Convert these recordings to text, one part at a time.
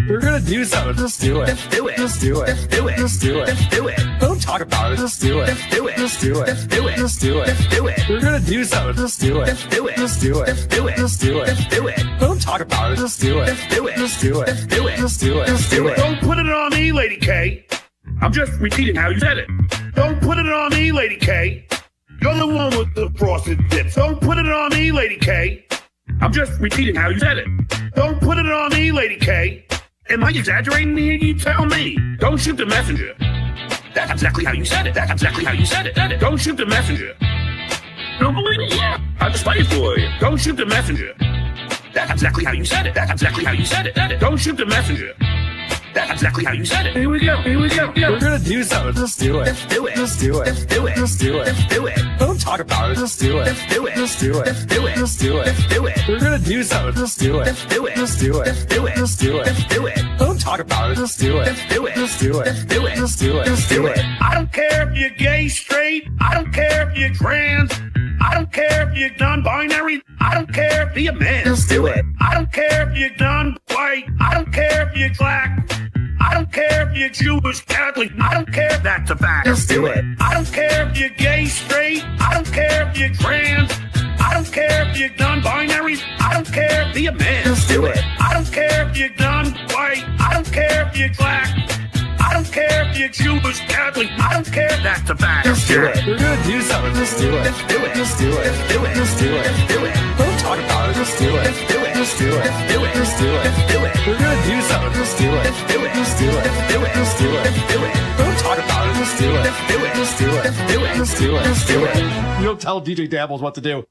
We're gonna do something. Just do it. Just do it. Just do it. Just do it. Just do it. Just do it. Don't talk about it. Just do it. Just do it. Just do it. Just do it. Just do it. Just do it. We're gonna do something. Just do it. Just do it. Just do it. Just do it. Just do it. Just do it. Don't talk about it. Just do it. Just do it. Just do it. Just do it. Just do it. Just do it. Don't put it on me, Lady K. I'm just repeating how you said it. Don't put it on me, Lady K. You're the one with the frosted tips. Don't put it on me, Lady K. I'm just repeating how you said it. Don't put it on me, Lady K. Am I exaggerating here? You tell me. Don't shoot the messenger. That's exactly how you said it. That's exactly how you said it. Don't shoot the messenger. Don't believe it? Yeah. I'll just play it for you. Don't shoot the messenger. That's exactly how you said it. That's exactly how you said it. Don't shoot the messenger. That's exactly how you said it. Here we go. Here we go. We're gonna do something. Just do it. Just do it. Just do it. Just do it. Just do it. Just do it. Don't talk about it. Just do it. Just do it. Just do it. Just do it. Just do it. Just do it. We're gonna do something. Just do it. Just do it. Just do it. Just do it. Just do it. Just do it. Don't talk about it. Just do it. Just do it. Just do it. Just do it. Just do it. Just do it. I don't care if you're gay, straight. I don't care if you're trans. I don't care if you're non-binary. I don't care if you're a man. Just do it. I don't care if you're non-white. I don't care if you're black. I don't care if you're Jewish, Catholic. I don't care if that's a fact. Just do it. I don't care if you're gay, straight. I don't care if you're trans. I don't care if you're non-binary. I don't care if you're a man. Just do it. I don't care if you're non-white. I don't care if you're black. I don't care if you're Jewish, Catholic. I don't care if that's a fact. Just do it. We're gonna do something. Just do it. Just do it. Just do it. Just do it. Just do it. Just do it. Don't talk about it. Just do it. Just do it. Just do it. Just do it. Just do it. Just do it. We're gonna do something. Just do it. Just do it. Just do it. Just do it. Just do it. Just do it. Don't talk about it. Just do it. Just do it. Just do it. Just do it. Just do it. Just do it. You don't tell DJ Dabbles what to do.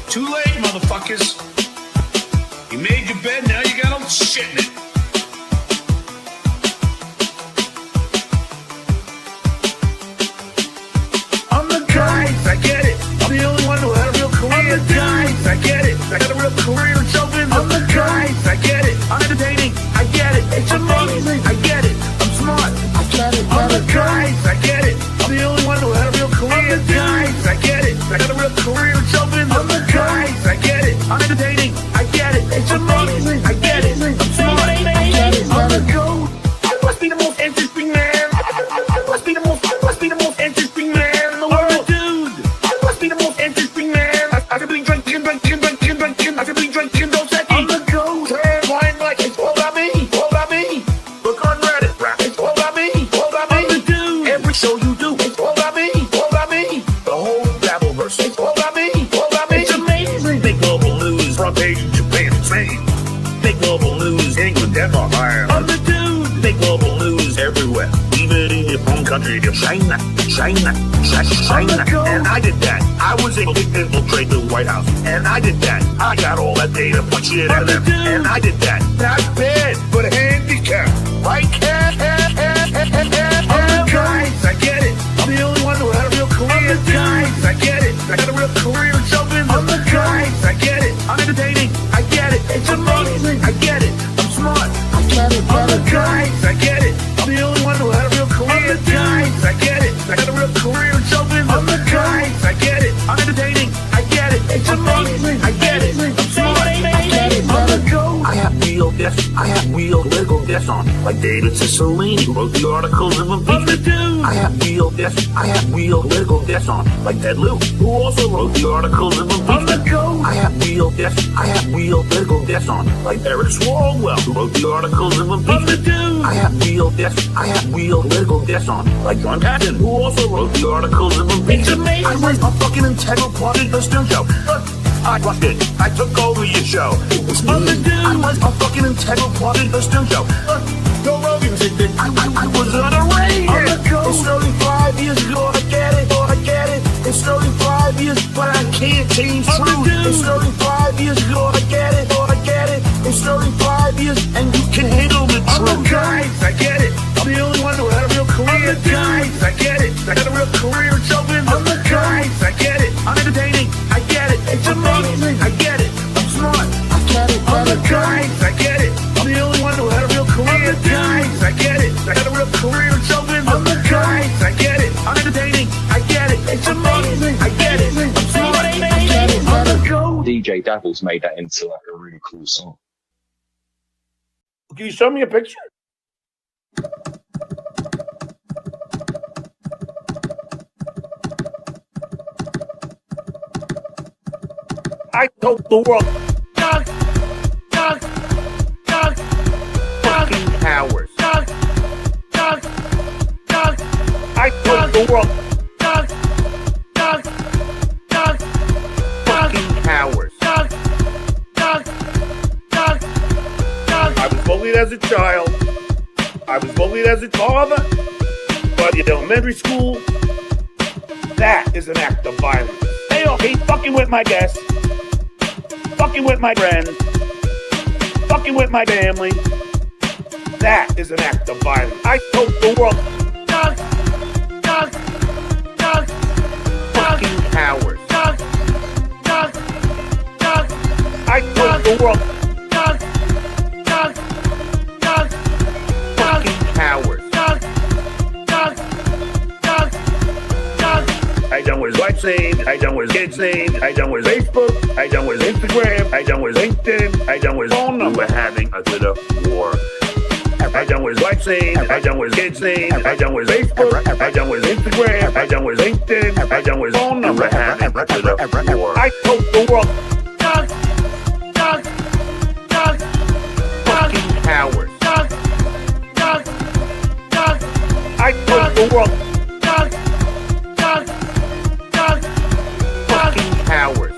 Too late, motherfuckers. You made your bed, now you got all shit in it. I'm the guys, I get it. I'm the only one who had a real career. I'm the guys, I get it. I got a real career in show business. I'm the guys, I get it. I'm entertaining, I get it. It's amazing, I get it. I'm smart, I get it. I'm the guys, I get it. I'm the only one who had a real career. I'm the guys, I get it. I got a real career in show business. I'm the guys, I get it. I'm entertaining, I get it. It's amazing, I get it. I'm smart, I get it. I'm the goat. I must be the most interesting man. I must be the most interesting man in the world. Dude, I must be the most interesting man. I could be drinking. I could be drinking those seconds. I'm the goat. Wine like it's all about me. All about me. Look on Reddit, rap. It's all about me. All about me. I'm the dude. Every show you do, it's all about me. All about me. The whole Dabbleverse, it's all about me. All about me. It's amazing. Big global news, front page Japan, Spain. Big global news, England, Denmark, Ireland. I'm the dude. Big global news everywhere. Even in your own country, China. And I did that. I was able to infiltrate the White House. And I did that. I got all that data, punch it in them. And I did that. Not bad, but a handicap. Right, cat? I'm the guys, I get it. I'm the only one who had a real career. I'm the guys, I get it. I got a real career in show business. I'm the guys, I get it. I'm entertaining, I get it. It's amazing, I get it. I'm smart, I get it. I'm the guys, I get it. I'm the only one who had a real career. I'm the guys, I get it. I got a real career in show business. I'm the guys, I get it. I'm entertaining, I get it. It's amazing, I get it. I'm smart, I get it. I'm the goat. I have real deaths. I have real political deaths on, like David Cicilline, who wrote the articles of impeachment. I have real deaths. I have real political deaths on, like Ted Lieu, who also wrote the articles of impeachment. I have real deaths. I have real political deaths on, like Eric Swalwell, who wrote the articles of impeachment. I have real deaths. I have real political deaths on, like John Patton, who also wrote the articles of impeachment. I was a fucking integral part of the Stern Show. I rushed it. I took over your show. It was me. I was a fucking integral part of the Stern Show. Joe Rogan said that I was underrated. It's 35 years ago. I get it. I get it. It's 35 years, but I can't change truth. It's 35 years ago. I get it. I get it. It's 35 years, and you can handle the truth. I'm the guys. I get it. I'm the only one who had a real career. I'm the guys. I get it. I got a real career in show business. I'm the guys. I get it. I'm entertaining. I get it. It's amazing. I get it. I'm smart. I get it. I'm the guys. I get it. I'm the only one who had a real career. I'm the guys. I get it. I got a real career in show business. I'm the guys. I get it. I'm entertaining. I get it. It's amazing. I get it. I'm smart. I get it. I'm the goat. DJ Dabbles made that into like a really cool song. Can you show me a picture? I told the world, fucking cowards. I told the world, fucking cowards. I was bullied as a child. I was bullied as a father. But in elementary school, that is an act of violence. They all hate fucking with my guests, fucking with my friends, fucking with my family. That is an act of violence. I told the world, fucking cowards. I told the world, fucking cowards. I done with wife saved, I done with kids saved, I done with Facebook, I done with Instagram, I done with LinkedIn, I done with phone number having a Twitter war. I done with wife saved, I done with kids saved, I done with Facebook, I done with Instagram, I done with LinkedIn, I done with phone number having a Twitter war. I told the world, fucking cowards. I told the world, fucking cowards.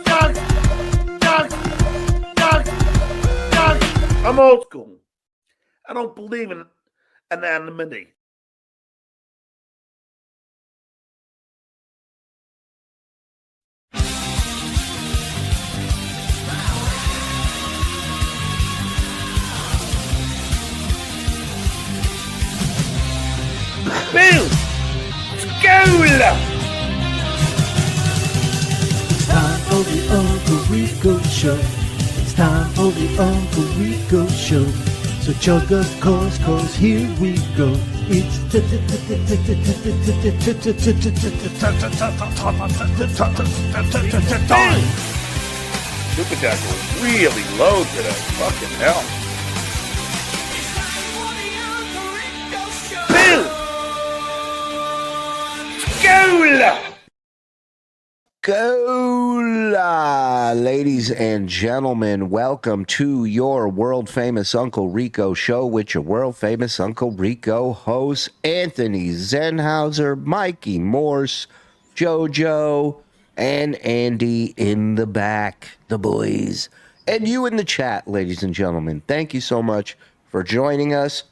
I'm old school. I don't believe in anonymity. Boom! School! It's time for the Uncle Rico Show. It's time for the Uncle Rico Show. So chug a course, cause here we go. It's time. Super Jack was really low today. Fucking hell. Boom! School! Cola, ladies and gentlemen, welcome to your world-famous Uncle Rico Show with your world-famous Uncle Rico hosts, Anthony Zenhauser, Mikey Morse, JoJo, and Andy in the back, the boys, and you in the chat, ladies and gentlemen. Thank you so much for joining us.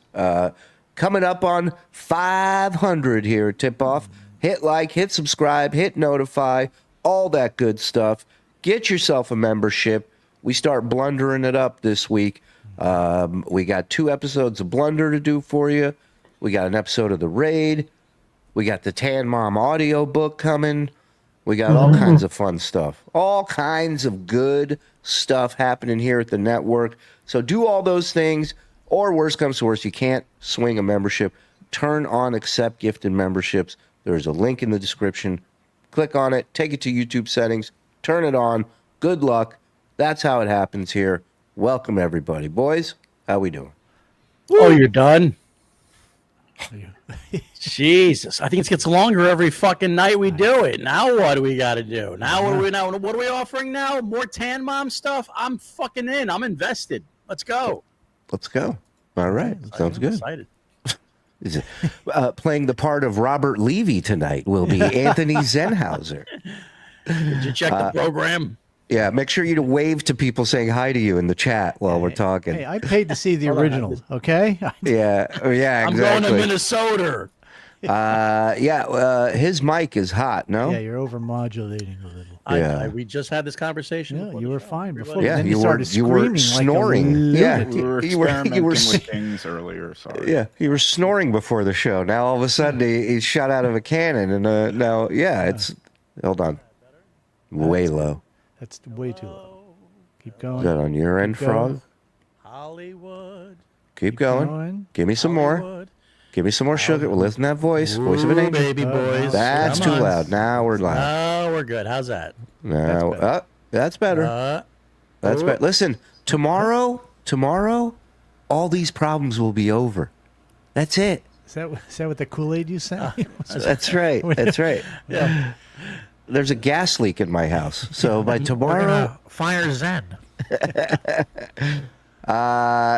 Coming up on 500 here at Tip-Off. Hit like, hit subscribe, hit notify, all that good stuff. Get yourself a membership. We start blundering it up this week. We got 2 episodes of Blunder to do for you. We got an episode of The Raid. We got the Tan Mom audio book coming. We got all kinds of fun stuff. All kinds of good stuff happening here at the network. So do all those things, or worst comes to worst, you can't swing a membership. Turn on accept gifted memberships. There's a link in the description. Click on it, take it to YouTube settings, turn it on. Good luck. That's how it happens here. Welcome, everybody. Boys, how we doing? Oh, you're done? Jesus. I think it gets longer every fucking night we do it. Now what do we got to do? Now what are we offering now? More Tan Mom stuff? I'm fucking in. I'm invested. Let's go. Let's go. All right. Sounds good. Excited. Playing the part of Robert Levy tonight will be Anthony Zenhauser. Did you check the program? Yeah, make sure you wave to people saying hi to you in the chat while we're talking. Hey, I paid to see the original, okay? Yeah, exactly. I'm going to Minnesota. His mic is hot, no? Yeah, you're over-modulating a little. We just had this conversation. Yeah, you were fine before. Yeah, then you started were snoring. Like we were experimenting with things earlier. Sorry. Yeah, you were snoring before the show. Now all of a sudden he's shot out of a cannon, and it's. Hold on, way low. That's way too low. Keep going. Is that on your end, Frog? Hollywood. Keep going. Give me some more. Give me some more sugar. Well, listen to that voice. Voice of an angel. Baby boys. That's too loud. Now we're loud. Oh, we're good. How's that? Now, That's better. That's better. Listen, tomorrow, all these problems will be over. That's it. Is that what the Kool-Aid you sent me? That's right. That's right. Yeah. There's a gas leak in my house, so by tomorrow, fire Zen.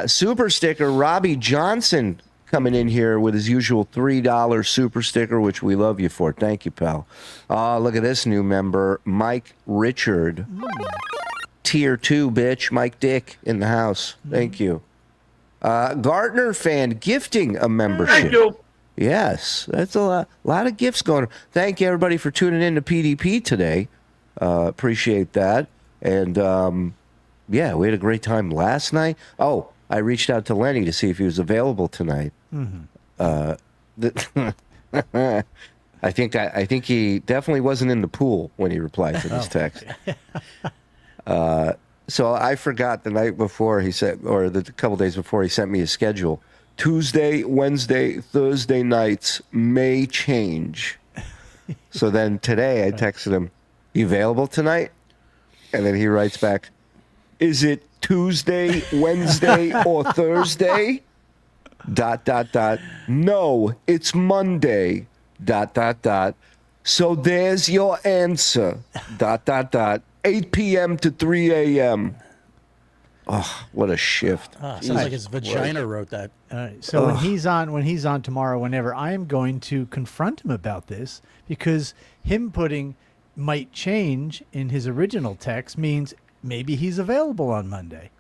super sticker Robbie Johnson coming in here with his usual $3 super sticker, which we love you for. Thank you, pal. Look at this new member, Mike Richard. Tier 2, bitch. Mike Dick in the house. Thank you. Gardner fan gifting a membership. Thank you. Yes, that's a lot of gifts going on. Thank you, everybody, for tuning in to PDP today. Appreciate that. And, yeah, we had a great time last night. Oh, I reached out to Lenny to see if he was available tonight. I think he definitely wasn't in the pool when he replied to this text. So I forgot the night before he said, or a couple days before he sent me his schedule. Tuesday, Wednesday, Thursday nights may change. So then today I texted him, "You available tonight?" And then he writes back, "Is it Tuesday, Wednesday, or Thursday? ... No, it's Monday. ... So there's your answer. ... 8 p.m. to 3 a.m. Oh, what a shift. Sounds like his vagina wrote that. So when he's on tomorrow, whenever, I am going to confront him about this, because him putting might change in his original text means maybe he's available on Monday.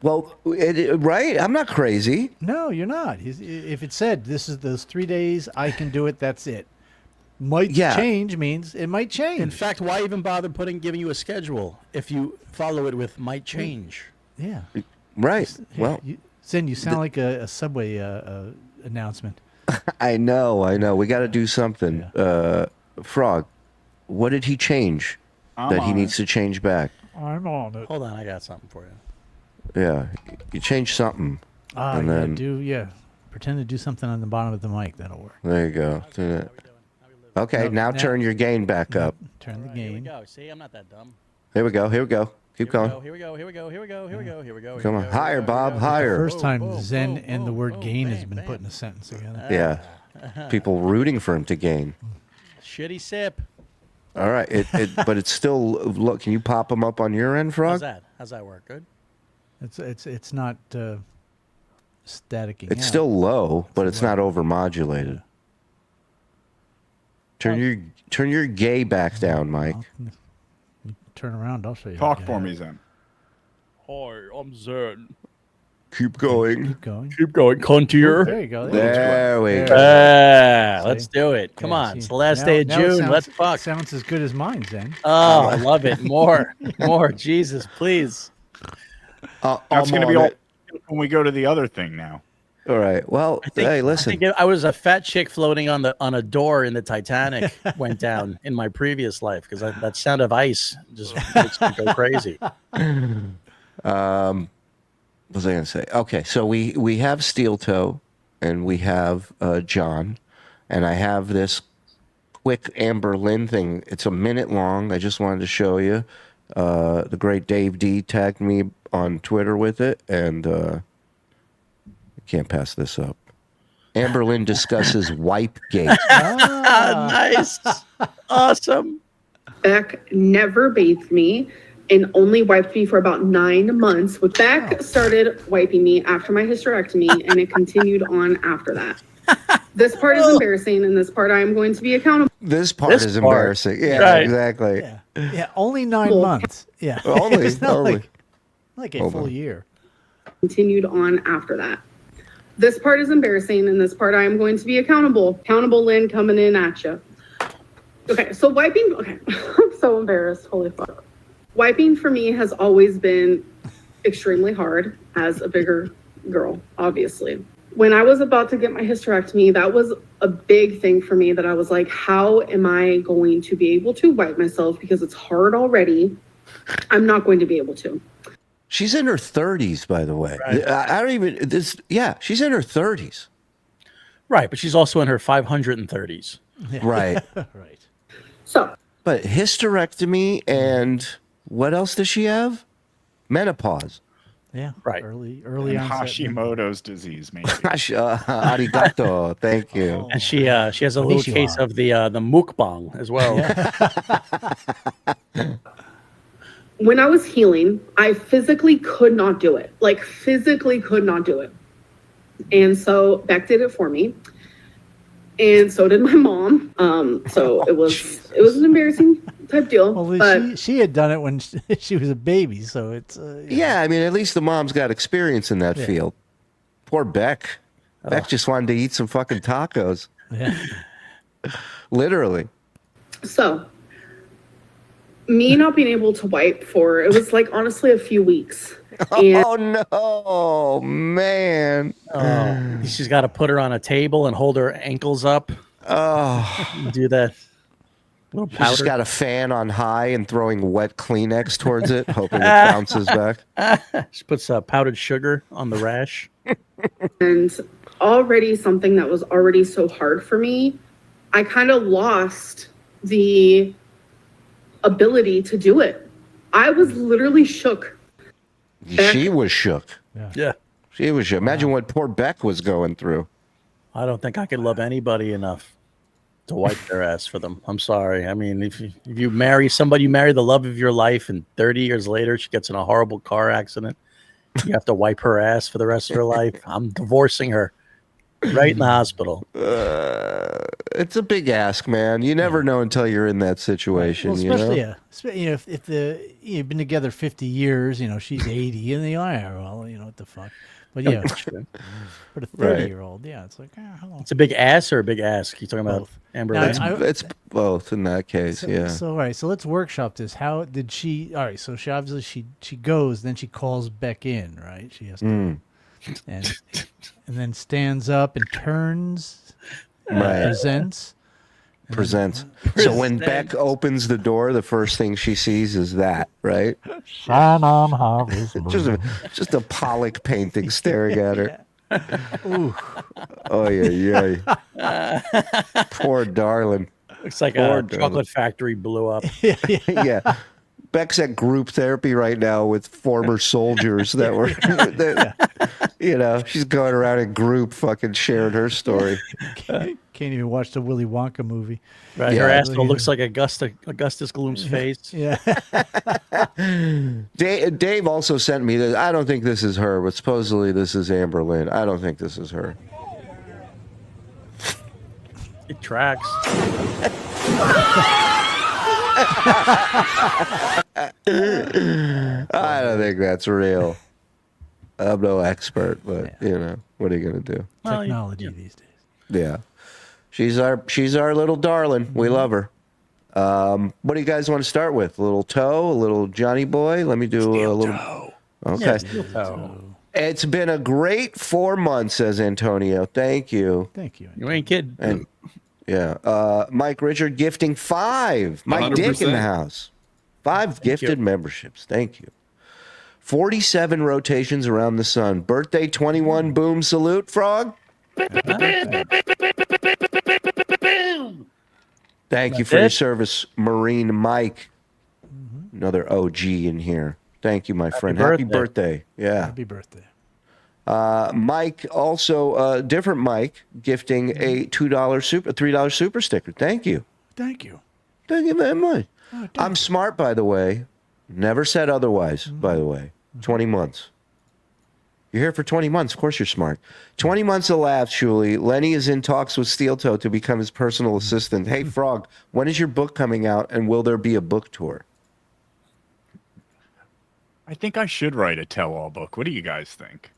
Well, right? I'm not crazy. No, you're not. If it said this is those 3 days, I can do it. That's it. Might change means it might change. In fact, why even bother giving you a schedule if you follow it with might change? Yeah. Right. Well, Zen, you sound like a Subway announcement. I know. We got to do something. Yeah. Frog, what did he change that he needs to change back? I'm on it. Hold on, I got something for you. Yeah, you changed something. And then pretend to do something on the bottom of the mic. That'll work. There you go. Do that. Okay, now turn your gain back up. Turn the Here we gain. go. See, I'm not that dumb. Here we go. Keep going. Here we go. Come on. Higher, Bob. Higher. First time Zen and the word gain has been put in a sentence together. Yeah. People rooting for him to gain. Shitty sip. All right. But it's still, look, can you pop them up on your end, Frog? How's that work? Good? It's not staticking. It's still low, but it's not over-modulated. Turn your gay back down, Mike. You turn around, I'll show you. Talk for me, Zen. Hi, I'm Zen. Keep going. Keep going, cuntier. There you go. There we go. Let's do it. Come on. See. It's the last day of June. Let's fuck. Sounds as good as mine, Zen. Oh, I love it. More. Jesus, please. That's going to be all when we go to the other thing now. All right. Well, hey, listen. I was a fat chick floating on a door in the Titanic went down in my previous life because that sound of ice just makes me go crazy. What was I going to say? Okay, so we have Steel Toe and we have John, and I have this quick Amberlynn thing. It's a minute long. I just wanted to show you. The great Dave D tagged me on Twitter with it, and can't pass this up. Amberlynn discusses Wipegate. Nice. Awesome. Beck never bathed me and only wiped me for about 9 months. Beck started wiping me after my hysterectomy, and it continued on after that. This part is embarrassing, and this part I am going to be accountable. This part is embarrassing. Yeah, right. Exactly. Yeah, only 9 months. Yeah. Only. It's not only. like a full year. Continued on after that. This part is embarrassing, and this part I am going to be accountable. Accountable Lynn coming in at you. Okay, so wiping, I'm so embarrassed. Holy fuck. Wiping for me has always been extremely hard as a bigger girl, obviously. When I was about to get my hysterectomy, that was a big thing for me that I was like, how am I going to be able to wipe myself? Because it's hard already. I'm not going to be able to. She's in her 30s, by the way. Right. I don't even, she's in her 30s. Right, but she's also in her 530s. Right. Right. So. But hysterectomy and What else does she have? Menopause. Yeah. Right. Early And onset. Hashimoto's disease, maybe. Arigato. Thank you. And she has a little Konnichiwa. case of the mukbang as well. When I was healing, I physically could not do it. Like physically could not do it. And so Beck did it for me. And so did my mom. So it was an embarrassing type deal. Well, but she had done it when she was a baby, so it's Yeah, I mean, at least the mom's got experience in that field. Poor Beck. Beck just wanted to eat some fucking tacos. Yeah. Literally. so me not being able to wipe for, it was like honestly a few weeks. And Oh no, man. Oh, she's got to put her on a table and hold her ankles up. Oh, Do that. Little she's powder. just got a fan on high and throwing wet Kleenex towards it, hoping it bounces back. She puts powdered sugar on the rash. and already something that was already so hard for me, I kind of lost the ability to do it. I was literally shook. She was shook. Yeah. She was shook. Imagine what poor Beck was going through. I don't think I could love anybody enough to wipe their ass for them. I'm sorry. I mean, if you marry somebody, you marry the love of your life, and 30 years later she gets in a horrible car accident, you have to wipe her ass for the rest of her life. I'm divorcing her right in the hospital. It's a big ask, man. You never know until you're in that situation. Well, especially if you've been together 50 years, she's 80, and you're like, well, what the fuck. But yeah, for the 30-year-old, it's like, hello. It's a big ass or a big ask? You talking about Both. Amberlynn? Now, It's both in that case. Yeah. So all right, so let's workshop this. How did she? All right, so she obviously she goes, then she calls Beck in, right? She has to, and then stands up and turns, Right. presents. So when Beck opens the door, the first thing she sees is that, right? Shine on harvest moon. Just a Pollock painting staring at her. Ooh. Oh yeah. Poor darling. Looks like Poor a darling. chocolate factory blew up. Yeah. Beck's at group therapy right now with former soldiers that were, she's going around in group fucking sharing her story. Can't even watch the Willy Wonka movie. Right, Yeah. her asshole looks like Augustus Gloom's face. Yeah. Dave also sent me this. I don't think this is her, but supposedly this is Amberlynn. I don't think this is her. It tracks. I don't think that's real. I'm no expert, but what are you gonna do? Well, Technology these days. Yeah, she's our little darling. We love her. What do you guys want to start with? A little toe, a little Johnny Boy. Let me do a little. Toe. Okay. Yeah, steel toe. It's been a great 4 months, says Antonio. Thank you. Thank you. You ain't kidding. And Mike Richard gifting 5. Mike Dick in the 100%. house. 5 gifted memberships. Thank you. 47 rotations around the sun. Birthday 21. Boom. Salute, Frog. Thank you for your service, Marine Mike. Another OG in here. Thank you, my friend. Happy birthday. Yeah. Happy birthday. Mike, also different Mike, gifting a $3 super sticker. Thank you. Thank you. Thank you very much. Oh, I'm smart, by the way. Never said otherwise, by the way. 20 months. You're here for 20 months. Of course you're smart. 20 months elapsed, Shuli. Lenny is in talks with Steel Toe to become his personal assistant. Hey, Frog, when is your book coming out, and will there be a book tour? I think I should write a tell-all book. What do you guys think?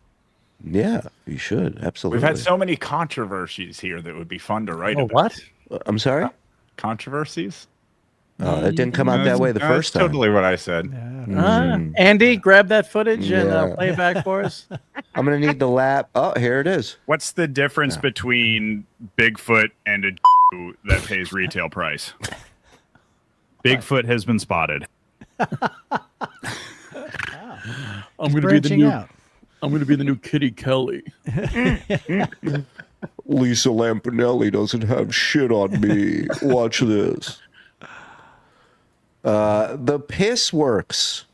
Yeah, you should. Absolutely. We've had so many controversies here that would be fun to write about. What? I'm sorry? Controversies? Oh, that didn't come out that way the first time. Totally what I said. Andy, grab that footage and play it back for us. I'm going to need the lap. Oh, here it is. What's the difference between Bigfoot and a that pays retail price? Bigfoot has been spotted. I'm going to be the Branching new. out. I'm going to be the new Kitty Kelly. Lisa Lampanelli doesn't have shit on me. Watch this. The piss works.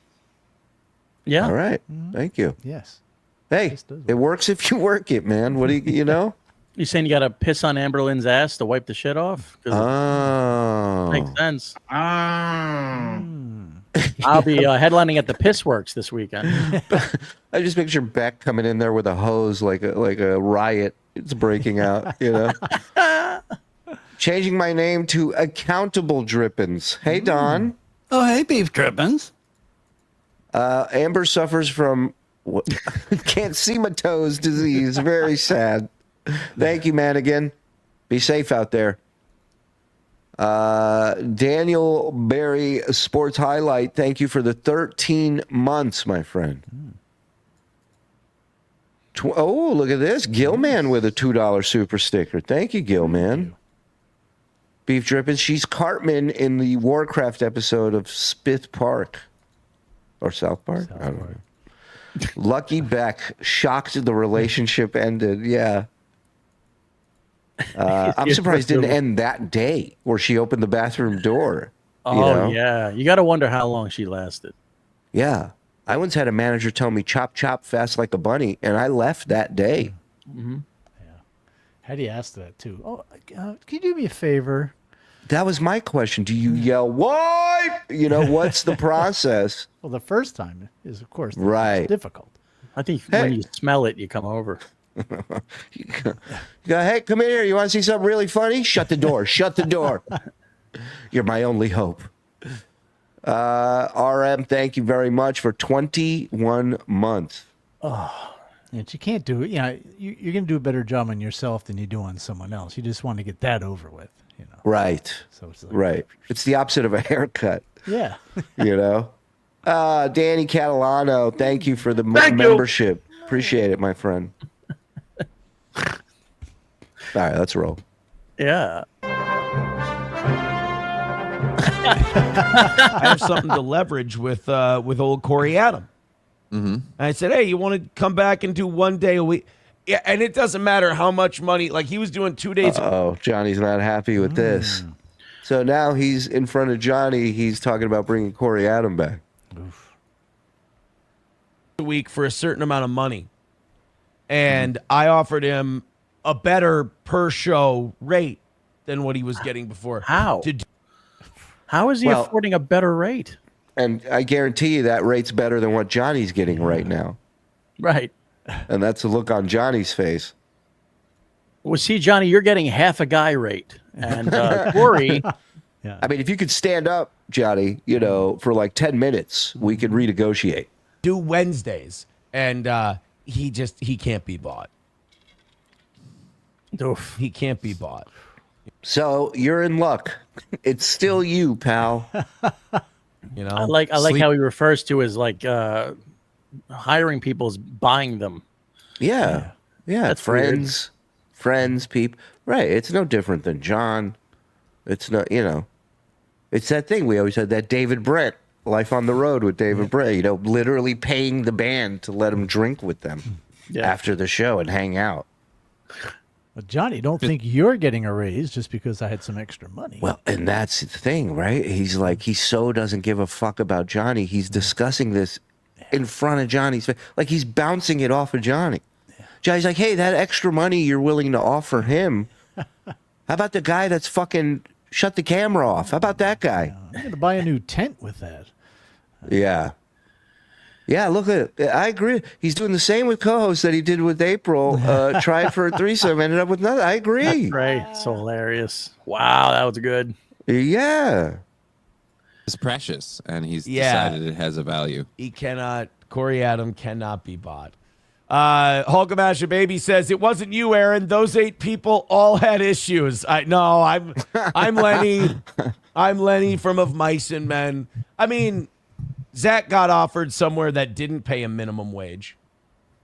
Yeah. All right. Thank you. Yes. Hey, Piss does it works if you work it, man. What do you know? You saying you got to piss on Amberlynn's ass to wipe the shit off? 'Cause Oh. it makes sense. I'll be headlining at the Piss Works this weekend. I just picture Beck coming in there with a hose like a riot. It's breaking out, you know. Changing my name to Accountable Drippins. Hey, Don. Oh, hey, beef drippings. Amber suffers from can't see my toes disease. Very sad. Thank you, Manigan. Be safe out there. Daniel Barry Sports Highlight. Thank you for the 13 months, my friend. Oh, look at this. Gilman with a $2 super sticker. Thank you, Gilman. Beef Drippins. She's Cartman in the Warcraft episode of Spith Park. Or South Park? I don't know. Lucky Beck. Shocked the relationship ended. Yeah. I'm surprised it didn't end that day where she opened the bathroom door. Oh, yeah. You got to wonder how long she lasted. Yeah. I once had a manager tell me, chop, chop, fast like a bunny, and I left that day. Yeah. How do you ask that, too? Oh, can you do me a favor? That was my question. Do you yell, "What?" You know, what's the process? Well, the first time is, of course, Right. difficult. I think when you smell it, you come over. You go, "Hey, come in here. You want to see something really funny? Shut the door. Shut the door. You're my only hope." RM, thank you very much for 21 months. And you can't do it. You know, you're going to do a better job on yourself than you do on someone else. You just want to get that over with, you know. Right. So it's like, Right. It's the opposite of a haircut, Yeah. you know? Danny Catalano, thank you for the membership. Appreciate it, my friend. All right, let's roll. Yeah. I have something to leverage with old Corey Adam. Mm-hmm. And I said, "Hey, you want to come back and do 1 day a week?" Yeah, and it doesn't matter how much money. Like he was doing 2 days. Oh, Johnny's not happy with this. So now he's in front of Johnny. He's talking about bringing Corey Adam back. A week for a certain amount of money, and I offered him a better per show rate than what he was getting before. How? To do- How is he Well- affording a better rate? And I guarantee you that rate's better than what Johnny's getting right now. Right. And that's the look on Johnny's face. Well, see, Johnny, you're getting half a guy rate. And Corey, I mean, if you could stand up, Johnny, you know, for like 10 minutes, we could renegotiate. do Wednesdays, and he can't be bought. oof. He can't be bought. So you're in luck. It's still you, pal. You know, I like how he refers to as like hiring people as buying them. Yeah. That's friends, people. Right. It's no different than John. It's not, you know, it's that thing. We always had that David Brent, Life on the Road with David Brent, you know, literally paying the band to let him drink with them after the show and hang out. But Johnny, don't think you're getting a raise just because I had some extra money. Well, and that's the thing, right? He's like, he so doesn't give a fuck about Johnny. He's discussing this in front of Johnny's face. Like he's bouncing it off of Johnny. Johnny's like, hey, that extra money you're willing to offer him. How about the guy that's fucking shut the camera off? How about that guy? I'm going to buy a new tent with that. Yeah. Yeah, look at it. I agree. He's doing the same with co-hosts that he did with April. Tried for a threesome, ended up with nothing. I agree. Right. So hilarious. Wow, that was good. Yeah. It's precious, and he's Yeah. decided it has a value. he cannot. Corey Adam cannot be bought. Hulkamasha Baby says it wasn't you, Aaron. Those 8 people all had issues. I'm Lenny. I'm Lenny from Of Mice and Men. I mean, Zach got offered somewhere that didn't pay a minimum wage.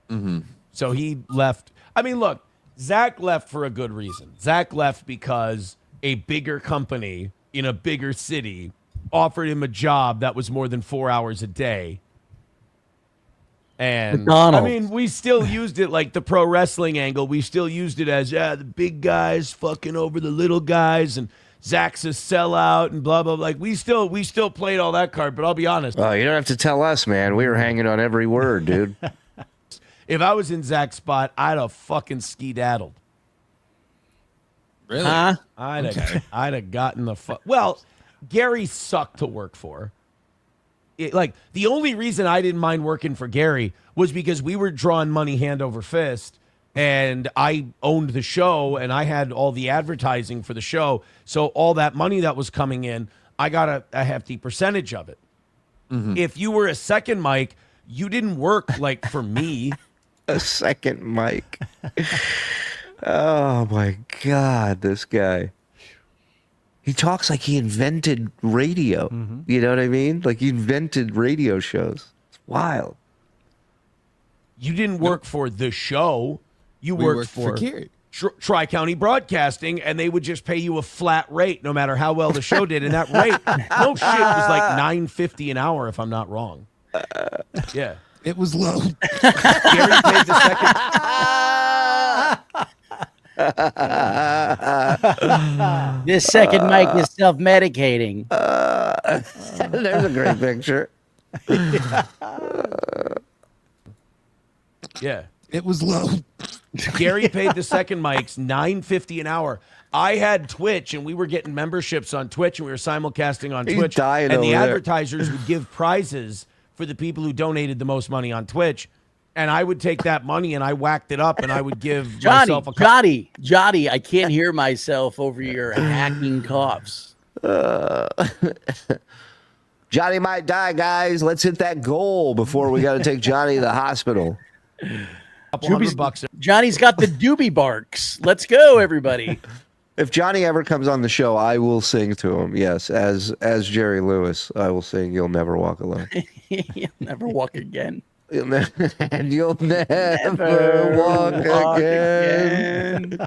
Mm-hmm. So he left. I mean, look, Zach left for a good reason. Zach left because a bigger company in a bigger city offered him a job that was more than 4 hours a day. And McDonald's. I mean, we still used it like the pro wrestling angle. We still used it as, the big guys fucking over the little guys. And Zach's a sellout and blah blah. Like we still played all that card. But I'll be honest. Oh, you don't have to tell us, man. We were hanging on every word, dude. If I was in Zach's spot, I'd have fucking skedaddled. Really? Huh? I'd have gotten the fuck. Well, Gary sucked to work for. Like the only reason I didn't mind working for Gary was because we were drawing money hand over fist, and I owned the show and I had all the advertising for the show. So all that money that was coming in, I got a hefty percentage of it. Mm-hmm. If you were a second mic, you didn't work like for me. A second mic. Oh my God, this guy. He talks like he invented radio. You know what I mean? Like he invented radio shows. It's wild. You didn't work for the show. You We worked for Gary. Tri-County Broadcasting, and they would just pay you a flat rate no matter how well the show did. And that rate, no shit, was like $9.50 an hour, if I'm not wrong. Yeah. It was low. Gary paid the second. This second mic is self-medicating. There's a great picture. Yeah. It was low. Gary paid the second mics $9.50 an hour. I had Twitch, and we were getting memberships on Twitch, and we were simulcasting on He's Twitch. dying And the over there. advertisers would give prizes for the people who donated the most money on Twitch. And I would take that money and I whacked it up and I would give myself a Johnny, I can't hear myself over your hacking coughs. Johnny might die, guys. Let's hit that goal before we got to take Johnny to the hospital. couple $100. Johnny's got the doobie barks. Let's go, everybody. If Johnny ever comes on the show, I will sing to him. Yes, as Jerry Lewis, I will sing "You'll Never Walk Alone." You'll never walk again. And you'll never walk again.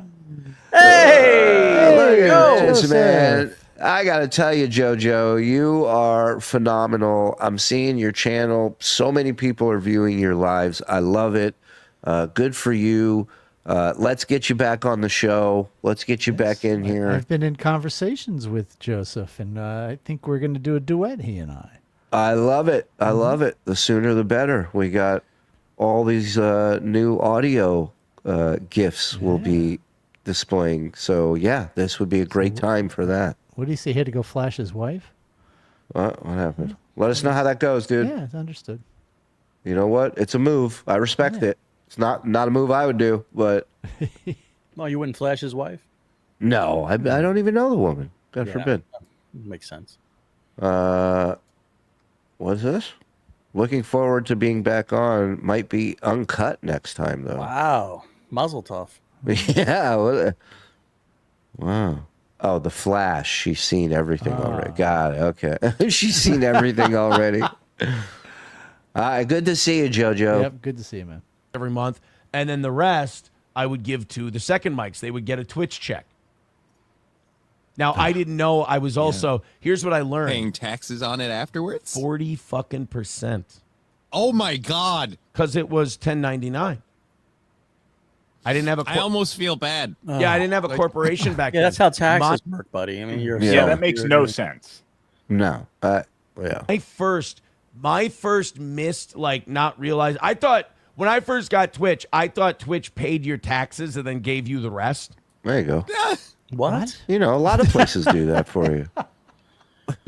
Hey, Look go. at this, man. I got to tell you, JoJo, you are phenomenal. I'm seeing your channel. So many people are viewing your lives. I love it. Good for you. Let's get you back on the show. Let's get you back in here. I've been in conversations with Joseph, and I think we're going to do a duet, he and I. I love it. I love it. The sooner the better. We got all these new audio gifs we'll be displaying. So, yeah, this would be a great time for that. What did he say? He had to go flash his wife? What happened? Let us know how that goes, dude. Yeah, it's understood. You know what? It's a move. I respect it. It's not a move I would do, but... No, you wouldn't flash his wife? No, I don't even know the woman. God forbid. Makes sense. What's this? Looking forward to being back on. Might be uncut next time, though. Wow. Muzzle tough. Yeah. Wow. Oh, the Flash. She's seen everything already. Got it. Okay. She's seen everything already. All right. Good to see you, JoJo. Yep, good to see you, man. every month. And then the rest I would give to the second mics. They would get a Twitch check. Now, I didn't know I was also, here's what I learned. Paying taxes on it afterwards? 40 fucking %. Oh my God. Because it was 1099. I didn't have a I almost feel bad. I didn't have a corporation back then. Yeah, that's how taxes work, buddy. I mean, you're Yeah, that makes no sense. No. Yeah. My first missed, like, not realize. I thought when I first got Twitch, I thought Twitch paid your taxes and then gave you the rest. There you go. What? You know, a lot of places do that for you.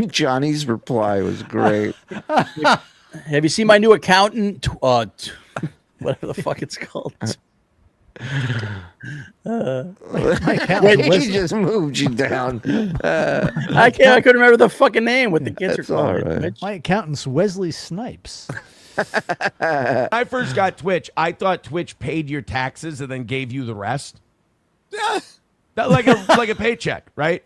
Johnny's reply was great. Have you seen my new accountant? Whatever the fuck it's called. He just moved you down. I couldn't remember the fucking name. What the kids That's are all calling right. it. Mitch. My accountant's Wesley Snipes. When I first got Twitch, I thought Twitch paid your taxes and then gave you the rest. like a paycheck, right?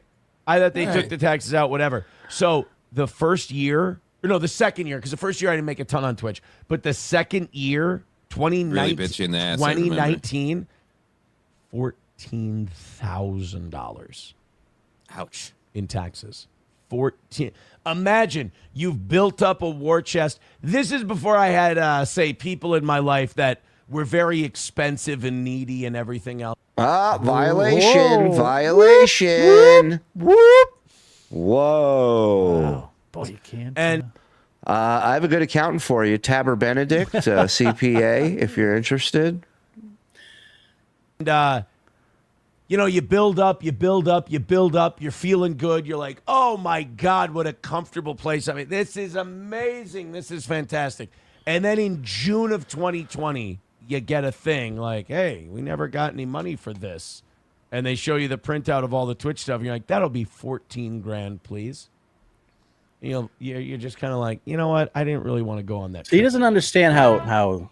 I thought they took the taxes out, whatever. So the first year, or no, the second year, because the first year I didn't make a ton on Twitch, but the second year, 2019, Really bit you in the ass, I remember. $14,000 Ouch. in taxes. 14. Imagine you've built up a war chest. This is before I had, say, people in my life that were very expensive and needy and everything else. Violation. Whoa. Violation. Whoop. Whoa. Wow. Boy, you can't. And I have a good accountant for you, Taber Benedict, CPA, if you're interested. And, you build up, you're feeling good. You're like, oh my God, what a comfortable place. I mean, this is amazing. This is fantastic. And then in June of 2020, you get a thing like, hey, we never got any money for this. And they show you the printout of all the Twitch stuff. And you're like, that'll be 14 grand, please. You're just kind of like, you know what? I didn't really want to go on that trip. He doesn't understand how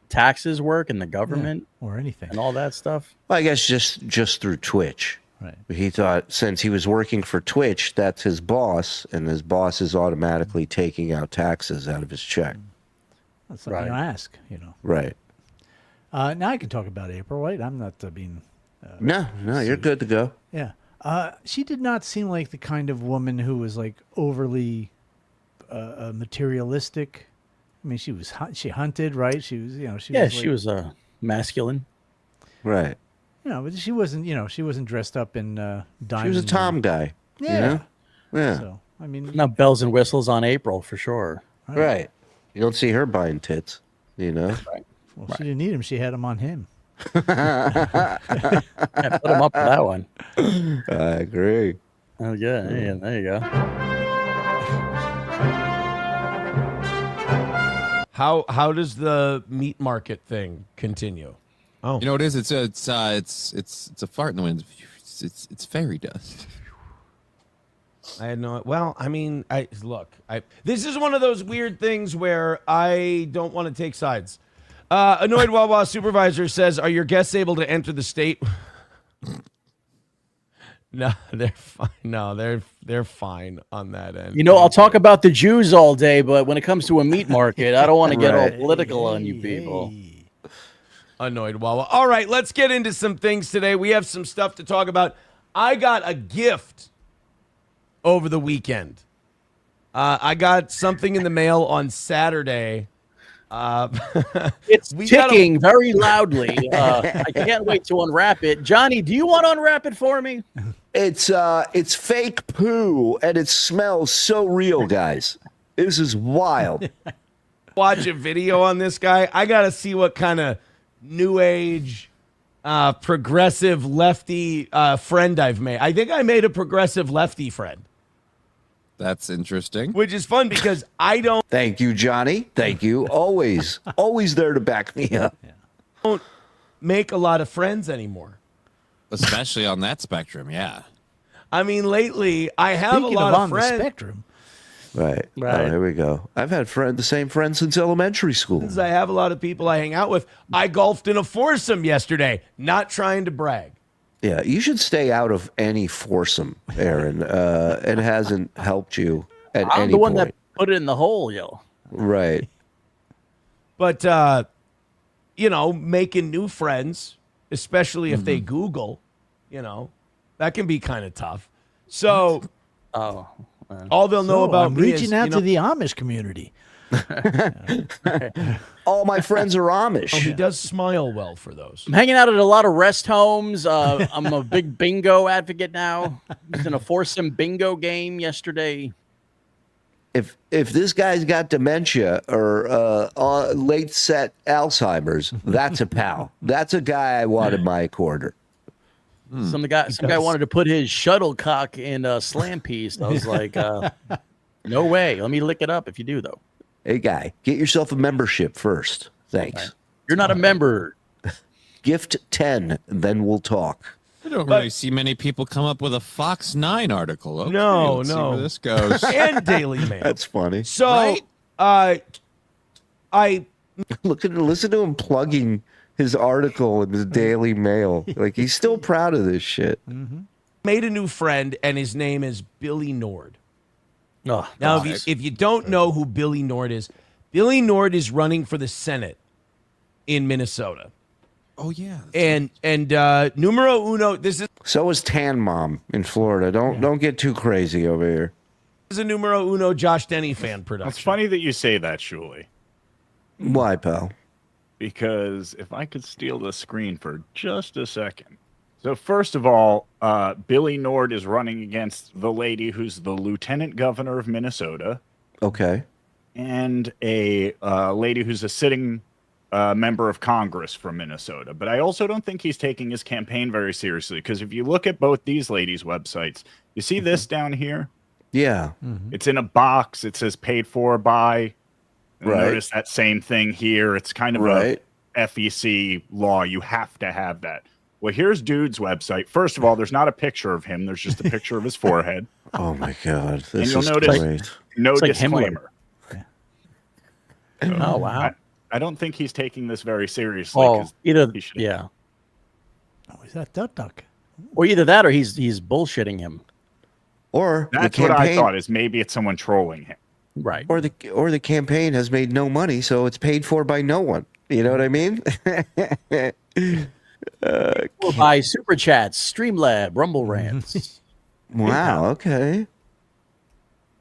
taxes work and the government or anything and all that stuff. Well, I guess just through Twitch. Right. He thought since he was working for Twitch, that's his boss, and his boss is automatically taking out taxes out of his check. That's something to ask, Right. Now I can talk about April, right? I'm not being... No, you're good to go. Yeah. She did not seem like the kind of woman who was like overly materialistic. I mean, she hunted, right? She was, she was masculine. Right. But she wasn't dressed up in diamonds. She was a Tom guy. Yeah. Yeah. So, I mean, Not bells and whistles on April for sure. Right. You don't see her buying tits, Well, she didn't need him. She had him on him. Put him up for that one. I agree. Oh yeah, there you go. How does the meat market thing continue? Oh, You know what it is? It's a fart in the wind. It's fairy dust. I had no. Well, I mean, this is one of those weird things where I don't want to take sides. Annoyed Wawa supervisor says, "Are your guests able to enter the state?" No, they're fine. No, they're fine on that end. I'll talk about the Jews all day, but when it comes to a meat market, I don't want to get all political on you people. Annoyed Wawa. All right, let's get into some things today. We have some stuff to talk about. I got a gift over the weekend. I got something in the mail on Saturday. It's ticking very loudly. I can't wait to unwrap it. Johnny, do you want to unwrap it for me? It's fake poo, and it smells so real, guys. This is wild. Watch a video on this guy. I got to see what kind of new age, progressive lefty friend I've made. I think I made a progressive lefty friend. That's interesting. Which is fun because I don't. Thank you, Johnny. Thank you. Always there to back me up. Don't make a lot of friends anymore. Especially on that spectrum, yeah. I mean, lately I have Speaking a lot of the friends. spectrum. Right. Oh, here we go. I've had the same friends since elementary school. I have a lot of people I hang out with. I golfed in a foursome yesterday. Not trying to brag. Yeah, you should stay out of any foursome, Aaron. It hasn't helped you at I'm any the one point. that put it in the hole, yo. Right. But, making new friends, especially if they Google, that can be kind of tough. So all they'll know about I'm me reaching is, out to the Amish community. All my friends are Amish. he does smile well for those. I'm hanging out at a lot of rest homes. I'm a big bingo advocate now. I was in a foursome bingo game yesterday. If this guy's got dementia or late set Alzheimer's, that's a pal. That's a guy I want in my quarter. Some guy wanted to put his shuttlecock in a slam piece. I was like, no way. Let me lick it up if you do, though. Hey, guy, get yourself a membership first. Thanks. You're not a member. Gift 10, and then we'll talk. I don't really see many people come up with a Fox 9 article. Okay, No, let's see no. where this goes. And Daily Mail. That's funny. So, Right? Listen to him plugging his article in the Daily Mail. Like, he's still proud of this shit. made a new friend, and his name is Billy Nord. Oh, Now, if you don't know who Billy Nord is running for the Senate in Minnesota. Oh, yeah. And numero uno, this So is Tan Mom in Florida. Don't get too crazy over here. is a numero uno Josh Denny fan production. It's funny that you say that, Shuli, Why, pal? because if I could steal the screen for just a second. So first of all, Billy Nord is running against the lady who's the lieutenant governor of Minnesota. Okay. And a lady who's a sitting member of Congress from Minnesota. But I also don't think he's taking his campaign very seriously, because if you look at both these ladies' websites, you see this down here? Yeah. It's in a box. It says paid for by. Right. Notice that same thing here. It's kind of a FEC law. You have to have that. Well, here's dude's website. First of all, there's not a picture of him. There's just a picture of his forehead. Oh my God. And you'll notice no disclaimer. So Oh, wow. I don't think he's taking this very seriously. Oh, either, he yeah. Oh, is that duck? Or either that or he's bullshitting him. Or That's what I thought, is maybe it's someone trolling him. Right. Or the campaign has made no money, so it's paid for by no one. You know what I mean? By Super Chats, Streamlab, Rumble Rants. Wow, okay.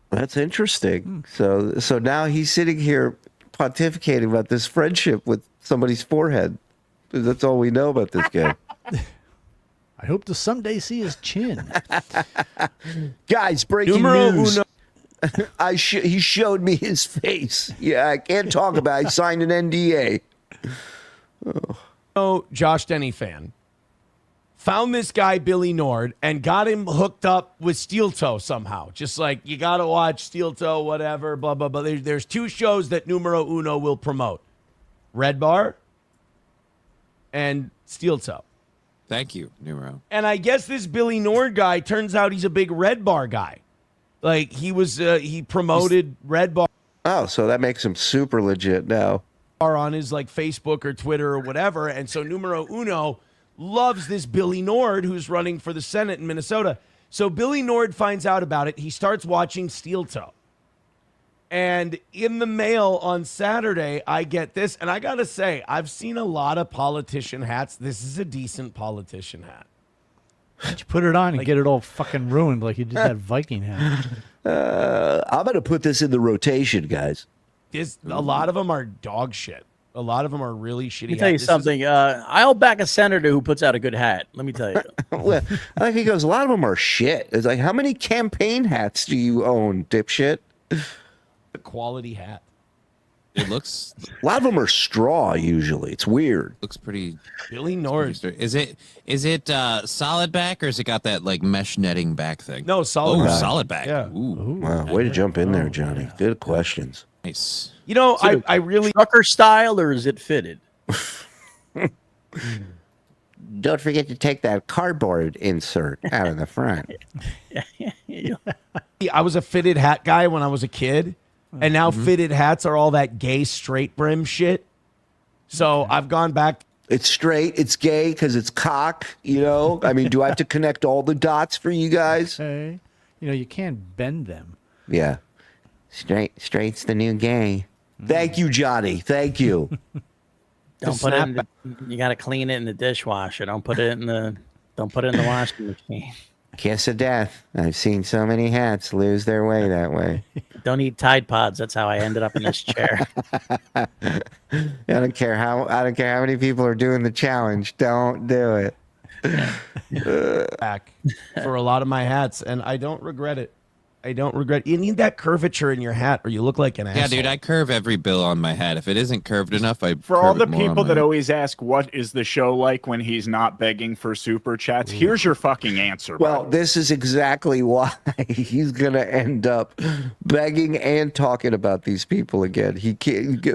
That's interesting. So now he's sitting here pontificating about this friendship with somebody's forehead. That's all we know about this guy. I hope to someday see his chin. Guys, breaking Numero news. uno. He showed me his face. Yeah, I can't talk about it. I signed an NDA. Josh Denny fan, found this guy Billy Nord and got him hooked up with Steel Toe somehow. Just like, you got to watch Steel Toe, whatever, blah, blah, blah. There's two shows that Numero Uno will promote. Red Bar and Steel Toe. Thank you, Numero. And I guess this Billy Nord guy, turns out he's a big Red Bar guy. Like, he promoted Red Bar. Oh, so that makes him super legit now. On his like Facebook or Twitter or whatever, and so Numero Uno loves this Billy Nord who's running for the Senate in Minnesota. So Billy Nord finds out about it. He starts watching Steel Toe, and in the mail on Saturday, I get this, and I gotta say, I've seen a lot of politician hats. This is a decent politician hat. Why'd you put it on and get it all fucking ruined like you did that Viking hat? I'm going to put this in the rotation, guys. A lot of them are dog shit. A lot of them are really shitty. Let me tell you something. I'll back a senator who puts out a good hat. Let me tell you. Well, I think he goes, a lot of them are shit. It's like, how many campaign hats do you own, dipshit? A quality hat. It looks A lot of them are straw usually. It's weird. looks pretty. Billy Nord. Is it solid back, or has it got that like mesh netting back thing? No, solid Oh, back. solid back. Yeah. Ooh, Wow, way to jump in there, Johnny. Good questions. nice. You know, I really Trucker style, or is it fitted? Don't forget to take that cardboard insert out of the front. I was a fitted hat guy when I was a kid, and now fitted hats are all that gay straight brim shit. So I've gone back. It's straight, it's gay because it's cock, you know? I mean, do I have to connect all the dots for you guys? Hey, you can't bend them. Yeah. Straight's the new gay. Thank you, Johnny. Thank you. Don't put it in the, you got to clean it in the dishwasher. Don't put it in the washing machine. Kiss of death. I've seen so many hats lose their way that way. Don't eat Tide Pods. That's how I ended up in this chair. I don't care how many people are doing the challenge. Don't do it. Back for a lot of my hats, and I don't regret it. You need that curvature in your hat, or you look like an asshole. Yeah, dude, I curve every bill on my hat. If it isn't curved enough, I For curve all the it more on people that my- always ask, what is the show like when he's not begging for super chats? Here's your fucking answer. Well, this is exactly why he's going to end up begging and talking about these people again. He can't.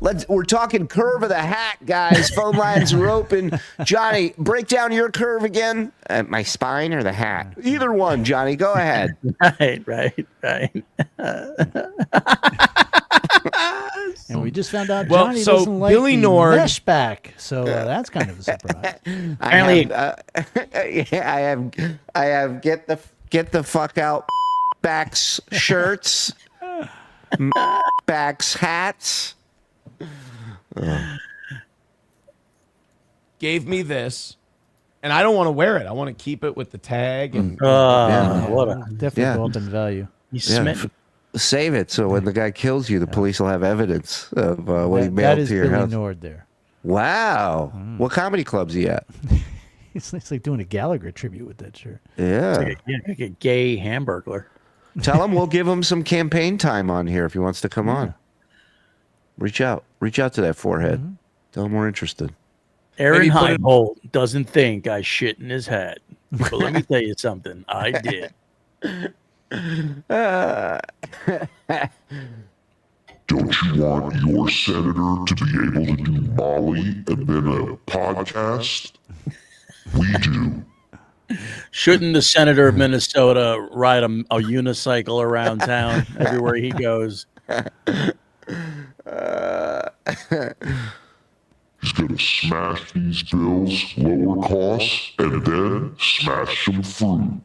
We're talking curve of the hat, guys. Phone lines are open. Johnny, break down your curve again. My spine or the hat? Either one, Johnny. Go ahead. Right. And we just found out Well, Johnny so doesn't like Billy the Nord- mesh back, so that's kind of a surprise. Apparently- I have get the fuck out backs shirts, backs hats. Gave me this, and I don't want to wear it. I want to keep it with the tag. And What a Definitely Yeah. go up in value. he's Yeah, smitten. save it so when the guy kills you, the police will have evidence of what he That mailed is to your Billy house. Nord there. Wow. What comedy club's he at? It's like doing a Gallagher tribute with that shirt. Yeah. Like a gay hamburglar. Tell him we'll give him some campaign time on here if he wants to come on. Reach out to that forehead. Tell him we're interested. Aaron Heimbolt doesn't think I shit in his hat. But let me tell you something. I did. Don't you want your senator to be able to do Molly and then a podcast? We do. Shouldn't the senator of Minnesota ride a unicycle around town everywhere he goes? He's going to smash these bills, lower costs, and then smash them through.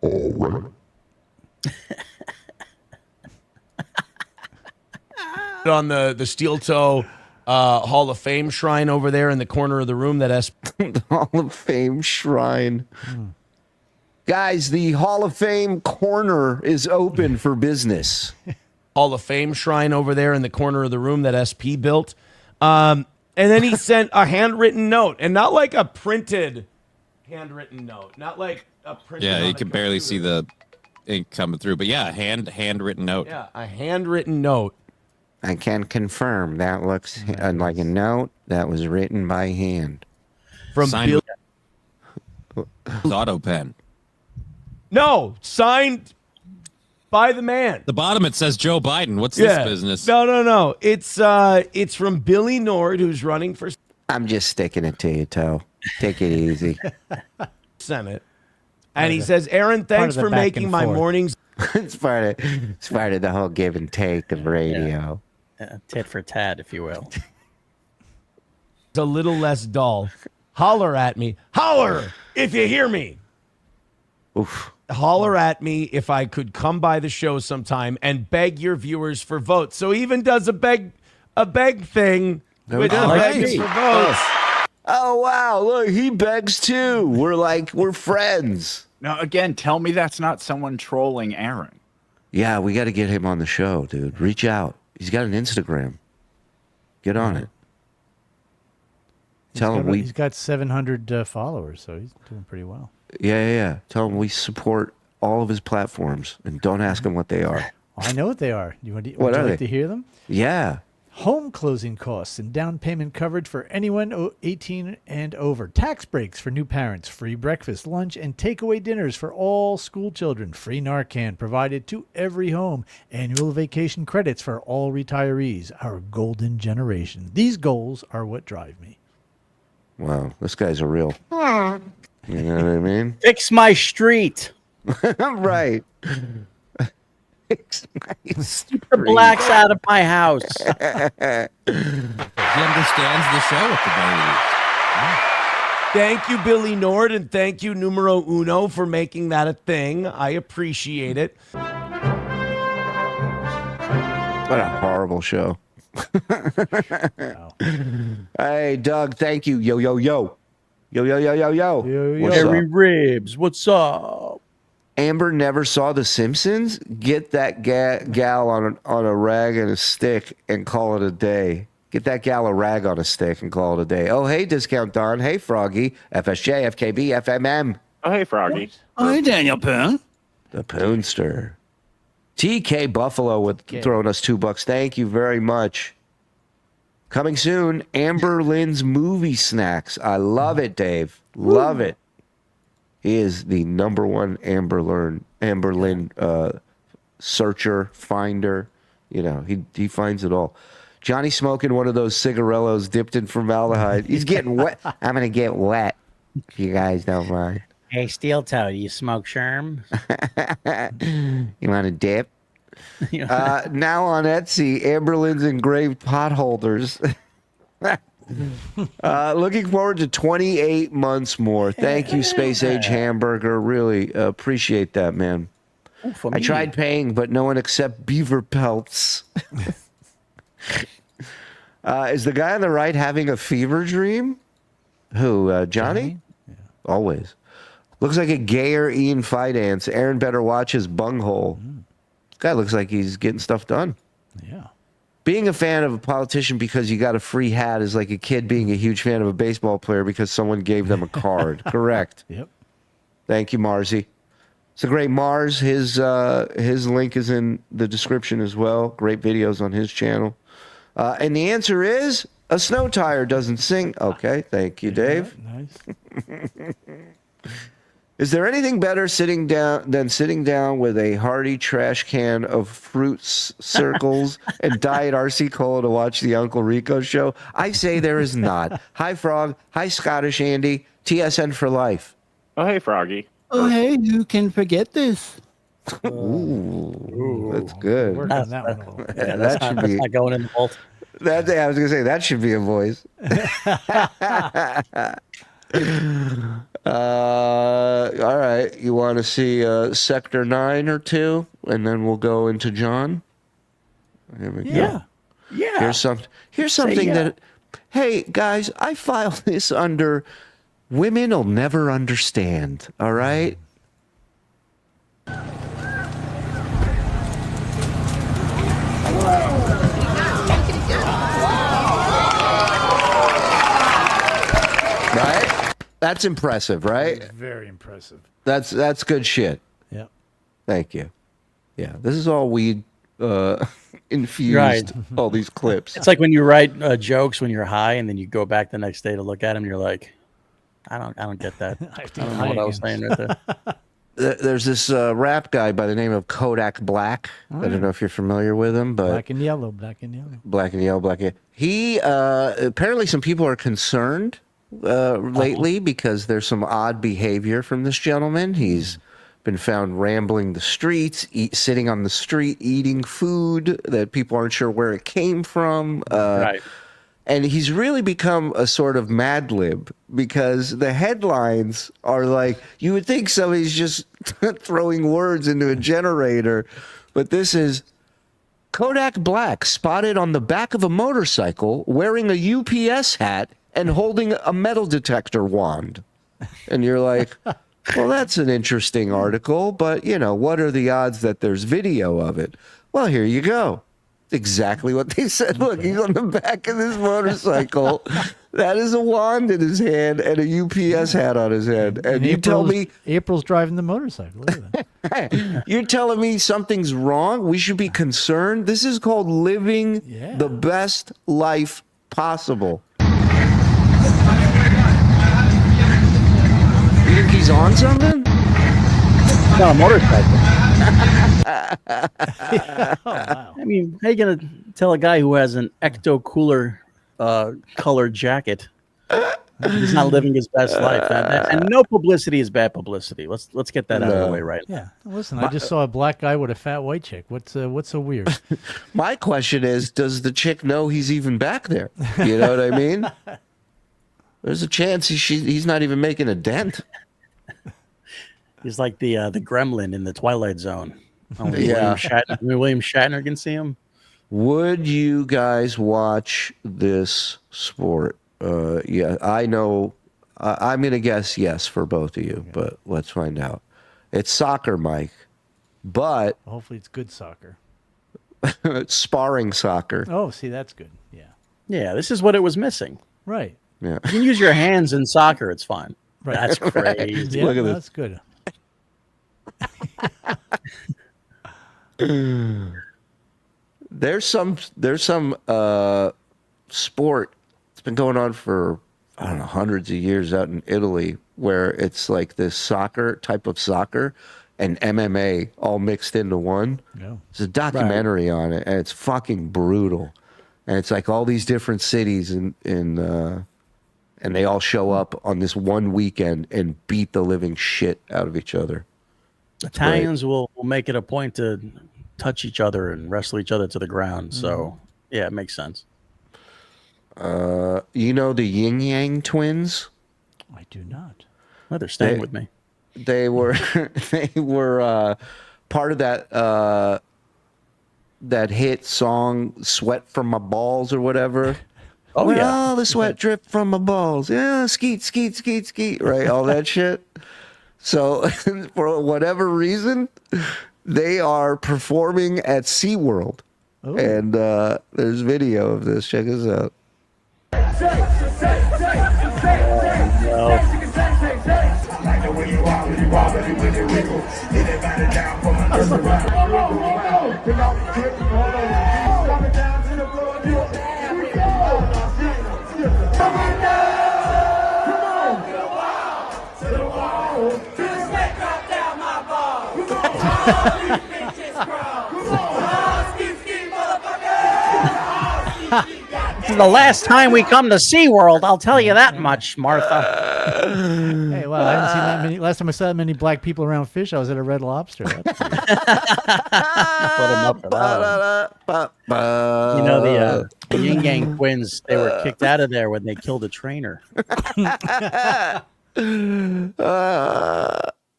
All right. On the steel toe Hall of Fame shrine over there in the corner of the room that The Hall of Fame shrine. Guys, the Hall of Fame corner is open for business. Hall of Fame shrine over there in the corner of the room that SP built. And then he sent a handwritten note, and not like a printed handwritten note, not like a printed. Yeah, on you a can barely see computer. the ink coming through, but yeah, handwritten note. Yeah, a handwritten note. I can confirm that looks like a note that was written by hand. From Signed Bill. with auto pen. No, signed by the man. The bottom it says Joe Biden. What's this business? No. It's from Billy Nord, who's running for I'm just sticking it to you, Toe. Take it easy. Senate. And he says, Aaron, thanks the for back making and my forth. mornings it's part of the whole give and take of radio. Tit for tat, if you will. a little less dull. Holler at me. Holler if you hear me. Oof. Holler at me if I could come by the show sometime and beg your viewers for votes. So he even does a beg thing with go. begs for votes. Oh wow, look, he begs too. We're friends. Now, again, tell me that's not someone trolling Aaron. Yeah, we got to get him on the show, dude. Reach out. He's got an Instagram. Get on it. Tell him He's got 700 followers, so he's doing pretty well. Yeah. Tell him we support all of his platforms and don't ask him what they are. I know what they are. Would you What are like they? to hear them? Yeah. Home closing costs and down payment coverage for anyone 18 and over. Tax breaks for new parents. Free breakfast, lunch, and takeaway dinners for all school children. Free Narcan provided to every home. Annual vacation credits for all retirees. Our golden generation. These goals are what drive me. Wow, this guy's a real. You know what I mean? Fix my street. Right. Keep the blacks out of my house. He understands the show at the very least. Thank you, Billy Nord, and thank you, Numero Uno, for making that a thing. I appreciate it. What a horrible show. Hey, Doug, thank you. Yo. Yo. What's Harry up? Ribs, what's up? Amber never saw The Simpsons? Get that gal on a rag and a stick and call it a day. Get that gal a rag on a stick and call it a day. Oh, hey, Discount Don. Hey, Froggy. FSJ, FKB, FMM. Oh, hey, Froggy. Oh, hey, Daniel Poon. The Poonster. TK Buffalo with throwing us $2. Thank you very much. Coming soon, Amberlynn's movie snacks. I love it, Dave. Love it. He is the number one Amberlynn searcher, finder. You know, he finds it all. Johnny smoking one of those cigarillos dipped in formaldehyde. He's getting wet. I'm going to get wet, if you guys don't mind. Hey, Steel Toe, do you smoke Sherm? You want a dip? Now on Etsy, Amberlynn's engraved potholders. Looking forward to 28 months more. Thank you, Space Age Hamburger. Really appreciate that, man. I tried paying, but no one except beaver pelts. Is the guy on the right having a fever dream? Who, Johnny? Yeah. Always. Looks like a gayer Ian Fidance. Aaron better watch his bunghole. This guy looks like he's getting stuff done. Yeah. being a fan of a politician because you got a free hat is like a kid being a huge fan of a baseball player because someone gave them a card. Correct. Yep. Thank you, Marsy. So great, Mars. His link is in the description as well. Great videos on his channel. And the answer is a snow tire doesn't sing. Okay, thank you, Dave. Nice. Is there anything better than sitting down with a hearty trash can of fruits, circles, and Diet RC Cola to watch the Uncle Rico Show? I say there is not. Hi, Frog. Hi, Scottish Andy. TSN for life. Oh, hey, Froggy. Oh, hey, who can forget this? Ooh, that's good. Work on that one a little. Yeah, that's that should not, be. that's not going in the vault. I was gonna say that should be a voice. All right. You want to see Sector 9 or 2, and then we'll go into John? Here we go. Yeah. Yeah. Here's something yeah. that, hey, guys, I filed this under women will never understand, all right? Right? That's impressive, right? Very impressive. That's good shit. Yep. Thank you. Yeah, this is all weed infused. Right. All these clips. It's like when you write jokes when you're high, and then you go back the next day to look at them. You're like, I don't get that. I don't know what I was saying right there. There's this rap guy by the name of Kodak Black. I don't know if you're familiar with him, but Black and yellow, black and yellow. Black and yellow, black and yellow. He apparently some people are concerned lately because there's some odd behavior from this gentleman. He's been found rambling the streets, sitting on the street, eating food that people aren't sure where it came from. Right. And he's really become a sort of Mad Lib because the headlines are like, you would think somebody's just throwing words into a generator, but this is Kodak Black spotted on the back of a motorcycle wearing a UPS hat and holding a metal detector wand. And you're like, well, that's an interesting article, but, you know, what are the odds that there's video of it? Well, here you go. Exactly what they said. Look, he's on the back of this motorcycle. That is a wand in his hand and a UPS hat on his head. And you tell me April's driving the motorcycle. Look at that. you're telling me something's wrong? We should be concerned? This is called living the best life possible. You think he's on something? No, a motorcycle. Oh, wow. I mean, how you gonna tell a guy who has an ecto cooler colored jacket he's not living his best life? And no publicity is bad publicity. Let's get that out of the way right now. Yeah. Listen, I just saw a black guy with a fat white chick. What's so weird? My question is, does the chick know he's even back there? You know what I mean? There's a chance he's not even making a dent. He's like the gremlin in the Twilight Zone. Only Yeah. William Shatner can see him. Would you guys watch this sport? Yeah, I know. I'm going to guess yes for both of you, but let's find out. It's soccer, Mike, but Hopefully it's good soccer. it's sparring soccer. Oh, see, that's good. Yeah. Yeah, this is what it was missing. Right. Yeah. You can use your hands in soccer; it's fine. Right. That's crazy. Yeah, Look at this. that's good. There's some sport. It's been going on for, I don't know, hundreds of years out in Italy, where it's like this type of soccer and MMA all mixed into one. Yeah. There's a documentary on it, and it's fucking brutal. And it's like all these different cities and they all show up on this one weekend and beat the living shit out of each other. Italians will make it a point to touch each other and wrestle each other to the ground. So, yeah, it makes sense. You know the Yin Yang twins? I do not. Well, they're staying with me. They were part of that hit song "Sweat from My Balls" or whatever. Oh, Where yeah. all the sweat drip from my balls. Yeah, skeet, skeet, skeet, skeet. Right, all that shit. So, for whatever reason, they are performing at SeaWorld. And there's video of this. Check this out. This is the last time we come to SeaWorld, I'll tell you that much, Martha. Hey, well, I haven't seen that many. Last time I saw that many black people around fish, I was at a Red Lobster. Put him up for that one. You know, the Yin Yang twins, they were kicked out of there when they killed a trainer.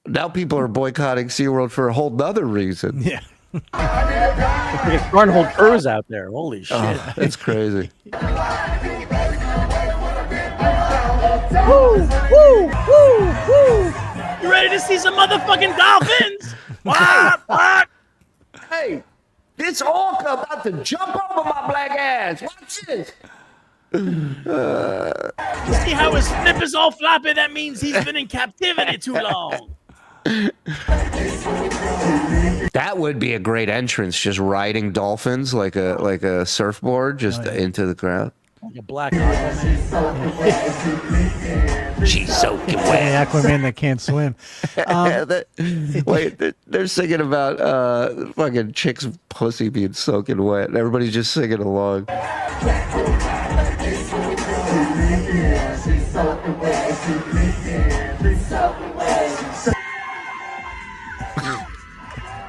Now people are boycotting SeaWorld for a whole nother reason. Yeah. There's Carnival Cruise out there. Holy shit. Oh, it's crazy. Woo, woo, woo, woo. You ready to see some motherfucking dolphins? What? Hey, this orca about to jump over my black ass. Watch this. You see how his flip is all floppy? That means he's been in captivity too long. That would be a great entrance, just riding dolphins like a surfboard just into the crowd. Like a black Aquaman. She's soaking Hey, wet. Aquaman that can't swim. Wait, they're singing about fucking chick's pussy being soaking wet. Everybody's just singing along.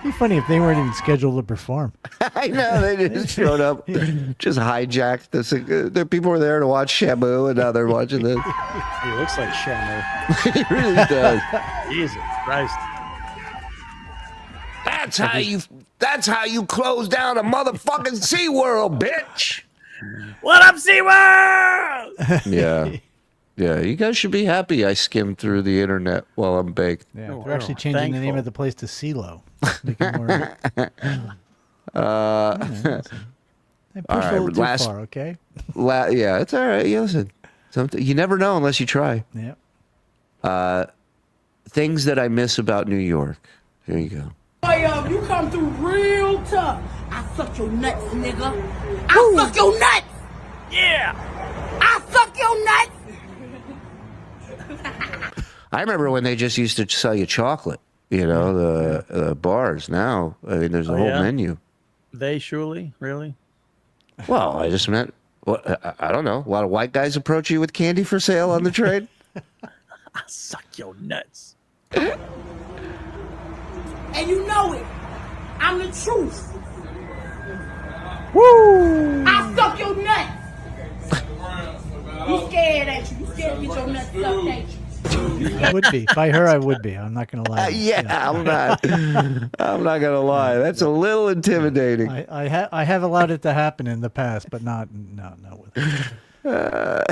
It'd be funny if they weren't even scheduled to perform. I know, they just showed up, just hijacked this. The people were there to watch Shamu, and now they're watching this. He looks like Shamu. He really does. Jesus Christ. That's how you close down a motherfucking SeaWorld, bitch. What up, SeaWorld? Yeah. Yeah, you guys should be happy I skimmed through the internet while I'm baked. Yeah, Oh, they're actually changing the name of the place to CeeLo. Make it more. They pushed a little too far, okay? Yeah, it's all right. You listen, you never know unless you try. Yeah. Things that I miss about New York. Here you go. Hey, you come through real tough. I suck your nuts, nigga. I suck your nuts. Yeah. I suck your nuts. I remember when they just used to sell you chocolate, you know, the bars. Now, I mean, there's a whole menu. They surely? Really? Well, I just meant, I don't know. A lot of white guys approach you with candy for sale on the train. I suck your nuts. And you know it. I'm the truth. Woo! I suck your nuts. You scared, ain't you? You scared to get your nuts sucked, ain't you? I would be. By her, I would be. I'm not going to lie. I'm not. I'm not gonna lie. That's a little intimidating. I have allowed it to happen in the past, but not with her.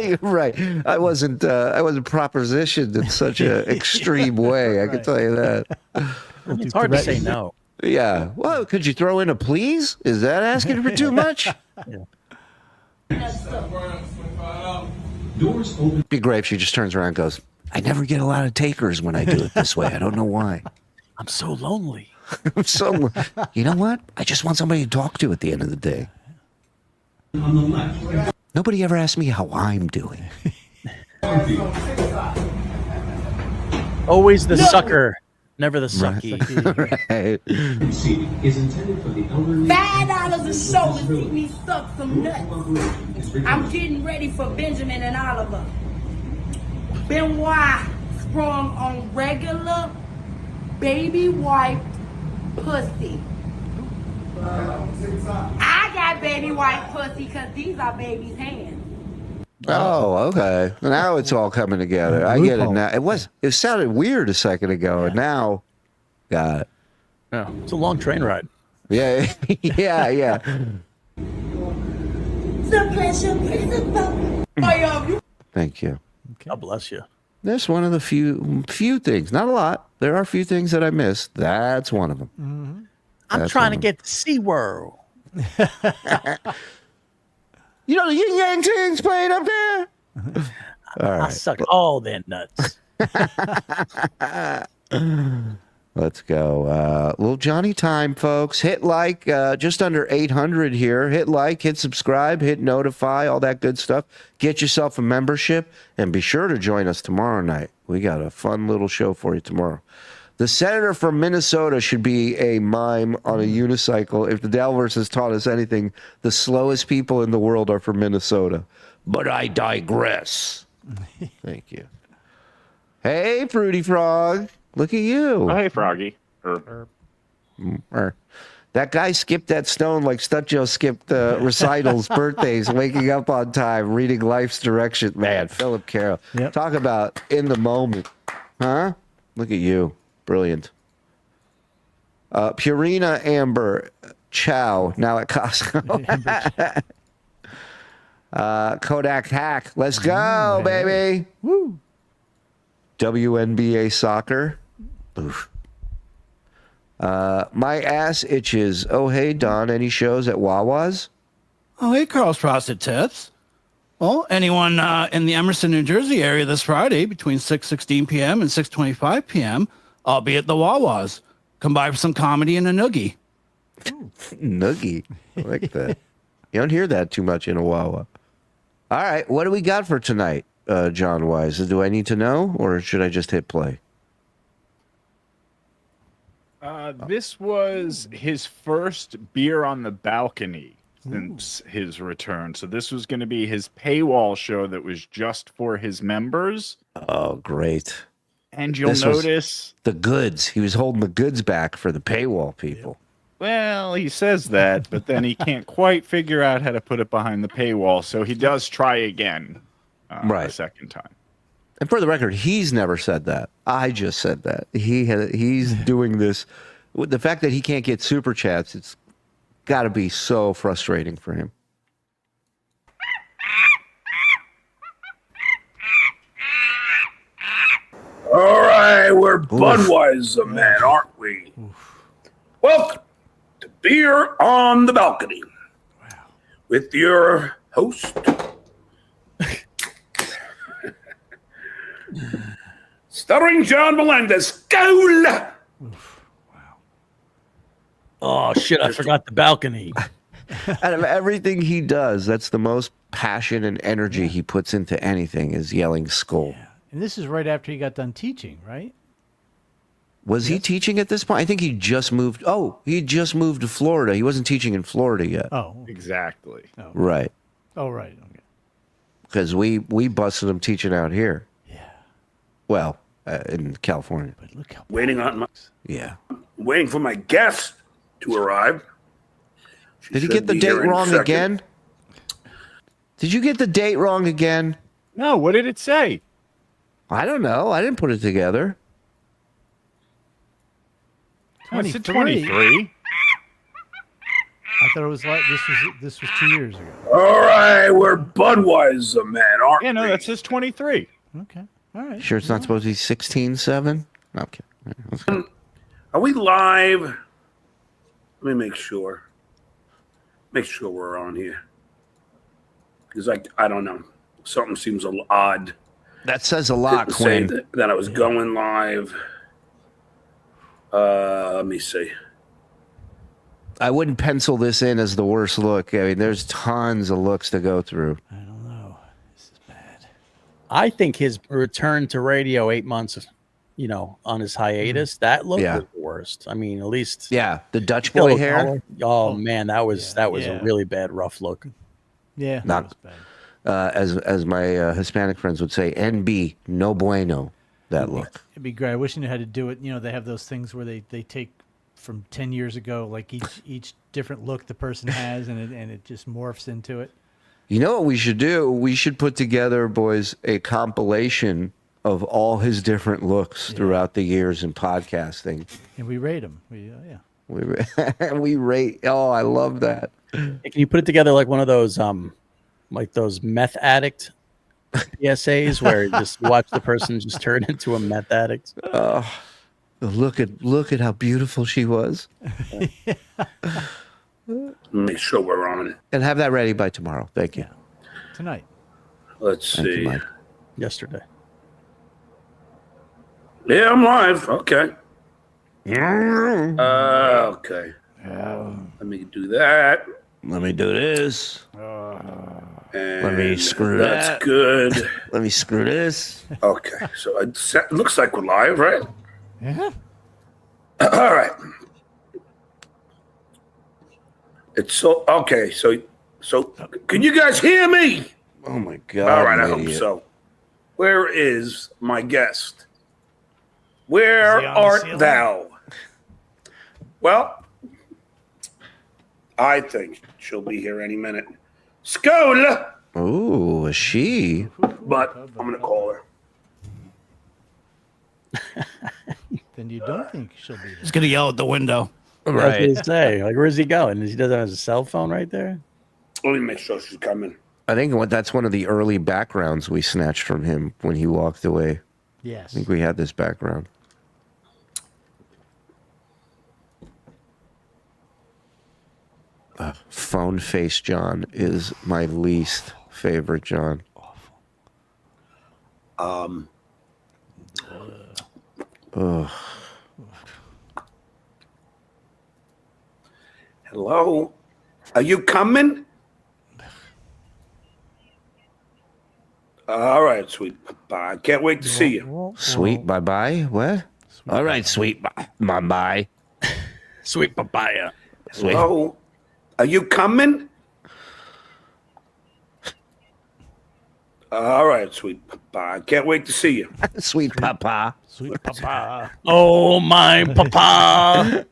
You're right. I wasn't propositioned in such an extreme way. I can tell you that. It's hard to say no. Yeah. Well, could you throw in a please? Is that asking for too much? Yeah. Be great if she just turns around and goes, I never get a lot of takers when I do it this way. I don't know why. I'm so lonely. You know what? I just want somebody to talk to at the end of the day. Nobody ever asked me how I'm doing. Always the sucker, never the sucky. Right. Is intended for the elderly. $5 a show to see me suck some nuts. I'm getting ready for Benjamin and Oliver. Benoit sprung on regular baby wipe pussy. I got baby wipe pussy because these are baby's hands. Oh, okay. Now it's all coming together. I get it now. It sounded weird a second ago, and now got it. Yeah, it's a long train ride. Yeah, yeah. The pleasure principle. Thank you. God bless you. That's one of the few things. Not a lot. There are a few things that I miss. That's one of them. I'm That's trying one to of get to SeaWorld. You know the Yin Yang Twins playing up there? All I right. suck all their nuts. Let's go. Little Johnny time, folks. Hit like, just under 800 here. Hit like, hit subscribe, hit notify, all that good stuff. Get yourself a membership, and be sure to join us tomorrow night. We got a fun little show for you tomorrow. The senator from Minnesota should be a mime on a unicycle. If the Dabbleverse has taught us anything, the slowest people in the world are from Minnesota. But I digress. Thank you. Hey, Fruity Frog. Look at you. Oh, hey, Froggy. That guy skipped that stone like Stutjo skipped recitals, birthdays, waking up on time, reading life's direction. Man, Philip Carroll. Yep. Talk about in the moment. Huh? Look at you. Brilliant. Purina Amber Chow, now at Costco. Kodak Hack. Let's go, baby. Woo. WNBA Soccer. Oof. My ass itches. Oh, hey, Don. Any shows at Wawa's? Oh, hey, Karl's Frosted Tips. Well, anyone in the Emerson, New Jersey area this Friday between 6:16 p.m. and 6:25 p.m., I'll be at the Wawa's. Come by for some comedy and a noogie. Noogie. I like that. You don't hear that too much in a Wawa. All right. What do we got for tonight, John Wise? Do I need to know, or should I just hit play? This was his first beer on the balcony since his return. So this was going to be his paywall show that was just for his members. Oh, great. And you'll This was notice... the goods. He was holding the goods back for the paywall people. Well, he says that, but then he can't quite figure out how to put it behind the paywall. So he does try again Right. a second time. And for the record, he's never said that. I just said that. He's doing this. With the fact that he can't get super chats, it's got to be so frustrating for him. All right, we're Budweiser, man, aren't we? Welcome to Beer on the Balcony. With your host, Stuttering John Melendez. Goal! Oh, shit, I forgot the balcony. Out of everything he does, that's the most passion and energy he puts into anything is yelling skull. Yeah. And this is right after he got done teaching, right? Was he teaching at this point? I think he just moved. Oh, he just moved to Florida. He wasn't teaching in Florida yet. Oh. Exactly. Right. Oh, right. Okay. Because we busted him teaching out here. Yeah. Well, in California. But look how Yeah. Waiting for my guest to arrive. Did he get the date wrong again? Did you get the date wrong again? No, what did it say? I don't know. I didn't put it together. Oh, it's 23. I thought it was like this was 2 years ago. All right, we're Budweiser, man, aren't Yeah, no, we? that says 23. Okay. All right. Sure it's not supposed to be 16-7? No, okay. Let's go. Are we live? Let me make sure. Make sure we're on here. Because I don't know. Something seems a little odd. That says a lot, Didn't say Quinn. that I was going live. Let me see. I wouldn't pencil this in as the worst look. I mean, there's tons of looks to go through. I don't know. This is bad. I think his return to radio 8 months, on his hiatus, that looked was the worst. I mean, at least Yeah, the Dutch boy hair. color. Oh man, that was Yeah. a really bad rough look. Yeah. Not- that was bad. As my Hispanic friends would say, NB, no bueno, that look. It'd be great. I wish you knew how to do it. They have those things where they take from 10 years ago, like each different look the person has, and it just morphs into it. You know what we should do? We should put together, boys, a compilation of all his different looks throughout the years in podcasting. And we rate them. We rate. Oh, I love that. Can you put it together like one of those like those meth addict PSAs where you just watch the person just turn into a meth addict? Look at how beautiful she was. Make sure we're on it. And have that ready by tomorrow. Thank you. Tonight. Let's Thank you, see. Mike. Yesterday. Yeah, I'm live. Okay. Okay. Let me do that. Let me do this. And Let me screw that's that. good. Let me screw this. Okay. So it looks like we're live, right? Yeah. All right. It's so okay. So can you guys hear me? Oh my God. All right, I you hope idiot. so. Where is my guest? Where Is he on the art ceiling? thou? Well, I think she'll be here any minute. Skål! Ooh, a she. But I'm gonna call her. Then you don't think she'll be there. He's gonna yell at the window. I was gonna say, like, where's he going? He doesn't have his cell phone right there. Let me make sure she's coming. I think that's one of the early backgrounds we snatched from him when he walked away. Yes. I think we had this background. Phone face John is my least favorite John. Ugh. Hello? Are you coming? All right, sweet papa. I can't wait to see you. Sweet bye bye. What? All right, sweet bye bye. Sweet papaya. Sweet. Hello? Are you coming? All right, sweet papa. I can't wait to see you. Sweet papa. Sweet papa. Oh my papa.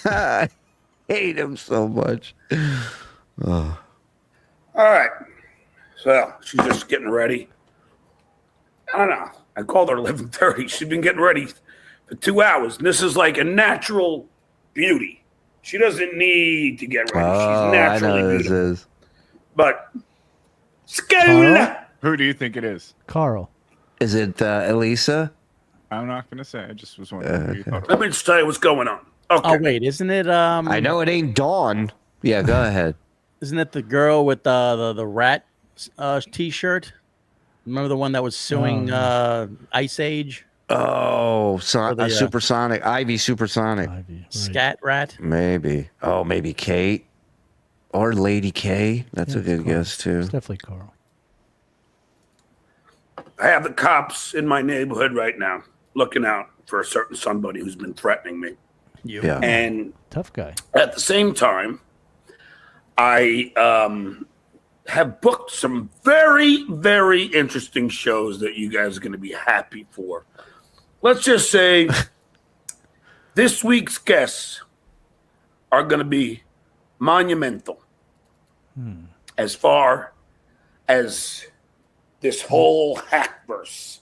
I hate him so much. All right. So she's just getting ready. I don't know. I called her 11:30. She's been getting ready for 2 hours. And this is like a natural beauty. She doesn't need to get ready. Oh, She's I naturally know this beautiful. is. But Karl? Who do you think it is? Carl. Is it Alisa? I'm not going to say. I just was wondering who you thought it let was. me just tell you what's going on. Okay. Oh wait, isn't it? I know it ain't Dawn. Yeah, go ahead. Isn't it the girl with the rat T-shirt? Remember the one that was suing Ice Age? Oh, Or the, Supersonic. Ivy Supersonic. Ivy, right. Scat rat. Maybe. Oh, maybe Kate. Or Lady K. That's a it's good Carl. guess, too. It's definitely Carl. I have the cops in my neighborhood right now looking out for a certain somebody who's been threatening me. Yeah. And Tough guy. at the same time, I have booked some very, very interesting shows that you guys are going to be happy for. Let's just say this week's guests are going to be monumental as far as this whole hackverse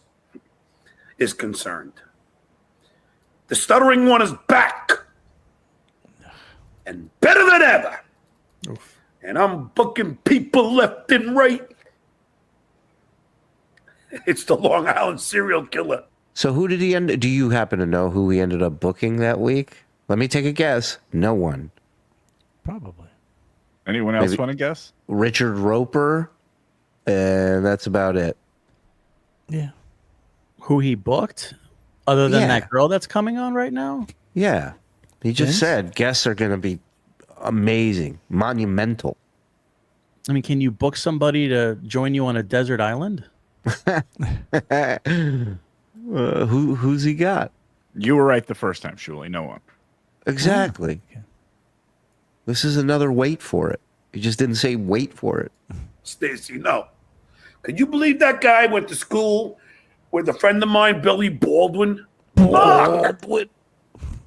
is concerned. The stuttering one is back and better than ever. And I'm booking people left and right. It's the Long Island serial killer. So who did he end? Do you happen to know who he ended up booking that week? Let me take a guess. No one. Probably. Anyone else Maybe- want to guess? Richard Roper. And that's about it. Yeah. Who he booked? Other than Yeah. that girl that's coming on right now? Yeah. He just Vince? said guests are going to be amazing, monumental. I mean, can you book somebody to join you on a desert island? Who's he got? You were right the first time, Shuli. No one. Exactly. Okay. This is another wait for it. You just didn't say wait for it. Stacy, no. Could you believe that guy went to school with a friend of mine, Billy Baldwin? Baldwin.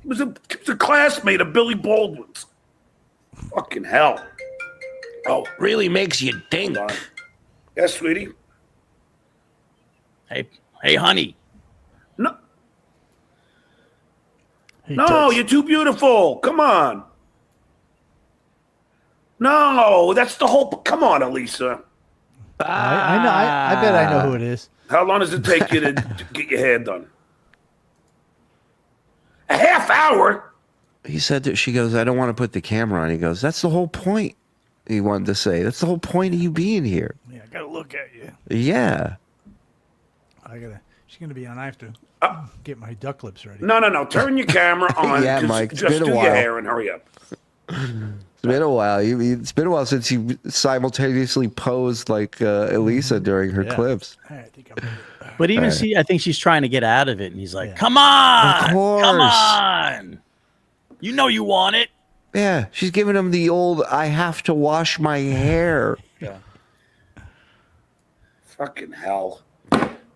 He was a classmate of Billy Baldwin's. Fucking hell. Oh, Really makes you think. hold on. Yes, sweetie. Hey, honey. No, Hey, no, Toots. you're too beautiful. Come on. No, that's the whole. Come on, Alisa. I know. I bet I know who it is. How long does it take you to get your hair done? A half hour? He said that she goes, I don't want to put the camera on. He goes, that's the whole point. He wanted to say, that's the whole point of you being here. Yeah, I gotta look at you. Yeah. She's gonna be on. I have to get my duck lips ready. No. Turn your camera on. Yeah, Mike. It's Just been a do while. your hair and hurry up. It's been a while. It's been a while since you simultaneously posed like Alisa during her clips. I think I'm ready. But even I think she's trying to get out of it, and he's like, "Come on, Of course. come on, you know you want it." Yeah, she's giving him the old, I have to wash my hair. Yeah. Fucking hell.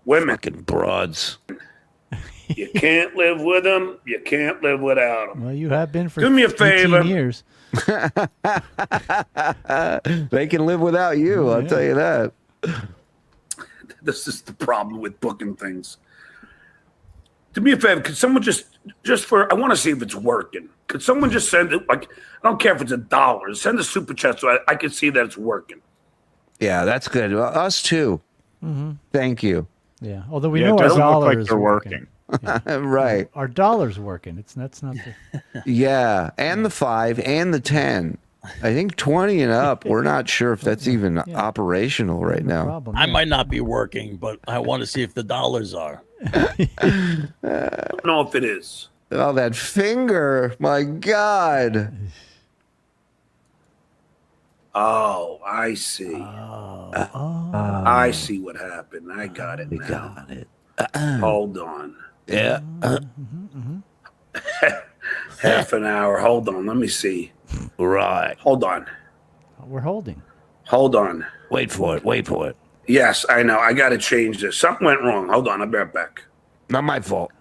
Women. Fucking broads. You can't live with them. You can't live without them. Well, you have been for Do me a 18 favor. years. They can live without you, I'll tell you that. This is the problem with booking things. Do me a favor. Could someone just for, I want to see if it's working. Could someone just send it, like, I don't care if it's $1. Send a super chat so I can see that it's working. Yeah, that's good. Well, us too. Mm-hmm. Thank you. Yeah, although we Yeah, know it our doesn't look dollar like is they're working. Right. Our dollar's working. That's not the. Yeah, and the 5 and the 10. I think 20 and up. We're not sure if that's even operational right now. Problem. I might not be working, but I want to see if the dollars are. I don't know if it is. Oh, that finger. My God. Oh, I see. I see what happened. I got it We now. got it. Hold on. Yeah. Half an hour. Hold on. Let me see. Right. Hold on. We're holding. Hold on. Wait for it. Wait for it. Yes, I know. I got to change this. Something went wrong. Hold on. I'll be right back. Not my fault.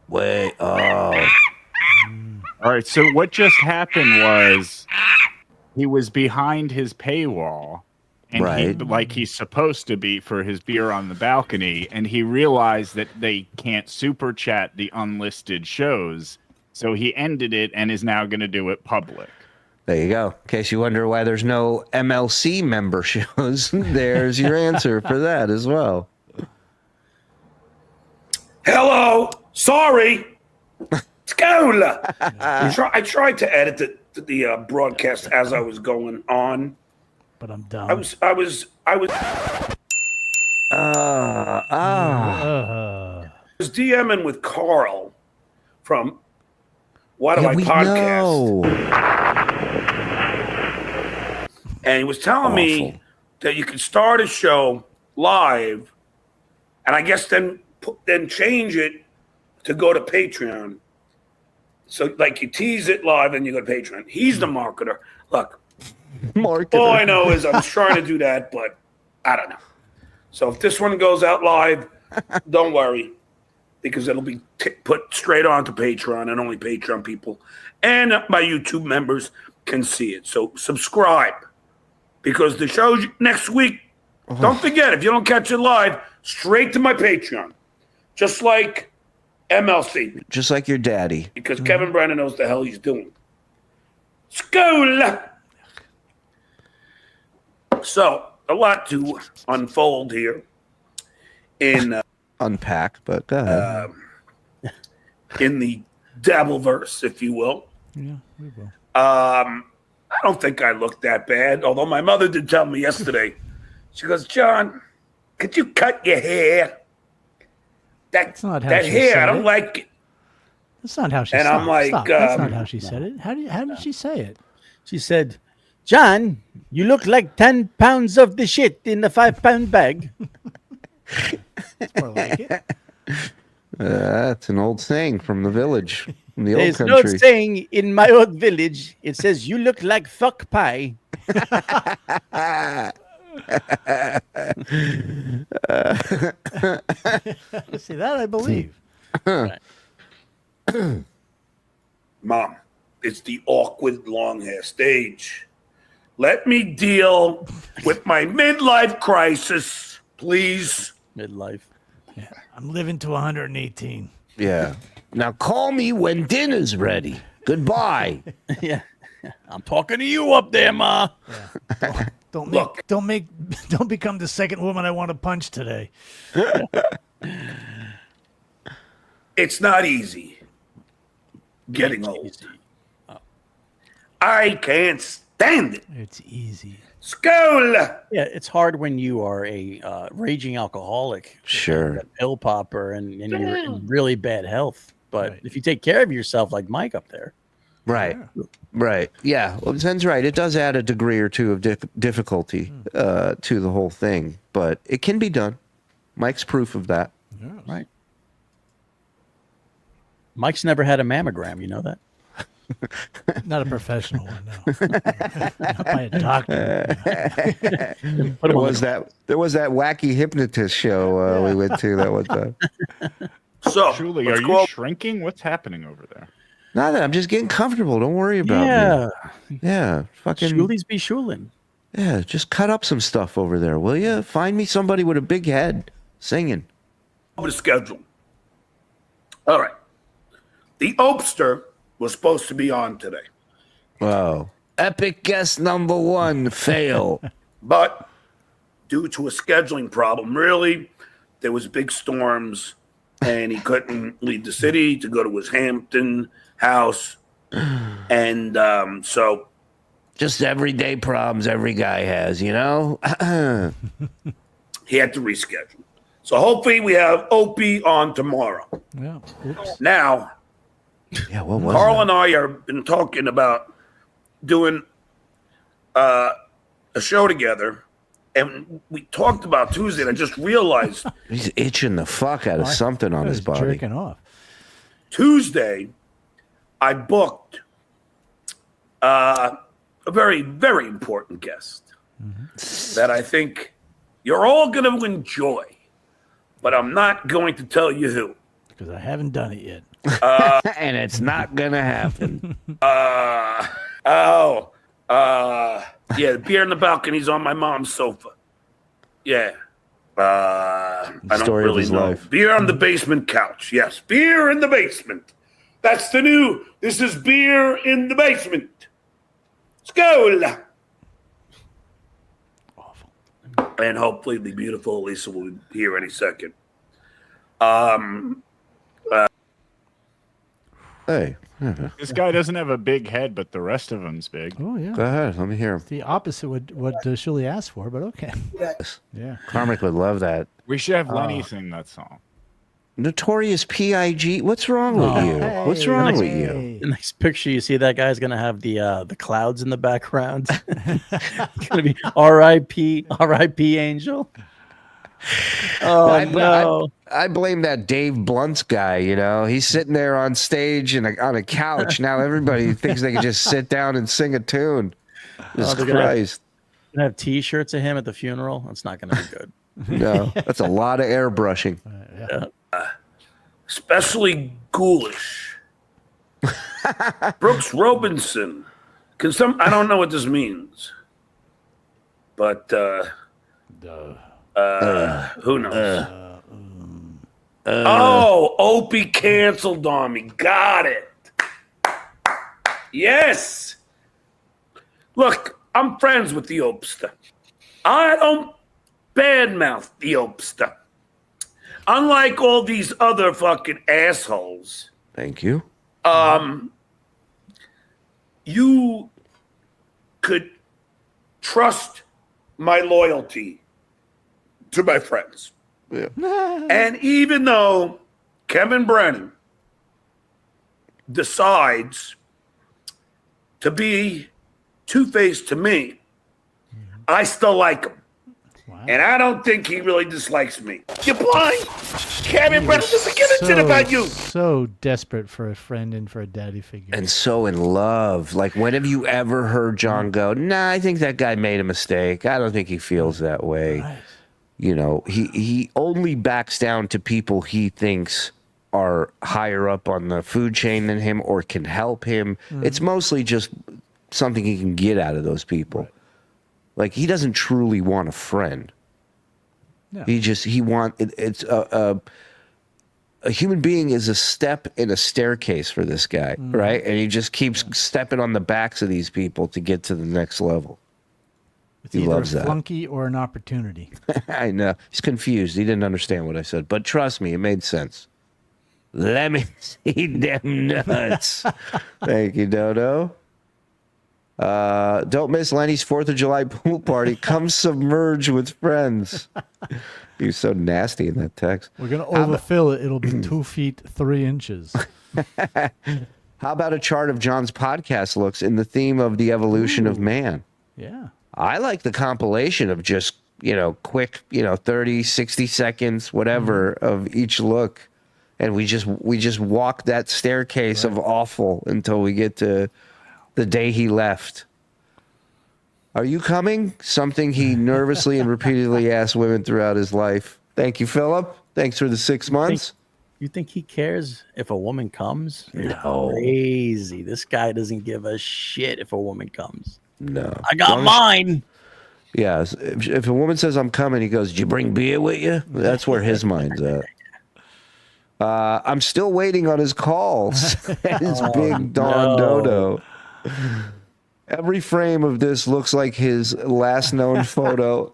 Wait. Oh. All right. So what just happened was he was behind his paywall, and Right. like he's supposed to be for his beer on the balcony, and he realized that they can't super chat the unlisted shows, so he ended it and is now going to do it public. There you go. In case you wonder why there's no MLC member shows, there's your answer for that as well. Hello. Sorry. School. I tried to edit the broadcast as I was going on. But I'm dumb. I was. was DMing with Karl from one of my podcasts. And he was telling me that you could start a show live, and I guess then change it to go to Patreon. So, like, you tease it live and you go to Patreon. He's the marketer. Look, all I know is I was trying to do that, but I don't know. So if this one goes out live, don't worry, because it'll be put straight onto Patreon, and only Patreon people and my YouTube members can see it. So subscribe, because the show's next week. Don't forget, if you don't catch it live, straight to my Patreon, just like MLC. Just like your daddy. Because Kevin Brennan knows the hell he's doing. School. So, a lot to unfold here in unpack, but go ahead. In the Dabbleverse, if you will. Yeah, we will. I don't think I look that bad, although my mother did tell me yesterday. She goes, John, could you cut your hair? That's not how that she hair, said I don't it. like it. That's not how she And said it. I'm like, Stop. That's not how she said it. How did she say it? She said, John, you look like 10 pounds of the shit in a 5-pound bag. That's more like it. That's an old saying from the village, from the old There's country. no saying in my old village. It says, you look like fuck pie. See, that I believe. Mom, it's the awkward long hair stage. Let me deal with my midlife crisis, please. Midlife. Yeah, I'm living to 118. Yeah. Now call me when dinner's ready. Goodbye. Yeah. I'm talking to you up there, Ma. Don't become the second woman I want to punch today. It's not easy getting old. I can't stand it. It's easy. School. Yeah, it's hard when you are a raging alcoholic, Sure. a pill popper, and you're in really bad health. But if you take care of yourself, like Mike up there, Right. Right. Yeah. Well, Zen's right. It does add a degree or two of difficulty to the whole thing, but it can be done. Mike's proof of that. right? Mike's never had a mammogram. You know that? Not a professional one, no. Not by a doctor. There was that wacky hypnotist show we went to that one time. So, Shuli, let's are go you shrinking? What's happening over there? Nothing. I'm just getting comfortable. Don't worry about me. Yeah. Fucking. Shulies be shulin'. Yeah. Just cut up some stuff over there, will you? Find me somebody with a big head singing. over the schedule. All right. The Opster was supposed to be on today, Wow. Epic guest number one fail. but due to a scheduling problem, really, there was big storms, and he couldn't leave the city to go to his Hampton house, and so Just everyday problems every guy has, you know? he had to reschedule. So hopefully we have Opie on tomorrow. Yeah. Oops. Now, Yeah, what was Karl that? and I have been talking about doing a show together, and we talked about Tuesday, and I just realized He's itching the fuck out of something on I his was body. jerking off. Tuesday I booked a very, very important guest that I think you're all going to enjoy, but I'm not going to tell you who. Because I haven't done it yet. And it's not going to happen. Yeah, the beer in the balcony's on my mom's sofa. Yeah. I don't Story of really his know. life. Beer on the basement couch. Yes, beer in the basement. That's the new. This is beer in the basement. Skål. Awful. And hopefully the beautiful Alisa will be here any second. Hey, This guy doesn't have a big head, but the rest of him's big. Oh, yeah. go ahead. Let me hear him. The opposite would what Shuli asked for, but okay. Yeah. Carmick would love that. We should have Lenny sing that song. Notorious P.I.G. What's wrong with you? What's wrong with you? The next picture you see, that guy's gonna have the clouds in the background. It's gonna be R.I.P. Angel. Oh no! I blame that Dave Blunt's guy. You know, he's sitting there on stage and on a couch. Now everybody thinks they can just sit down and sing a tune. Jesus they're gonna Christ! Gonna have T-shirts of him at the funeral. That's not gonna be good. No, that's a lot of airbrushing. Especially ghoulish. Brooks Robinson. I don't know what this means. But who knows? Opie canceled on me. Got it. Yes. Look, I'm friends with the Opster. I don't badmouth the Opster. Unlike all these other fucking assholes, Thank you. you could trust my loyalty to my friends. Yeah. And even though Kevin Brennan decides to be two-faced to me, I still like him. Wow. And I don't think he really dislikes me. You blind? Kevin Brennan doesn't give a shit about you. So desperate for a friend and for a daddy figure. And so in love. Like, when have you ever heard John go, nah, I think that guy made a mistake. I don't think he feels that way. Right. You know, he only backs down to people he thinks are higher up on the food chain than him or can help him. It's mostly just something he can get out of those people. Right. Like, he doesn't truly want a friend. No. It's a human being is a step in a staircase for this guy, right? And he just keeps stepping on the backs of these people to get to the next level. It's He either loves a that. flunky or an opportunity. I know. He's confused. He didn't understand what I said. But trust me, it made sense. Let me see them nuts. Thank you, Dodo. Don't miss Lenny's 4th of July pool party. Come submerge with friends. He was so nasty in that text. We're going to overfill it. It'll be 2 feet, 3 inches. How about a chart of John's podcast looks in the theme of the evolution of man? Yeah. I like the compilation of just, quick, 30, 60 seconds, whatever, of each look. And we just walk that staircase of awful until we get to the day he left. Are you coming? Something he nervously and repeatedly asked women throughout his life. Thank you, Philip. Thanks for the 6 months. You think he cares if a woman comes? No. Crazy. This guy doesn't give a shit if a woman comes. No. I got mine. Yeah. If a woman says, I'm coming, he goes, did you bring beer with you? That's where his mind's at. I'm still waiting on his call, says Big Don Dodo. Every frame of this looks like his last known photo.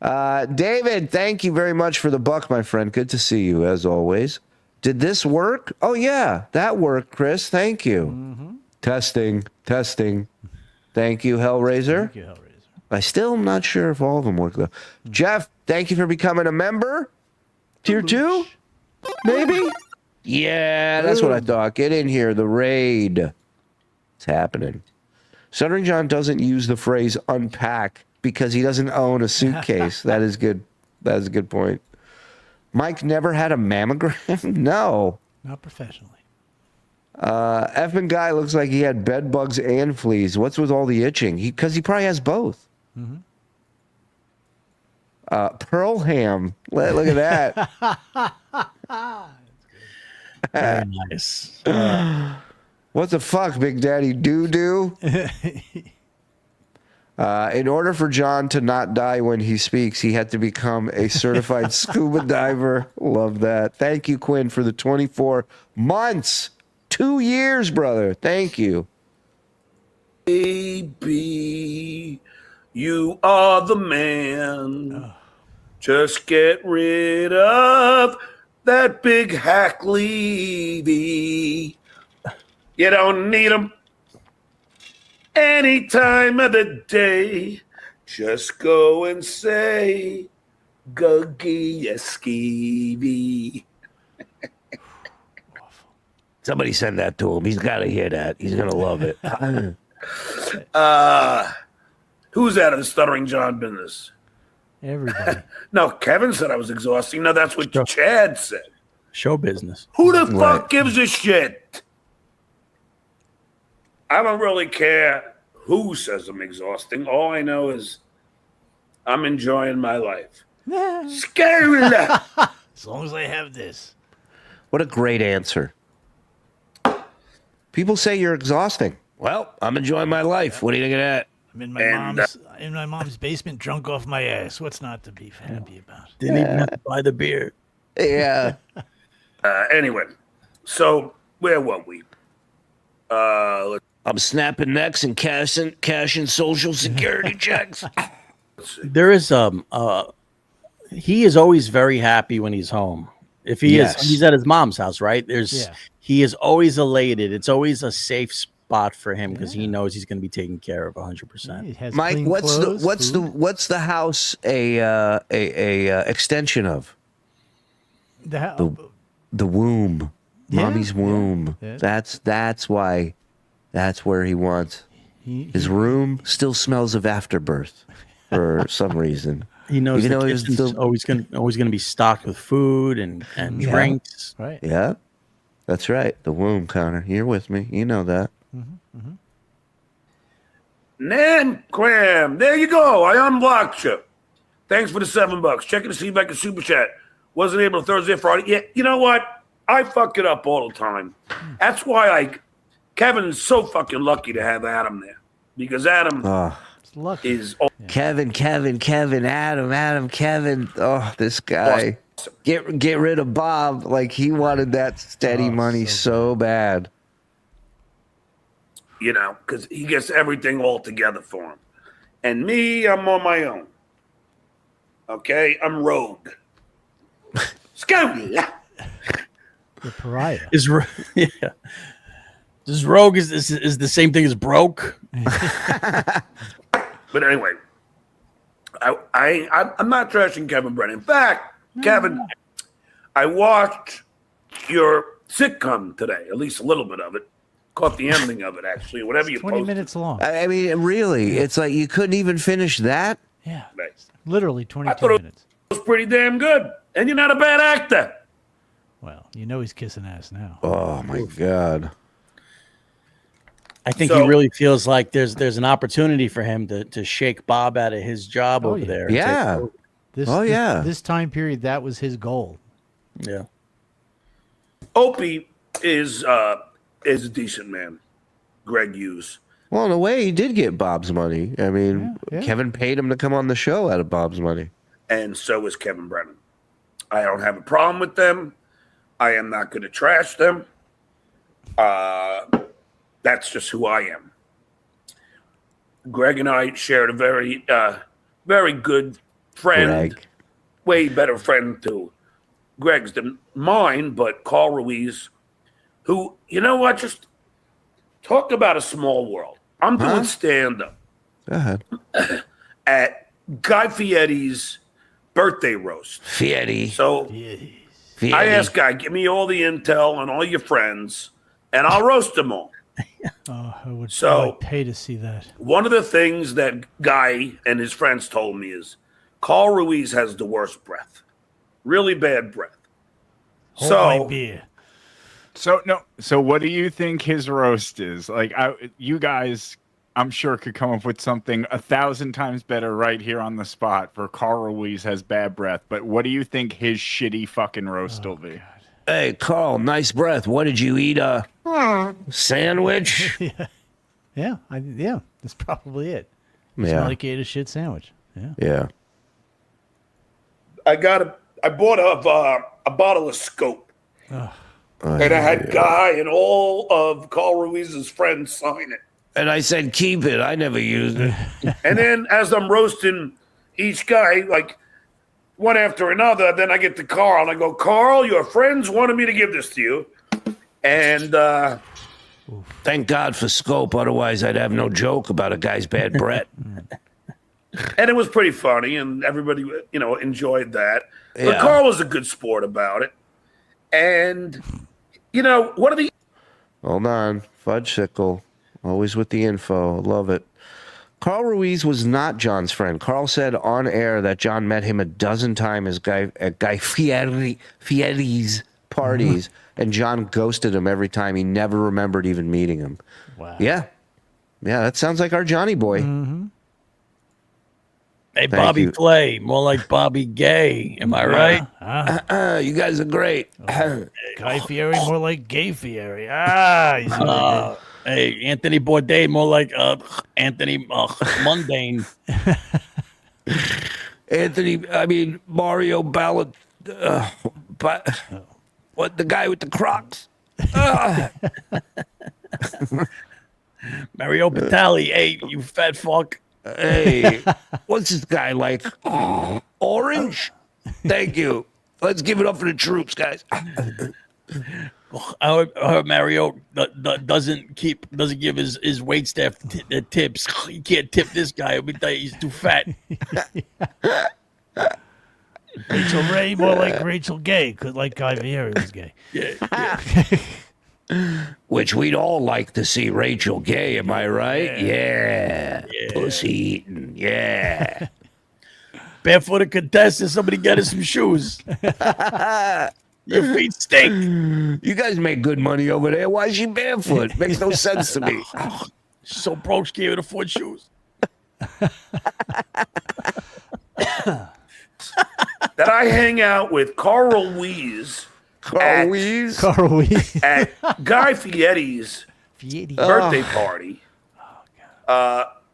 David, thank you very much for the buck, my friend. Good to see you, as always. Did this work? Oh, yeah, that worked, Chris. Thank you. Mm-hmm. Testing. Thank you, Hellraiser. Thank you, Hellraiser. I still am not sure if all of them work, though. Jeff, thank you for becoming a member. Tier 2? Maybe? Yeah, that's what I thought. Get in here. The raid. It's happening. Stuttering John doesn't use the phrase unpack because he doesn't own a suitcase. That is good. That is a good point. Mike never had a mammogram? No. Not professionally. Effing guy looks like he had bed bugs and fleas. What's with all the itching? Because he probably has both. Mm-hmm. Pearl ham. Look at that. Very nice. What the fuck, Big Daddy Doo-Doo? In order for John to not die when he speaks, he had to become a certified scuba diver. Love that. Thank you, Quinn, for the 24 months. 2 years, brother. Thank you. Baby, you are the man. Just get rid of that big hack Levy. You don't need him any time of the day. Just go and say, Guggy Skeevy. Somebody send that to him. He's got to hear that. He's going to love it. Who's out of the Stuttering John business? Everybody. No, Kevin said I was exhausting. No, that's what Chad said. Show business. Who the fuck gives a shit? I don't really care who says I'm exhausting. All I know is I'm enjoying my life. Scary. As long as I have this. What a great answer. People say you're exhausting. Well, I'm enjoying my life. What do you think of that? I'm in my mom's basement, drunk off my ass. What's not to be happy about? Didn't even have to buy the beer. Yeah. Anyway, so where were we? I'm snapping necks and cashing social security checks. There is he is always very happy when he's home. If he is, he's at his mom's house, right? He is always elated. It's always a safe spot for him because he knows he's going to be taken care of 100%. Mike, what's the house a extension of? The womb, mommy's womb. Yeah. That's why. That's where he wants. His room still smells of afterbirth for some reason. He knows the kitchen's always going to be stocked with food and drinks. Right. Yeah, that's right. The womb, Connor. You're with me. You know that. Mm-hmm. Nan Cram, there you go. I unblocked you. Thanks for the $7. Checking to see if I can super chat. Wasn't able to Thursday, Friday. Yeah, you know what? I fuck it up all the time. That's why Kevin's so fucking lucky to have Adam there. Because Adam is... Kevin, Adam, Kevin. Oh, this guy. Awesome. Get rid of Bob. Like, he wanted that steady money so bad. You know, because he gets everything all together for him. And me, I'm on my own. Okay? I'm rogue. Scowly. The pariah. Yeah. This rogue is the same thing as broke. But anyway, I'm not trashing Kevin Brennan. In fact, Kevin, I watched your sitcom today, at least a little bit of it. Caught the ending of it, actually. Whatever you 20 posted. minutes long. I mean, really, it's like you couldn't even finish that. Yeah. Right. Literally I 22 thought minutes. it was pretty damn good. And you're not a bad actor. Well, you know he's kissing ass now. Oh my God. I think So- he really feels like there's an opportunity for him to shake Bob out of his job over yeah. there. Yeah. This, Oh, yeah. This time period, that was his goal. Yeah. Opie is a decent man. Greg Hughes. Well, in a way, he did get Bob's money. I mean, Yeah. Kevin paid him to come on the show out of Bob's money. And so is Kevin Brennan. I don't have a problem with them. I am not going to trash them. That's just who I am. Greg and I shared a very, very good friend. Greg. Way better friend to Greg's than mine, but Karl Ruiz, who, you know what, just talk about a small world. I'm doing stand-up Go ahead. at Guy Fieri's birthday roast. Fieri. So Fieri. I asked Guy, give me all the intel and all your friends, and I'll roast them all. Oh, I would So- pay to see that. One of the things that Guy and his friends told me is Karl Ruiz has the worst breath. Really bad breath. Hold my So beer. So what do you think his roast is? Like, you guys, I'm sure could come up with something 1,000 times better right here on the spot for Karl Ruiz has bad breath. But what do you think his shitty fucking roast will be? Hey, Karl, nice breath. What did you eat? A sandwich? Yeah, that's probably it. Yeah. Smell like you ate a shit sandwich. Yeah. Yeah. I bought a bottle of Scope, and I had Guy and all of Karl Ruiz's friends sign it. And I said, keep it. I never used it. And then as I'm roasting each guy, like one after another, then I get to Karl and I go, Karl, your friends wanted me to give this to you. And Thank God for Scope. Otherwise, I'd have no joke about a guy's bad breath. it was pretty funny, and everybody, enjoyed that. But Yeah. Karl was a good sport about it. And, one of the Hold on. Fudgesicle. Always with the info. Love it. Karl Ruiz was not John's friend. Karl said on air that John met him a dozen times at Guy Fieri's parties, and John ghosted him every time. He never remembered even meeting him. Wow. Yeah. Yeah, that sounds like our Johnny boy. Hey, Thank Bobby you. Flay, more like Bobby Gay. Am I right? You guys are great. Guy Fieri, more like Gay Fieri. He's really Hey, Anthony Bourdain, more like Anthony Mundane. Mario Ballot. What, the guy with the Crocs? Mario Batali, hey, you fat fuck. Hey, what's this guy like? Orange? Thank you. Let's give it up for the troops, guys. Mario doesn't give his wait staff tips. You can't tip this guy. He's too fat. Rachel Ray, more like Rachel Gay, because like Guy Fieri was gay. Which we'd all like to see Rachel Gay, am I right? Yeah. Pussy eating, yeah. Barefooted contestant, somebody get us some shoes. Your feet stink. You guys make good money over there. Why is she barefoot? Makes no sense to me. She's so broke, she can't even afford shoes. that I hang out with Karl Ruiz Karl Ruiz? Karl Ruiz. at Guy Fieri's birthday party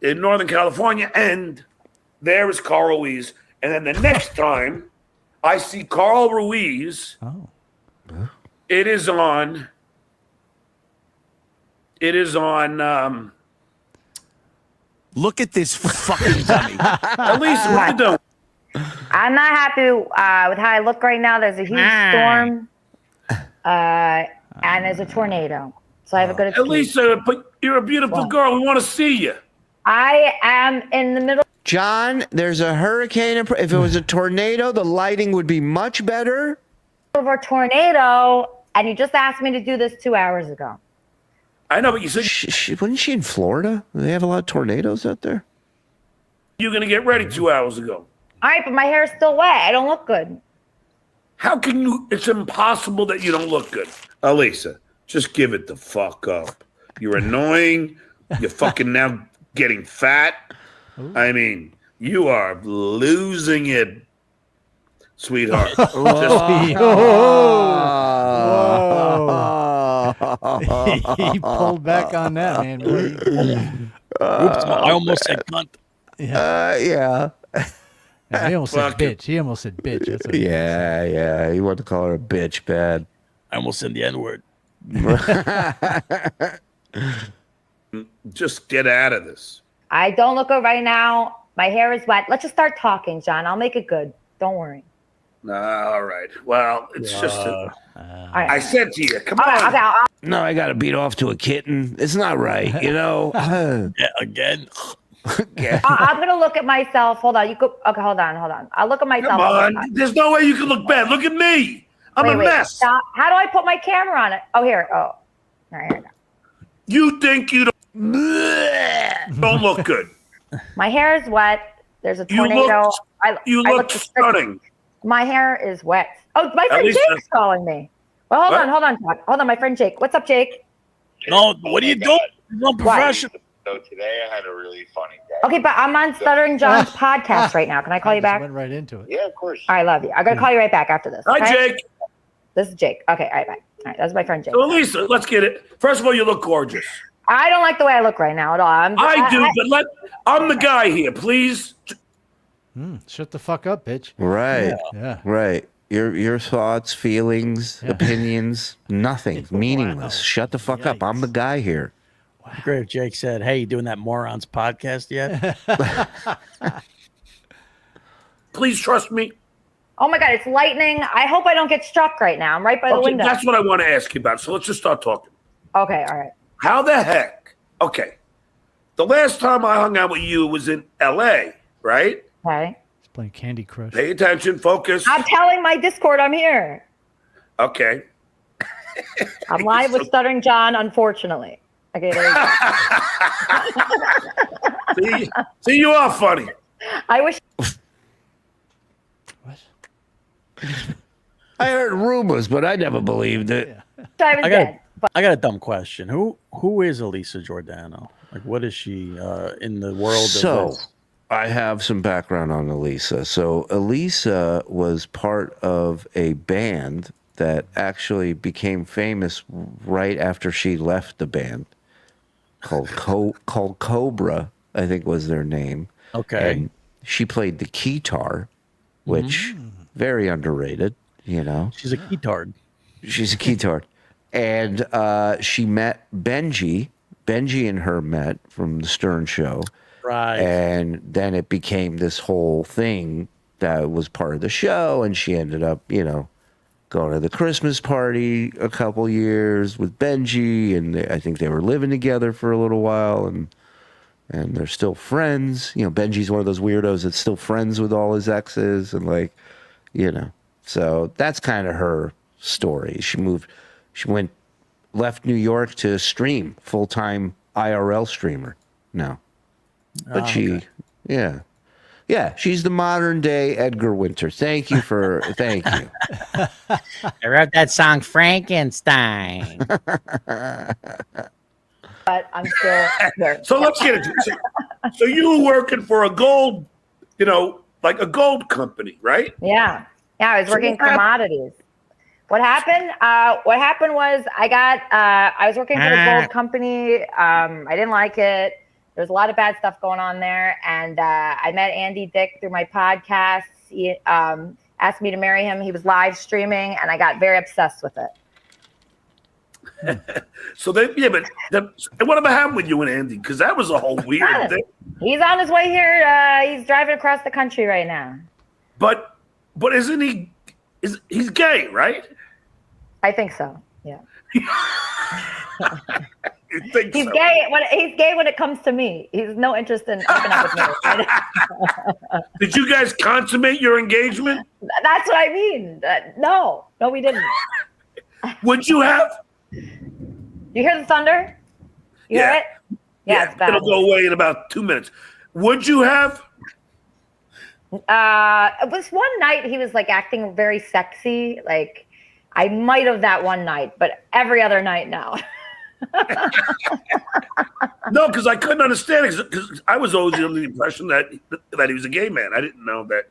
in Northern California, and there is Karl Ruiz. And then the next time I see Karl Ruiz, it is on. Look at this fucking dummy. Alisa, what you doing? I'm not happy with how I look right now. There's a huge storm and there's a tornado. So I have a good excuse. Alisa, but you're a beautiful girl. We want to see you. I am in the middle John, there's a hurricane. If it was a tornado, the lighting would be much better. of a tornado, and you just asked me to do this 2 hours ago. I know, but you said Wasn't she in Florida? They have a lot of tornadoes out there. you're going to get ready 2 hours ago. All right, but my hair is still wet. I don't look good. How can you? It's impossible that you don't look good. Alisa, just give it the fuck up. You're annoying. You're fucking now getting fat. I mean, you are losing it, sweetheart. He pulled back on that, man. Oops, I almost said cunt. Yeah. He almost said bitch. He almost said bitch. That's what Yeah. He wanted to call her a bitch bad. I almost said the N-word. Just get out of this. I don't look good right now. My hair is wet. Let's just start talking, John. I'll make it good. Don't worry. All right. Well, it's just. All right. I said to you, come Okay, on. okay, No, I got to beat off to a kitten. It's not right, you know. Yeah, again. I'm gonna look at myself. Hold on. You go. Okay, hold on. I'll look at myself. Come on. There's no way you can look bad. Look at me. I'm a mess. Stop. How do I put my camera on it? Oh, here. Oh, all right, here we go. You think you don't look good. My hair is wet. There's a You tornado. You I look stunning. My hair is wet. Oh, my friend least Jake's calling me. Well, hold on, Todd. Hold on, my friend Jake. What's up, Jake? No, what are you doing? You're unprofessional. So today I had a really funny day. Okay, but I'm on Stuttering John's podcast right now. Can I call you back? Went right into it. Yeah, of course. I love you. I'm gonna call you right back after this. Hi, okay? Jake. This is Jake. Okay, all right, bye. All right, that's my friend Jake. So, Alisa, let's get it. First of all, you look gorgeous. I don't like the way I look right now at all. I do, but I'm the guy here. Please. Shut the fuck up, bitch. Right. Yeah. Right. Your thoughts, feelings, opinions, nothing. Meaningless. Shut the fuck up. I'm the guy here. Great if Jake said, hey, you doing that Morons podcast yet? Please trust me. Oh my God, it's lightning. I hope I don't get struck right now. I'm right by the window. That's what I want to ask you about. So let's just start talking. Okay, all right. How the heck? Okay. The last time I hung out with you was in LA, right? Okay. He's playing Candy Crush. Pay attention, focus. I'm telling my Discord I'm here. Okay. I'm live with Stuttering John, unfortunately. Okay, there you go. See, you are funny. I wish. What? I heard rumors, but I never believed it. I was dead. I got a dumb question. Who is Alisa Jordana? Like, what is she in the world of this? I have some background on Alisa. So Alisa was part of a band that actually became famous right after she left the band, called Cobra, I think was their name. Okay. And she played the keytar, which very underrated, you know. She's a keytard. She's a keytard. And she met Benji. Benji and her met from the Stern Show. Right. And then it became this whole thing that was part of the show. And she ended up, you know, going to the Christmas party a couple years with Benji. And I think they were living together for a little while. And they're still friends. You know, Benji's one of those weirdos that's still friends with all his exes. And like, you know, so that's kind of her story. She left New York to stream, full-time IRL streamer now. But yeah, she's the modern day Edgar Winter. Thank you. I wrote that song Frankenstein. But I'm still there. So let's get into it. So you were working for a gold, you know, like a gold company, right? Yeah. I was working commodities. What happened? What happened was I was working for the gold company. I didn't like it. There was a lot of bad stuff going on there. And I met Andy Dick through my podcast. He asked me to marry him. He was live streaming, and I got very obsessed with it. So what ever happened with you and Andy? Because that was a whole weird thing. He's on his way here. He's driving across the country right now. But isn't he? He's gay, right? I think so. Yeah. You think He's so? gay. He's gay when it comes to me. He's no interest in hooking up with me. Did you guys consummate your engagement? That's what I mean. No, we didn't. Would you have? You hear the thunder? You hear it? Yeah, it's bad. It'll go away in about 2 minutes. Would you have? It was one night he was like acting very sexy. Like I might have that one night, but every other night now. No, because I couldn't understand it. Because I was always under the impression that he was a gay man. I didn't know that.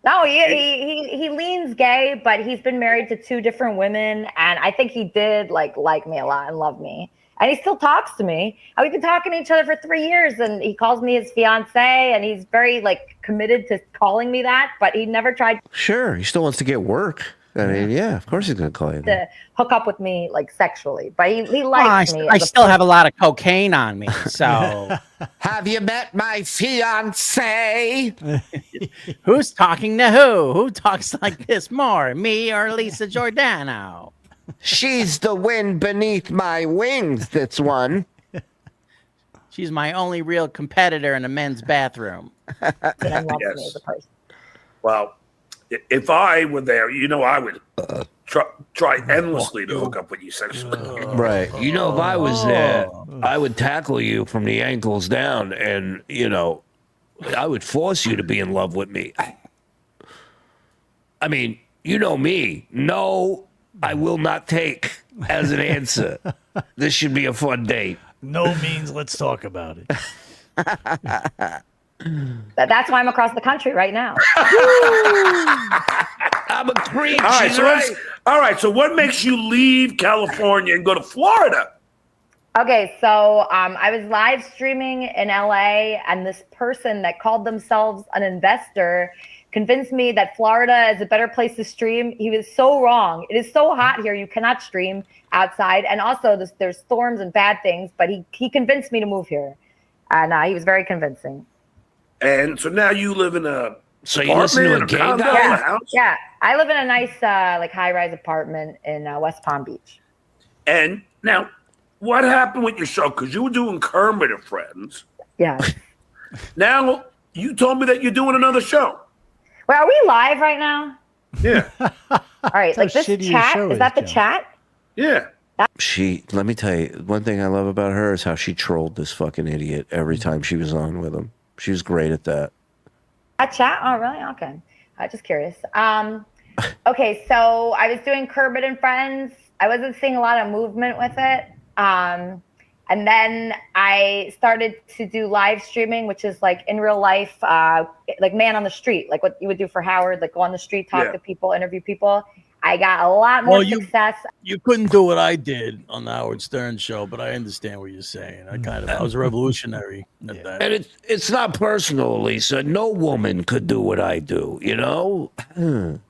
No, he leans gay, but he's been married to 2 different women, and I think he did like me a lot and love me. And he still talks to me. And we've been talking to each other for 3 years, and he calls me his fiance, and he's very like committed to calling me that, but he never tried Sure, he still wants to get work. I mean, yeah, of course he's gonna call you. to hook up with me like sexually. But he likes me. I as a still have a lot of cocaine on me, so Have you met my fiance? who's talking to who? Who talks like this more, me or Alisa Jordana? She's the wind beneath my wings. That's one. She's my only real competitor in a men's bathroom. person and loves me Yes. as a person. Well, if I were there, I would try endlessly to hook up with you sexually. Right. You know, if I was there, I would tackle you from the ankles down, and I would force you to be in love with me. I mean, you know me. No, I will not take as an answer. This should be a fun date. No means let's talk about it. That's why I'm across the country right now. I'm a creep. All right. So what makes you leave California and go to Florida? Okay, so I was live streaming in LA, and this person that called themselves an investor convinced me that Florida is a better place to stream. He was so wrong. It is so hot here, you cannot stream outside. And also there's storms and bad things, but he convinced me to move here. And he was very convincing. And so now you live in a So you listen to a gay condo, guy? a house? Yeah, I live in a nice high-rise apartment in West Palm Beach. And now, what happened with your show? Because you were doing Kermit and Friends. Yeah. Now, you told me that you're doing another show. Well, are we live right now? Yeah. All right, like this shitty your chat, show is that the John. chat? Yeah. Let me tell you, one thing I love about her is how she trolled this fucking idiot every time she was on with him. She was great at that. That chat? Oh, really? Okay. Just curious. Okay, so I was doing Kermit and Friends. I wasn't seeing a lot of movement with it. And then I started to do live streaming, which is like in real life, like man on the street, like what you would do for Howard, like go on the street, talk to people, interview people. I got a lot more success. You couldn't do what I did on the Howard Stern show, but I understand what you're saying. I was revolutionary at that. And it's not personal, Lisa. No woman could do what I do, you know? And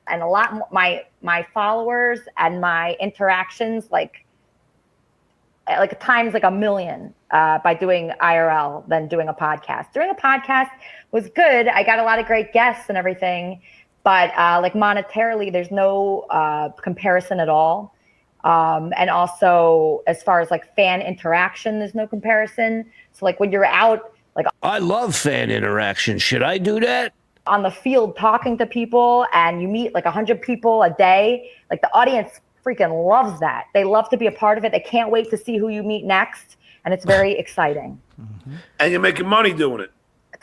a lot more, my followers and my interactions, like times like 1 million by doing IRL than doing a podcast. Doing a podcast was good. I got a lot of great guests and everything, but like monetarily, there's no comparison at all. And also as far as like fan interaction, there's no comparison. So like when you're out, like I love fan interaction. Should I do that? On the field talking to people and you meet like 100 people a day, like the audience freaking loves that. They love to be a part of it. They can't wait to see who you meet next. And it's very exciting. And you're making money doing it.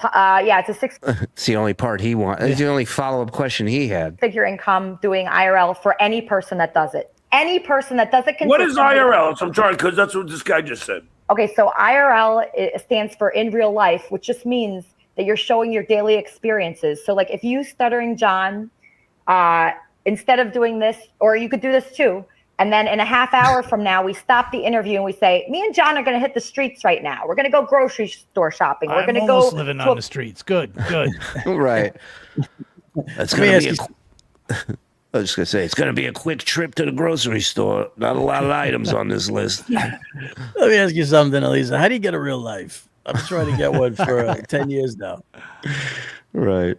Yeah, it's a It's the only part he wants. It's the only follow-up question he had. six-figure income doing IRL for any person that does it. Any person that does it. What is IRL? I'm trying, because that's what this guy just said. Okay, so IRL stands for in real life, which just means that you're showing your daily experiences. So like if you Stuttering John, instead of doing this, or you could do this too, and then in a half hour from now, we stop the interview and we say, me and John are going to hit the streets right now. We're going to go grocery store shopping. We're going to go living on the streets. Good. Right. That's going to be I was just going to say, it's going to be a quick trip to the grocery store. Not a lot of items on this list. Let me ask you something, Alisa. How do you get a real life? I've been trying to get one for 10 years now. Right.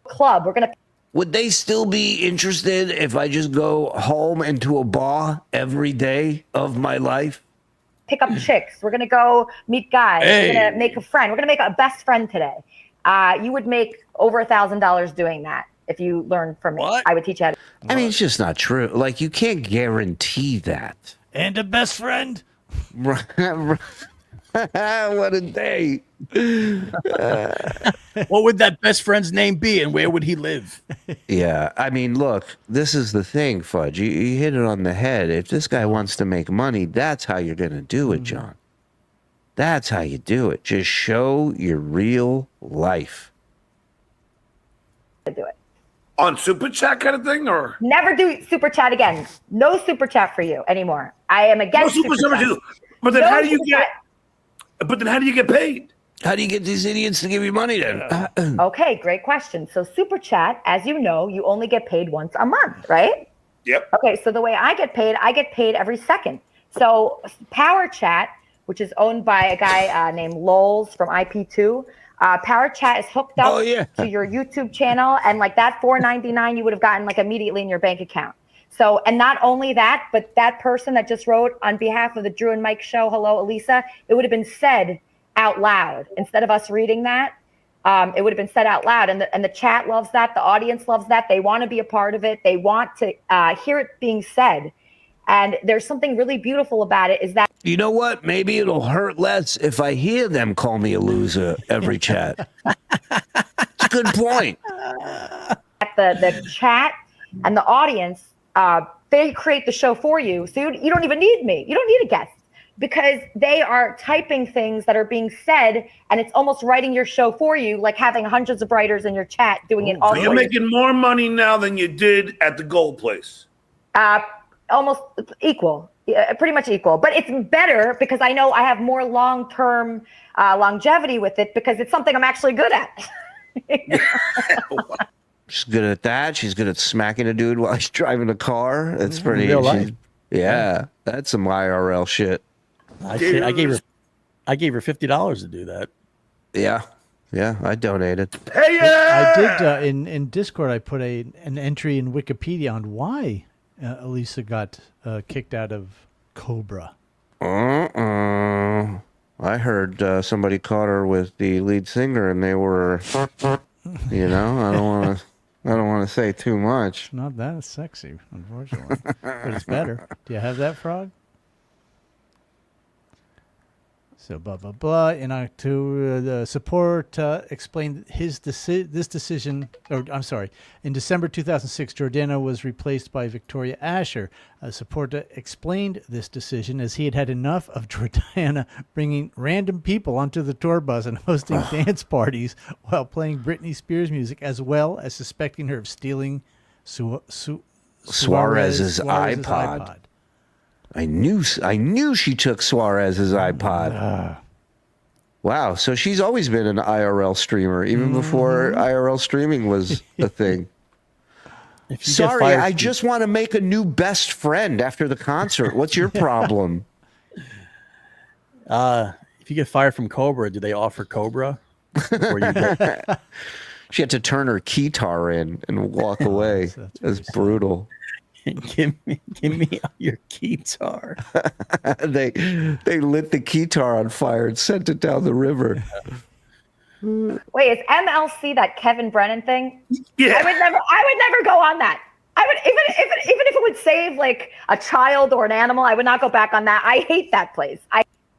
club. We're going to would they still be interested if I just go home and to a bar every day of my life? Pick up chicks. We're gonna go meet guys. Hey. We're gonna make a friend. We're gonna make a best friend today. You would make over $1,000 doing that if you learned from me. What? I would teach you how to. I mean, it's just not true. Like, you can't guarantee that. And a best friend. What a day. What would that best friend's name be, and where would he live? Yeah, I mean, look, this is the thing, Fudge. You hit it on the head. If this guy wants to make money, that's how you're going to do it, John. That's how you do it. Just show your real life. Do it. On Super Chat kind of thing, or Never do super chat again. No super chat for you anymore. I am no against Super super Chat? chat. But then No how do you super get? chat. But then how do you get paid? How do you get these idiots to give you money then? Okay, great question. So super chat, as you know, you only get paid once a month, right? Yep. Okay, so the way I get paid every second. So Power Chat, which is owned by a guy named Lols from IP2. Power Chat is hooked up to your YouTube channel, and like that $4.99 you would have gotten like immediately in your bank account. So, and not only that, but that person that just wrote on behalf of the Drew and Mike show, hello, Alisa, it would have been said out loud instead of us reading that. It would have been said out loud, and the chat loves that. The audience loves that. They want to be a part of it. They want to hear it being said. And there's something really beautiful about it is that. You know what? Maybe it'll hurt less if I hear them call me a loser every chat. It's a good point. The chat and the audience, they create the show for you. So you don't even need me. You don't need a guest because they are typing things that are being said, and it's almost writing your show for you, like having hundreds of writers in your chat doing it all. So you're making more money now than you did at the Gold Place. Almost equal, pretty much equal. But it's better because I know I have more long-term longevity with it because it's something I'm actually good at. She's good at that. She's good at smacking a dude while he's driving a car. That's pretty. Real life. Yeah, that's some IRL shit. I gave her $50 to do that. Yeah, I donated. Hey, I did in Discord. I put an entry in Wikipedia on why Alisa got kicked out of Cobra. I heard somebody caught her with the lead singer, and they were, you know, I don't want to say too much. It's not that sexy, unfortunately, but it's better. Do you have that, Frog? So blah blah blah. In October, the support explained this decision. Or I'm sorry, in December 2006, Jordana was replaced by Victoria Asher. Supporta explained this decision as he had had enough of Jordana bringing random people onto the tour bus and hosting dance parties while playing Britney Spears music, as well as suspecting her of stealing Suarez's iPod. I knew she took Suarez's iPod. Wow, so she's always been an IRL streamer, even before IRL streaming was a thing. Sorry, I just want to make a new best friend after the concert. What's your problem? If you get fired from Cobra, do they offer Cobra? Before you get... She had to turn her keytar in and walk away. That's brutal. Give me your keytar. They lit the keytar on fire and sent it down the river. Wait, is MLC that Kevin Brennan thing? Yeah. I would never go on that. I would even if it would save like a child or an animal, I would not go back on that. I hate that place.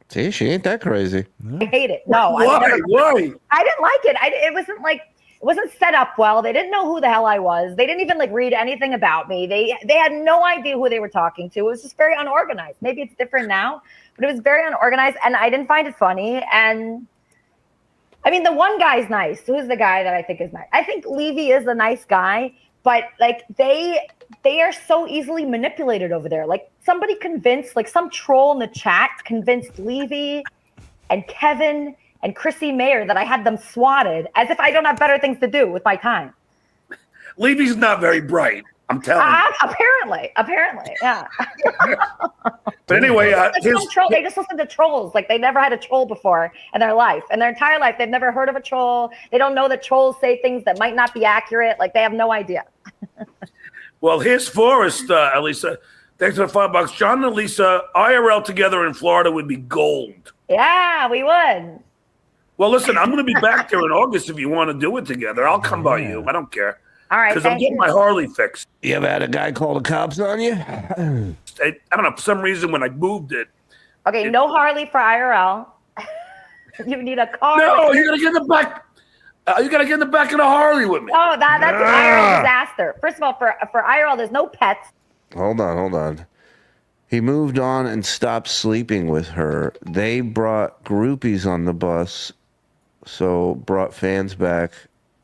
See, she ain't that crazy. I hate it. No, Why? I didn't like it. It wasn't set up well. They didn't know who the hell I was. They didn't even like read anything about me. They had no idea who they were talking to. It was just very unorganized. Maybe it's different now, but it was very unorganized, and I didn't find it funny. And I mean, the one guy's nice. Who's the guy that I think is nice? I think Levy is a nice guy, but like they are so easily manipulated over there. Like somebody convinced, like some troll in the chat convinced Levy and Kevin and Chrissy Mayer that I had them swatted, as if I don't have better things to do with my time. Levy's not very bright. I'm telling you. Apparently, yeah. But anyway, they just listen to trolls. Like they never had a troll before in their life, in their entire life. They've never heard of a troll. They don't know that trolls say things that might not be accurate. Like they have no idea. Well, here's Forrest, Alisa. Thanks for the $5. John and Alisa, IRL together in Florida would be gold. Yeah, we would. Well, listen, I'm going to be back there in August if you want to do it together. I'll come by you. I don't care. All right. Because I'm getting my Harley fixed. You ever had a guy call the cops on you? I don't know. For some reason, when I moved it. Okay, no Harley for IRL. You need a car. No, you got to get in the back. You got to get in the back of the Harley with me. Oh, that's an IRL disaster. First of all, for IRL, there's no pets. Hold on. He moved on and stopped sleeping with her. They brought groupies on the bus, so brought fans back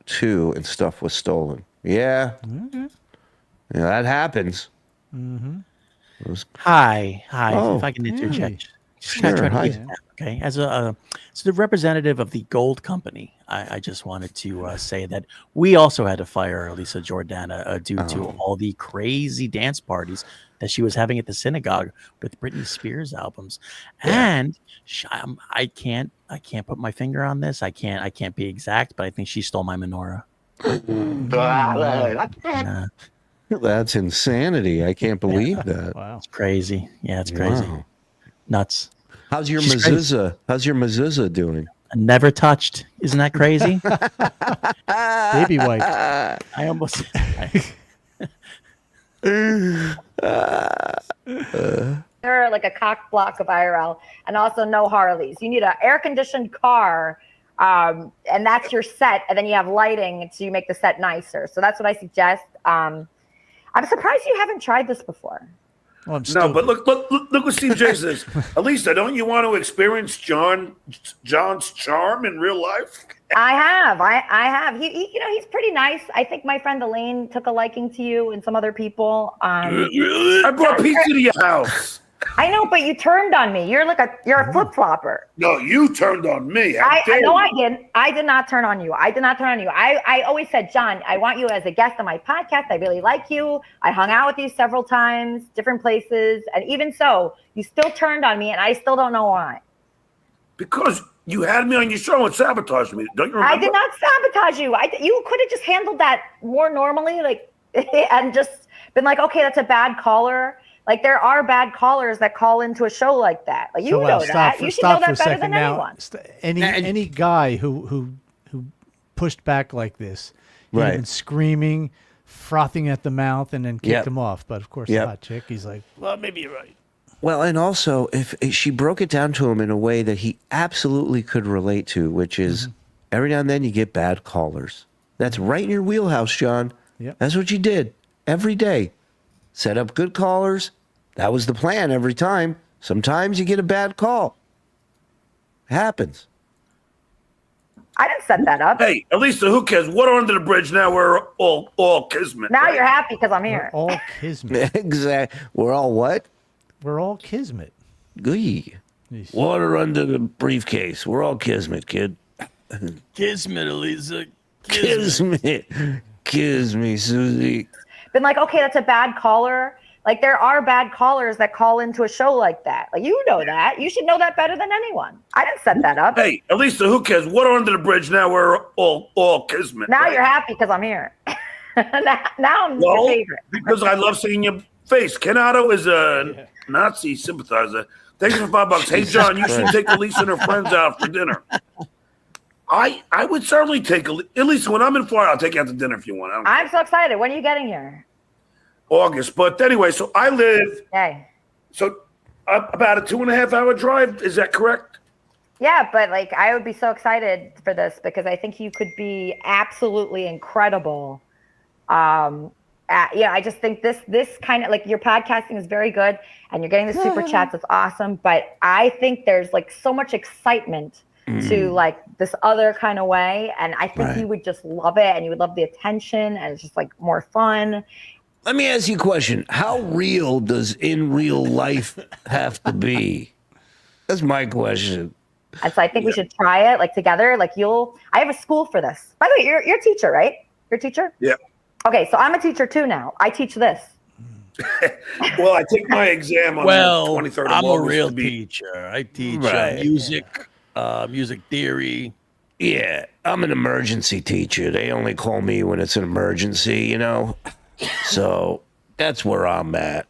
too, and stuff was stolen. Yeah. Okay. Yeah, that happens. Mm-hmm. Hi. Oh, If I can interject. Sure. Hi. Okay. As the representative of the Gold Company, I just wanted to say that we also had to fire Alisa Jordana due to all the crazy dance parties that she was having at the synagogue with Britney Spears albums. Yeah. And I can't put my finger on this. I can't be exact, but I think she stole my menorah. That's insanity. I can't believe that. Wow. It's crazy. Yeah, it's crazy. Wow. Nuts. How's your She's crazy. mezuzah? How's your mezuzah doing? Never touched. Isn't that crazy? Baby wipe. I almost. They're like a cock block of IRL, and also no Harleys. You need an air-conditioned car, and that's your set, and then you have lighting to make the set nicer. So that's what I suggest. I'm surprised you haven't tried this before. Well, No, but look what Steve J says. Alisa, don't you want to experience John's charm in real life? I have. He he's pretty nice. I think my friend Elaine took a liking to you and some other people. I brought pizza to your house. I know, but you turned on me. You're a flip flopper. No, you turned on me. I know I didn't. I did not turn on you. I always said, John, I want you as a guest on my podcast. I really like you. I hung out with you several times, different places, and even so, you still turned on me, and I still don't know why. Because you had me on your show and sabotaged me. Don't you remember? I did not sabotage you. You could have just handled that more normally, and just been like, okay, that's a bad caller. Like there are bad callers that call into a show like that. Like you know that. You should know that better than anyone. Any guy who pushed back like this, he'd have been screaming, frothing at the mouth, and then kicked him off. But of course, the hot chick, he's like, well, maybe you're right. Well, and also, if she broke it down to him in a way that he absolutely could relate to, which is every now and then you get bad callers. That's right in your wheelhouse, John. Yep. That's what you did every day. Set up good callers. That was the plan every time. Sometimes you get a bad call. It happens. I didn't set that up. Hey, Alisa, who cares? Water under the bridge. Now we're all kismet. Now you're happy because I'm here. We're all kismet. Exactly. We're all what? We're all kismet. Gee. Water under the briefcase. We're all kismet, kid. Kismet, Alisa. Kismet. Kiss me, Susie. Been like, okay, that's a bad caller. Like there are bad callers that call into a show like that. Like you know that. You should know that better than anyone. I didn't set that up. Hey, Alisa, who cares? Water under the bridge. Now we're all kismet. Now you're happy because I'm here. now I'm your favorite. Because I love seeing your face. Ken Otto is a Nazi sympathizer. Thanks for $5. Hey, John, you should take Alisa and her friends out for dinner. I would certainly take Alisa when I'm in Florida. I'll take you out to dinner if you want. I'm so excited. When are you getting here? August. But anyway, so I live. Okay. So about a 2.5 hour drive. Is that correct? Yeah, but like I would be so excited for this because I think you could be absolutely incredible. I just think this kind of like your podcasting is very good and you're getting the super chats. It's awesome. But I think there's like so much excitement to like this other kind of way. And I think you would just love it and you would love the attention and it's just like more fun. Let me ask you a question. How real does in real life have to be? That's my question. And so I think we should try it like together. Like I have a school for this. By the way, you're a teacher, right? You're a teacher? Yeah. Okay, so I'm a teacher too now. I teach this. Well, I take my exam on the 23rd of I'm August a real to be- teacher. I teach Right. music theory. Yeah, I'm an emergency teacher. They only call me when it's an emergency, you know? So that's where I'm at.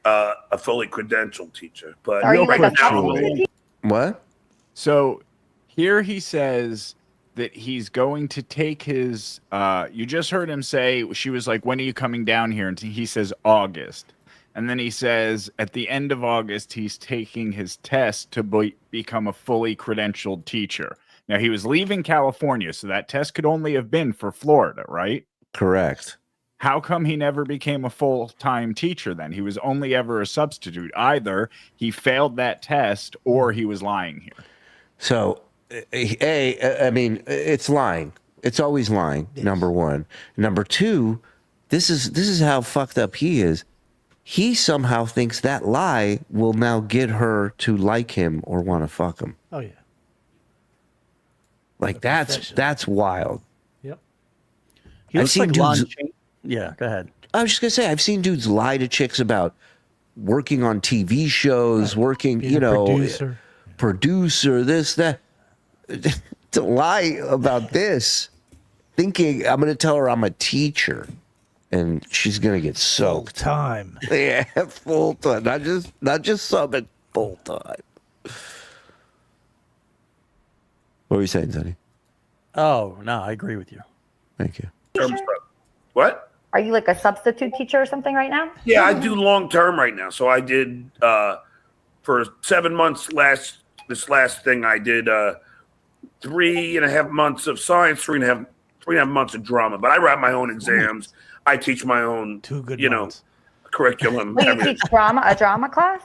a fully credentialed teacher. But Are you Real like a quick, substitute teacher? What? So here he says that he's going to take his you just heard him say, she was like, when are you coming down here? And he says August. And then he says at the end of August, he's taking his test to become a fully credentialed teacher. Now, he was leaving California, so that test could only have been for Florida, right? Correct. How come he never became a full-time teacher then? He was only ever a substitute. Either he failed that test or he was lying here. So, I mean, it's lying. It's always lying, number one. Number two, this is how fucked up he is. He somehow thinks that lie will now get her to like him or want to fuck him. Oh yeah. Like that's wild. Yep. He I've looks seen like Lon dudes- Chaney. Yeah, go ahead. I was just gonna say, I've seen dudes lie to chicks about working on TV shows, working, Being you a know, producer. this, that. To lie about this, thinking I'm gonna tell her I'm a teacher, and she's gonna get soaked. Time. Yeah, full time, not just subbing, full time. What were you saying, Sonny? Oh, no, I agree with you. Thank you. What? Are you like a substitute teacher or something right now? Yeah, I do long term right now. So I did for 7 months this last thing I did 3.5 months of science, 3.5 months of drama. But I write my own exams. I teach my own curriculum. Will you teach a drama class?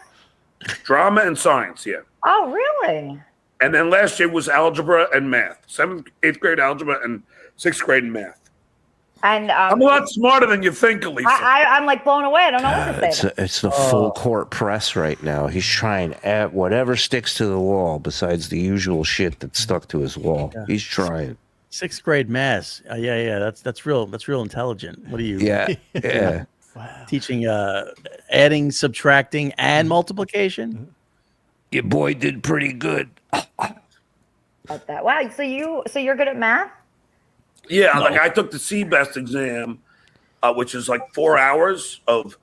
Drama and science, yeah. Oh, really? And then last year was algebra and math. 7th, 8th grade algebra and 6th grade math. And I'm a lot smarter than you think, Alisa. I'm like blown away. I don't know what to say. It's the full court press right now. He's trying at whatever sticks to the wall besides the usual shit that's stuck to his wall. Yeah. He's trying. 6th grade math. Yeah. That's real intelligent. What are you? Yeah. Teaching adding, subtracting, and multiplication. Your boy did pretty good. About that. Wow. So you're good at math? Yeah, like I took the CBEST exam, which is like 4 hours of.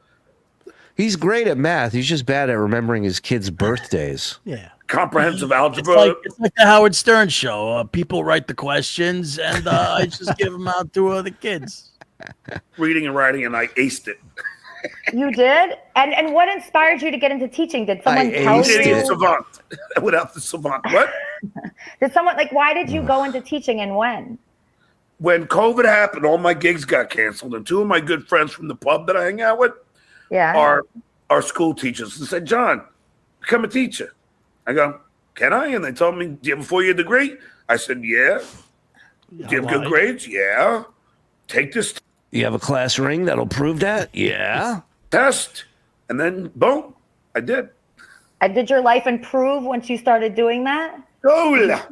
He's great at math. He's just bad at remembering his kids' birthdays. Yeah. Comprehensive algebra. It's like the Howard Stern show. People write the questions, and I just give them out to the kids. Reading and writing, and I aced it. You did? And what inspired you to get into teaching? Did someone tell you? Idiot savant. Without the savant. What? Did someone why did you go into teaching and when? When COVID happened, all my gigs got canceled, and 2 of my good friends from the pub that I hang out with are school teachers. And said, John, become a teacher. I go, can I? And they told me, do you have a 4-year degree? I said, yeah. Do you have good grades? Yeah. Take this You have a class ring that'll prove that? Yeah. test. And then, boom, I did. Did your life improve once you started doing that? Hola.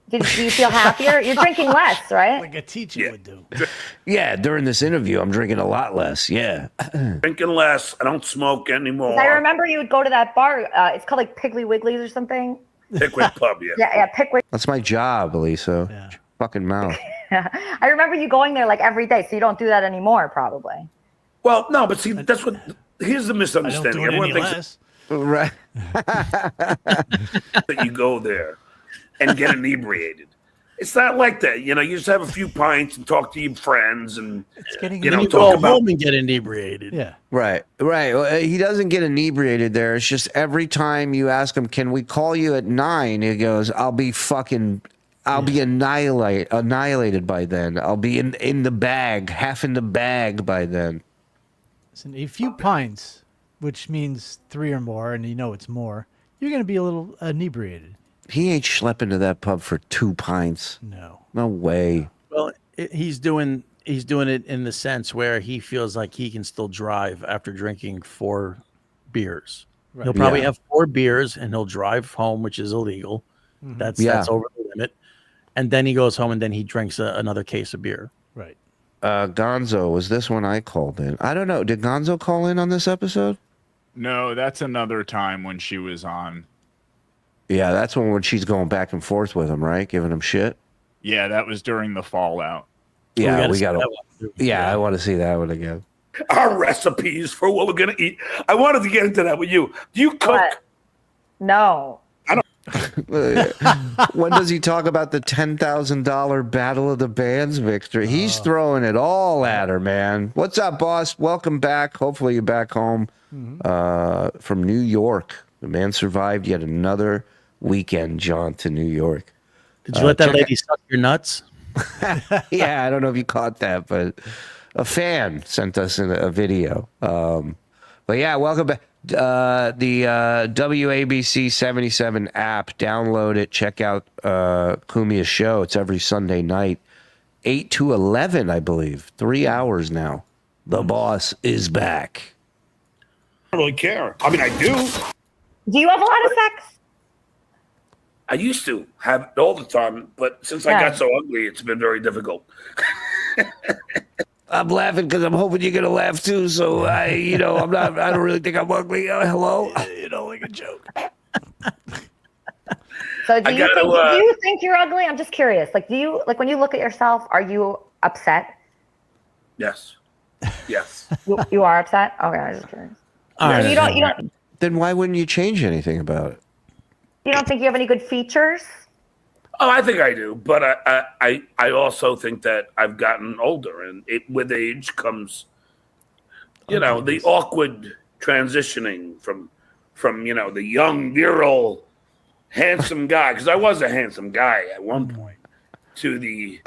Do you feel happier? You're drinking less, right? Like a teacher would do. Yeah, during this interview, I'm drinking a lot less. Yeah. Drinking less. I don't smoke anymore. I remember you would go to that bar. It's called like Piggly Wiggly's or something. Pickwick Pub, yeah. Yeah, Pickwick. That's my job, Alisa. Yeah. Fucking mouth. I remember you going there like every day, so you don't do that anymore, probably. Well, no, but see, that's what. Here's the misunderstanding. Everyone thinks right that you go there and get inebriated. It's not like that. You know, you just have a few pints and talk to your friends, and you go home and get inebriated. Yeah. Right. Well, he doesn't get inebriated there. It's just every time you ask him, can we call you at 9? He goes, I'll be annihilated by then. I'll be in the bag, half in the bag by then. Listen, a few pints, which means 3 or more, and you know it's more, you're going to be a little inebriated. He ain't schlepping to that pub for 2 pints. No way. Well, he's doing it in the sense where he feels like he can still drive after drinking 4 beers. Right. He'll probably have 4 beers and he'll drive home, which is illegal. Mhm. That's over the limit. And then he goes home and then he drinks another case of beer. Right. Gonzo was this one I called in. I don't know. Did Gonzo call in on this episode? No, that's another time when she was on. Yeah, that's when she's going back and forth with him, right? Giving him shit. Yeah, that was during the fallout. Yeah, we got to. Yeah, I want to see that one again. Our recipes for what we're gonna eat. I wanted to get into that with you. Do you cook? What? No. When does he talk about the $10,000 Battle of the Bands victory? He's throwing it all at her, man. What's up, boss? Welcome back. Hopefully you're back home from New York. The man survived yet another weekend jaunt to New York. Did you let that lady suck your nuts? Yeah, I don't know if you caught that, but a fan sent us a video. But yeah, welcome back. The WABC 77 app, download it, check out Cumia's show. It's every Sunday night, 8 to 11, I believe. 3 hours now. The boss is back. I don't really care. I mean, I do. Do you have a lot of sex? I used to have it all the time, but since I got so ugly, it's been very difficult. I'm laughing because I'm hoping you're gonna laugh too. So I don't really think I'm ugly. Hello, like a joke. So do you think you're ugly? I'm just curious. Like, when you look at yourself, are you upset? Yes. Yes. You are upset? Okay, I was just curious. Right. You don't. Then why wouldn't you change anything about it? You don't think you have any good features? Oh, I think I do, but I also think that I've gotten older, and with age comes, the awkward transitioning from the young, virile, handsome guy, because I was a handsome guy at one point, to the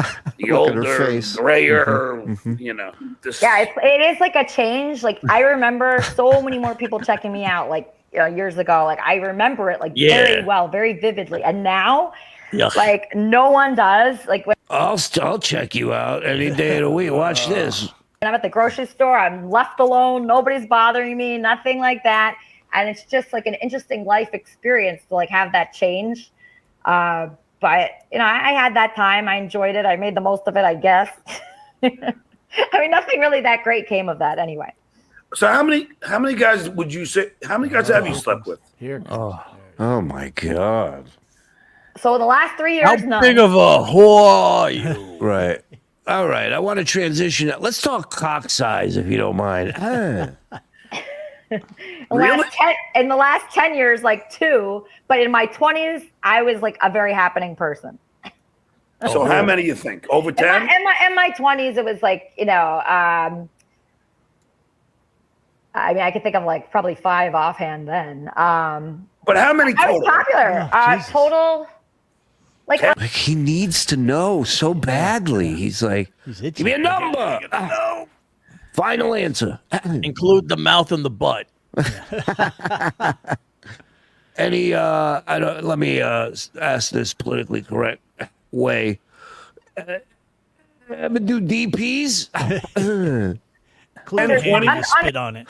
older, grayer, Yeah, it is like a change. Like, I remember so many more people checking me out, like, years ago. Like, I remember it very well, very vividly, and now. Yuck. Like, no one does. Like, when I'll check you out any day of the week. Watch this. I'm at the grocery store, I'm left alone. Nobody's bothering me. Nothing like that. And it's just like an interesting life experience to have that change. But I had that time. I enjoyed it. I made the most of it, I guess. I mean, nothing really that great came of that anyway. So how many guys would you say? How many guys have you slept with? Oh my God. So in the last 3 years, how big of a whore are you? Right. All right. I want to transition. Let's talk cock size, if you don't mind. In the last 10 years, 2. But in my 20s, I was a very happening person. So how many you think? Over 10? In my 20s, it was I mean, I could think of probably 5 offhand then. But how many total? I was popular. Total. He needs to know so badly. He's like, give me a number. Final answer. Include the mouth and the butt. Let me ask this politically correct way. Ever do DPs? Under 20 to spit on it.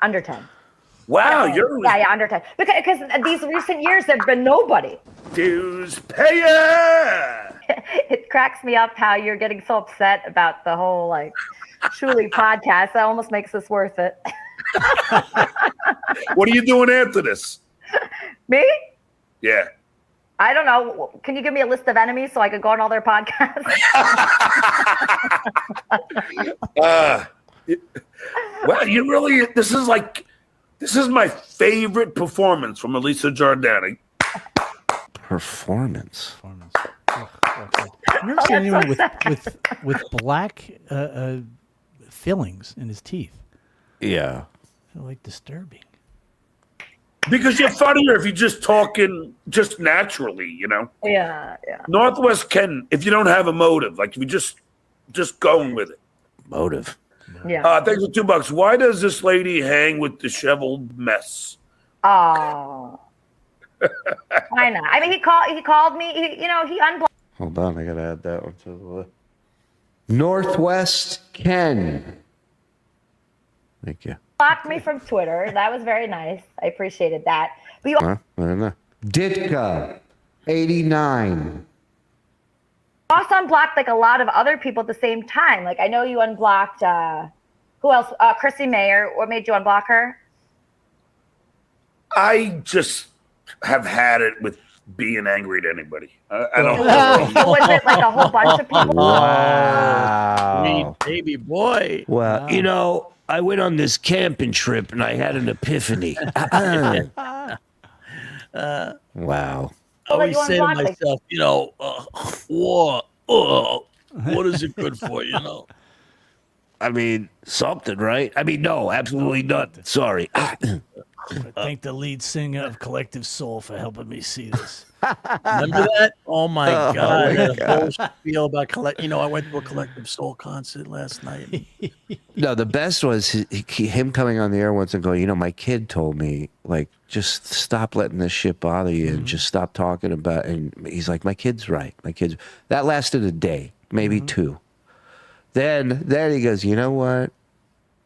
Under 10. Wow, yeah, under 10. Because these recent years there've been nobody. Dues payer. It cracks me up how you're getting so upset about the whole Shuli podcast. That almost makes this worth it. What are you doing after this? Me? Yeah. I don't know. Can you give me a list of enemies so I could go on all their podcasts? Well, you really. This is my favorite performance from Alisa Jordana. Performance. I've never seen anyone with black fillings in his teeth. Yeah. Disturbing. Because you're funnier if you're just talking just naturally, Yeah. Northwest can, if you don't have a motive, if you just going with it. Motive. Yeah. Thanks for $2. Why does this lady hang with disheveled mess? Oh. Why not? I mean, he called me. He unblocked. Hold on, I gotta add that one to the list. Northwest Ken. Thank you. Blocked me from Twitter. That was very nice. I appreciated that. But I don't know. Ditka, 89. Also unblocked like a lot of other people at the same time. Like I know you unblocked who else? Chrissy Mayer. What made you unblock her? I just have had it with being angry at anybody. I don't. So was it like a whole bunch of people? Wow. Sweet baby boy. Well, you know, I went on this camping trip and I had an epiphany. Wow. I always say to myself, you know, what is it good for, you know? I mean, something, right? I mean, no, absolutely not. Sorry. I thank the lead singer of Collective Soul for helping me see this. Remember that? Oh my Oh, God. my That whole spiel about you know, I went to a Collective Soul concert last night. No, the best was him coming on the air once and going, you know, my kid told me, like, just stop letting this shit bother you and just stop talking about it. And he's like, my kid's right. My kid's. That lasted a day, maybe two. Then he goes, you know what?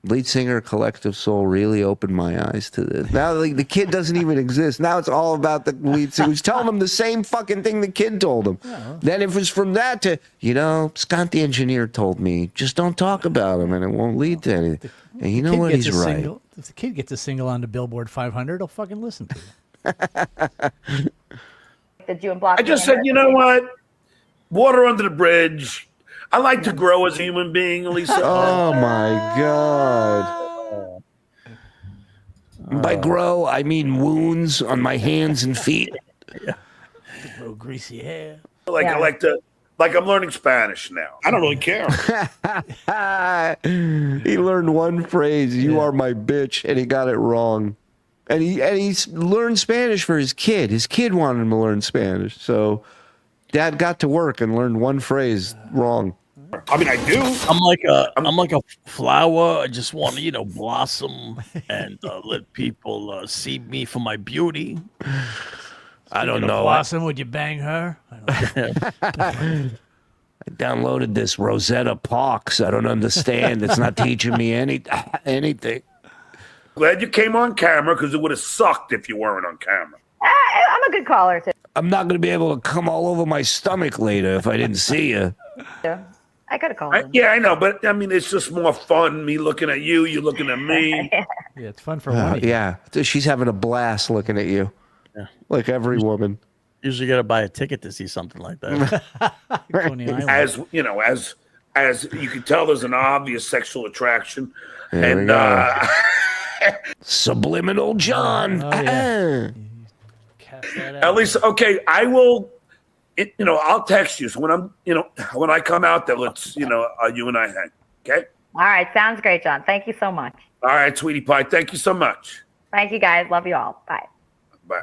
Lead singer of Collective Soul really opened my eyes to this. Now the kid doesn't even exist. Now it's all about the lead singer. He's telling him the same fucking thing the kid told him. Yeah. Then it was from that to, you know, Scott the engineer told me, just don't talk about him and it won't lead to anything. And you know what? He's right. If the kid gets a single on the Billboard 500, I'll fucking listen to it. Did you unblock? I just said, you know what? Water under the bridge. I like to grow as a human being, Alisa. Oh my God. By grow, I mean wounds on my hands and feet. Little greasy hair. I like to, I'm learning Spanish now. I don't really care. He learned one phrase, you are my bitch, and he got it wrong. And he learned Spanish for his kid. His kid wanted him to learn Spanish. So Dad got to work and learned one phrase wrong. I mean, I do. I'm like a flower. I just want to, you know, blossom and let people see me for my beauty. I don't know. Blossom, would you bang her? I downloaded this Rosetta Parks. I don't understand. It's not teaching me anything. Glad you came on camera because it would have sucked if you weren't on camera. I'm a good caller too. I'm not going to be able to come all over my stomach later if I didn't see you. Yeah. I could have called him. Yeah, I know, but I mean, it's just more fun. Me looking at you, you looking at me. Yeah, it's fun for one. Yeah, she's having a blast looking at you. Yeah. Like every woman. Usually got to buy a ticket to see something like that. As you know, as you can tell, there's an obvious sexual attraction, There we go. Subliminal John. Oh, yeah. At least, okay, I will. I'll text you. So when I come out there, let's, you and I hang. Okay. All right, sounds great, John. Thank you so much. All right, sweetie pie. Thank you so much. Thank you, guys. Love you all. Bye. Bye.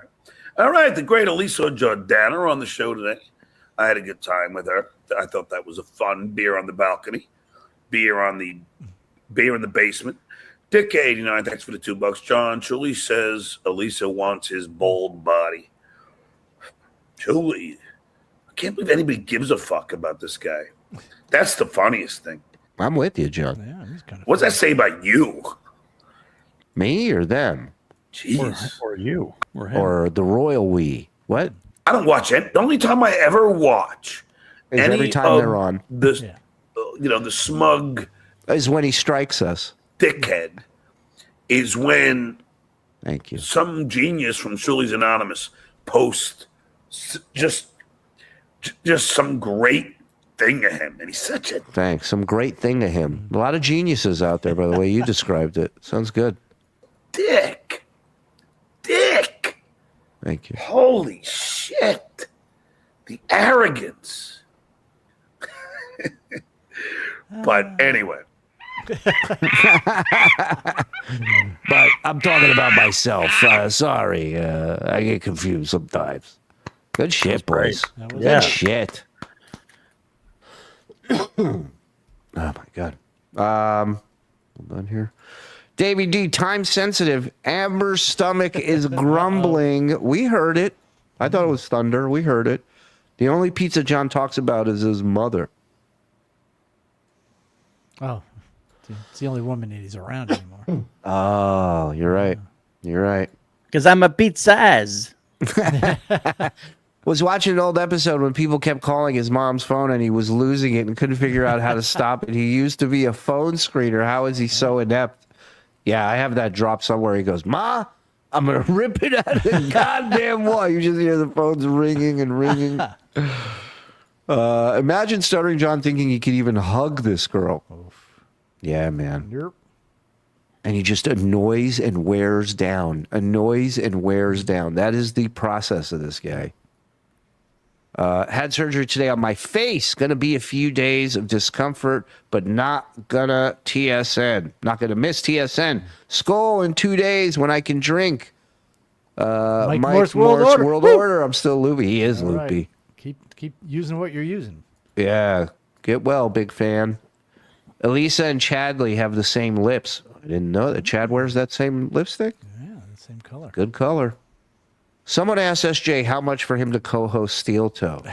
All right, the great Alisa Jordana on the show today. I had a good time with her. I thought that was a fun beer on the balcony, beer in the basement. Dick 89, thanks for the $2. John Shuli says Alisa wants his bold body. Shuli, I can't believe anybody gives a fuck about this guy. That's the funniest thing. I'm with you, John. Yeah, he's kind of. What's that say about you? Me or them? Jeez. Or you. Or him. Or the royal we? What? I don't watch it. The only time I ever watch Is every time they're on. The smug is when he strikes us. Dickhead is when Thank you. Some genius from Shuli's Anonymous posts just some great thing of him, and he's such a Thanks. Some great thing to him. A lot of geniuses out there, by the way you described it. Sounds good. dick. Thank you. Holy shit. The arrogance. But anyway. But I'm talking about myself. Sorry. I get confused sometimes. Good shit, boys. Good shit. Oh, my God. Hold on here. Davey D, time sensitive. Amber's stomach is grumbling. We heard it. I thought it was thunder. We heard it. The only pizza John talks about is his mother. Oh, it's the only woman that he's around anymore. Oh, you're right. You're right. Because I'm a pizza ass. was watching an old episode when people kept calling his mom's phone and he was losing it and couldn't figure out how to stop it. He used to be a phone screener. How is he so inept? Yeah, I have that drop somewhere. He goes, Ma, I'm going to rip it out of the goddamn wall. You just hear the phones ringing and ringing. Imagine Stuttering John thinking he could even hug this girl. Oof. Yeah, man. Yep. And he just annoys and wears down. Annoys and wears down. That is the process of this guy. Had surgery today on my face. Going to be a few days of discomfort, but not gonna TSN. Not going to miss TSN. Skull in 2 days when I can drink. Mike Morse World Order. I'm still loopy. He is loopy. Right. Keep using what you're using. Yeah. Get well, big fan. Elisa and Chadley have the same lips. I didn't know that. Chad wears that same lipstick? Yeah, the same color. Good color. Someone asked SJ how much for him to co-host Steel Toe.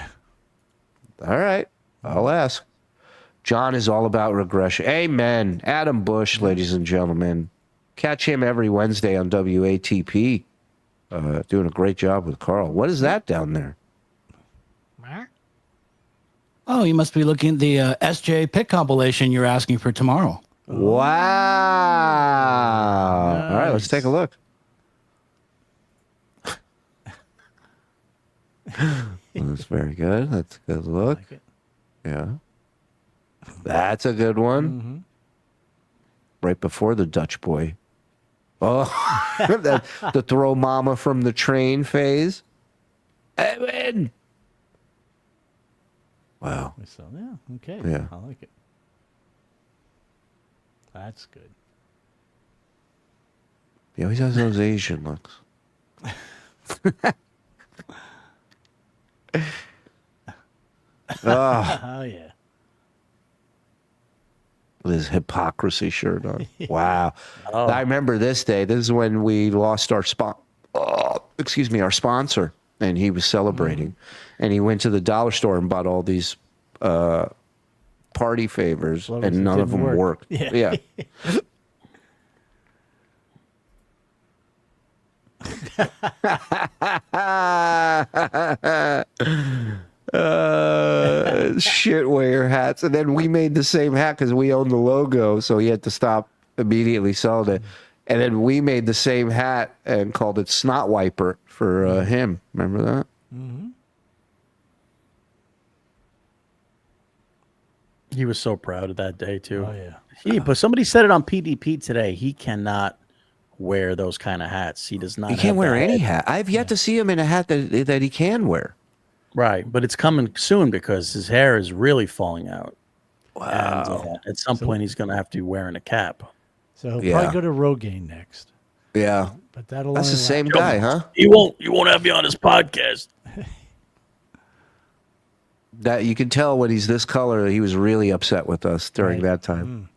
All right. I'll ask. John is all about regression. Amen. Adam Bush, ladies and gentlemen. Catch him every Wednesday on WATP. Doing a great job with Karl. What is that down there? Oh, you must be looking at the SJ pick compilation you're asking for tomorrow. Wow. Nice. All right, let's take a look. That's very good. That's a good look. Like it. Yeah. That's a good one. Mm-hmm. Right before the Dutch boy. Oh, the throw mama from the train phase. Edwin. Wow. So, yeah, okay. Yeah. I like it. That's good. He always has those Asian looks. Oh, yeah. With his hypocrisy shirt on. Wow. Oh. I remember this day. This is when we lost our our sponsor, and he was celebrating. And he went to the dollar store and bought all these party favors, and none of them worked. Yeah. Shit wear hats. And then we made the same hat because we owned the logo, so he had to stop immediately selling it. And then we made the same hat and called it Snot Wiper for him. Remember that? Mm-hmm. He was so proud of that day too. Oh yeah. But somebody said it on PDP today. He cannot wear those kind of hats. He does not. He can't wear any hat. I've yet to see him in a hat that he can wear. Right, but it's coming soon because his hair is really falling out. Wow. And at some point, he's going to have to be wearing a cap. So he'll probably go to Rogaine next. Yeah. But that'll That's the same guy, huh? He won't have me on his podcast. That you can tell when he's this color, he was really upset with us during that time.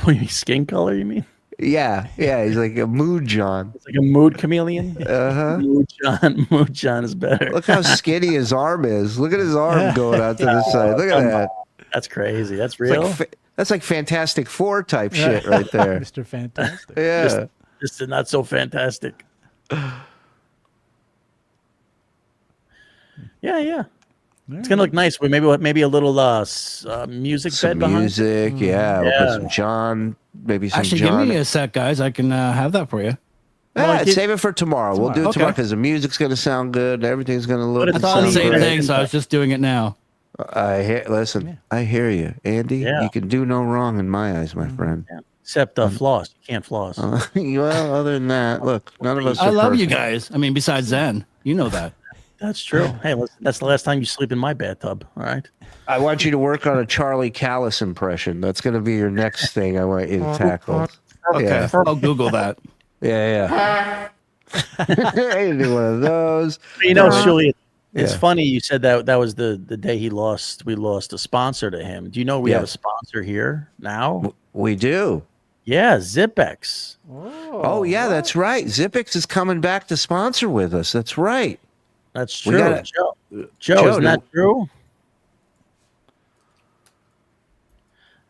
What, skin color, you mean? Yeah, he's like a mood John. It's like a mood chameleon. Mood John is better. Look how skinny his arm is. Look at his arm going out to the side. Look at that. That's crazy. That's real. That's like Fantastic Four type shit right there. Mr. Fantastic. Yeah. Just not so fantastic. Yeah. It's gonna look nice. With maybe a little music bed behind. Music, We'll put some John, maybe some Actually, John. give me a sec, guys. I can have that for you. Save it for tomorrow. We'll do it tomorrow because the music's gonna sound good. Everything's gonna look. I thought the same thing, so I was just doing it now. Listen, I hear you, Andy. You can do no wrong in my eyes, my friend. Yeah. Except floss. You can't floss. Well, other than that, look, none of us. I love you guys. I mean, besides Zen, you know that. That's true. Hey, listen, that's the last time you sleep in my bathtub. All right. I want you to work on a Charlie Callis impression. That's going to be your next thing. I want you to tackle. Okay, I'll Google that. Yeah. Do one of those. You know, Shuli, it's funny you said that was the day we lost a sponsor to him. Do you know we have a sponsor here now? We do. Yeah, Zipex. Oh yeah, that's right. Zipex is coming back to sponsor with us. That's right. That's true. Joe, isn't that true?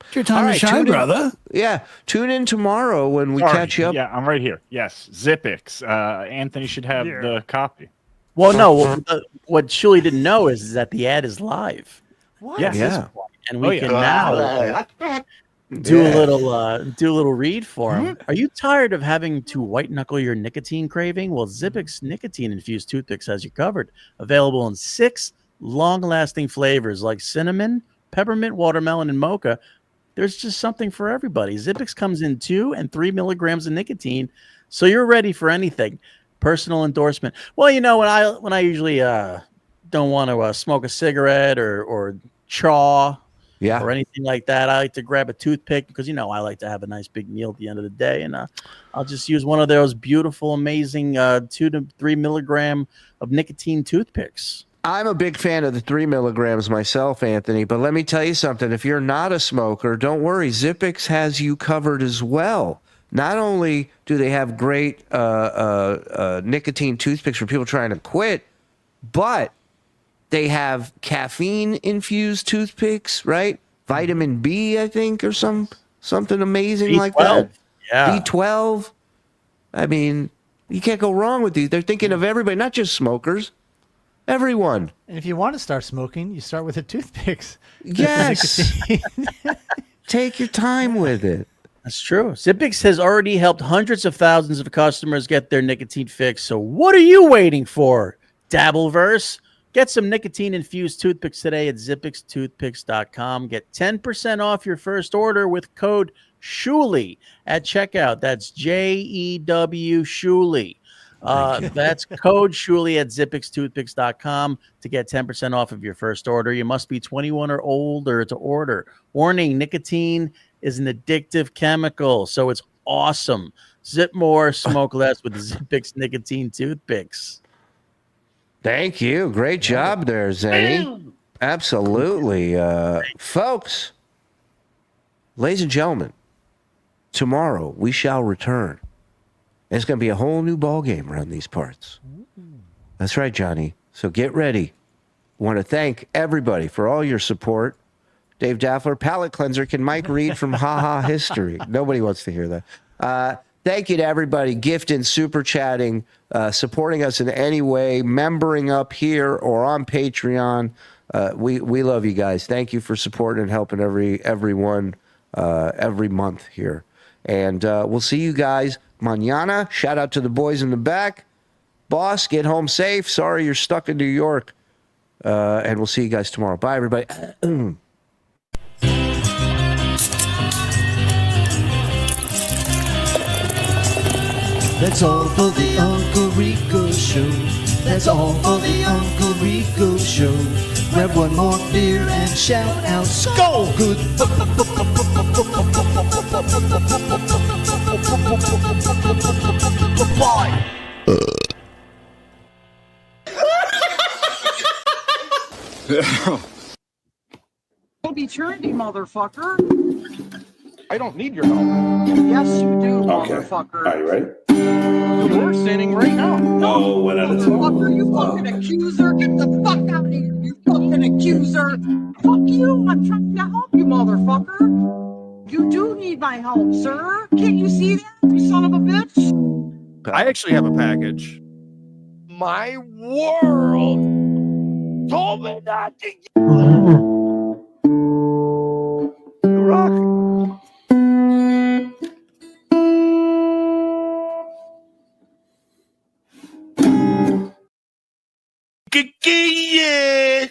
It's your time to shine, brother. Yeah, tune in tomorrow when we catch you up. Yeah, I'm right here. Yes, Zipex. Anthony should have the copy. Well, no. What Shuli didn't know is that the ad is live. What? Yes. Yeah. And we can now do a little read for him. Are you tired of having to white knuckle your nicotine craving? Well, Zippix nicotine infused toothpicks has you covered. Available in 6 long-lasting flavors like cinnamon, peppermint, watermelon, and mocha. There's just something for everybody. Zippix comes in 2 and 3 milligrams of nicotine, so you're ready for anything. Personal endorsement. Well, you know, when I usually don't want to smoke a cigarette or chaw or anything like that, I like to grab a toothpick because, you know, I like to have a nice big meal at the end of the day, and I'll just use one of those beautiful, amazing 2 to 3 milligram of nicotine toothpicks. I'm a big fan of the 3 milligrams myself, Anthony, but let me tell you something. If you're not a smoker, don't worry. Zippix has you covered as well. Not only do they have great nicotine toothpicks for people trying to quit, but they have caffeine-infused toothpicks, right? Vitamin B, I think, or something amazing B12. like that. Yeah. B12. I mean, you can't go wrong with these. They're thinking of everybody, not just smokers. Everyone. And if you want to start smoking, you start with the toothpicks. Yes. Take your time with it. That's true. Zippix has already helped hundreds of thousands of customers get their nicotine fix. So what are you waiting for? Dabbleverse. Get some nicotine-infused toothpicks today at zippixtoothpicks.com. Get 10% off your first order with code Shuli at checkout. That's Jew Shuli. That's code Shuli at zippixtoothpicks.com to get 10% off of your first order. You must be 21 or older to order. Warning, nicotine is an addictive chemical, so it's awesome. Zip more, smoke less with Zippix nicotine toothpicks. Thank you. Great job there, Zenny. Absolutely. Folks, ladies and gentlemen, tomorrow we shall return. It's going to be a whole new ball game around these parts. That's right, Johnny. So get ready. Want to thank everybody for all your support. Dave Daffler, palate cleanser. Can Mike read from Ha Ha History? Nobody wants to hear that. Thank you to everybody gifting, super chatting, supporting us in any way, membering up here or on Patreon. We love you guys. Thank you for supporting and helping everyone every month here. And we'll see you guys mañana. Shout out to the boys in the back. Boss, get home safe. Sorry you're stuck in New York. And we'll see you guys tomorrow. Bye, everybody. That's all for the Uncle Rico Show. That's all for the Uncle Rico Show. Grab one more beer and shout out, Skull! Good. Bye. Don't be trendy, motherfucker. I don't need your help. Yes, you do, Okay. motherfucker. Are you ready? You're sinning right now. No, one at a time. Motherfucker, you fucking accuser. Get the fuck out of here, you fucking accuser. Fuck you. I'm trying to help you, motherfucker. You do need my help, sir. Can't you see that, you son of a bitch? I actually have a package. My world told me not to get... You rock. Yeah.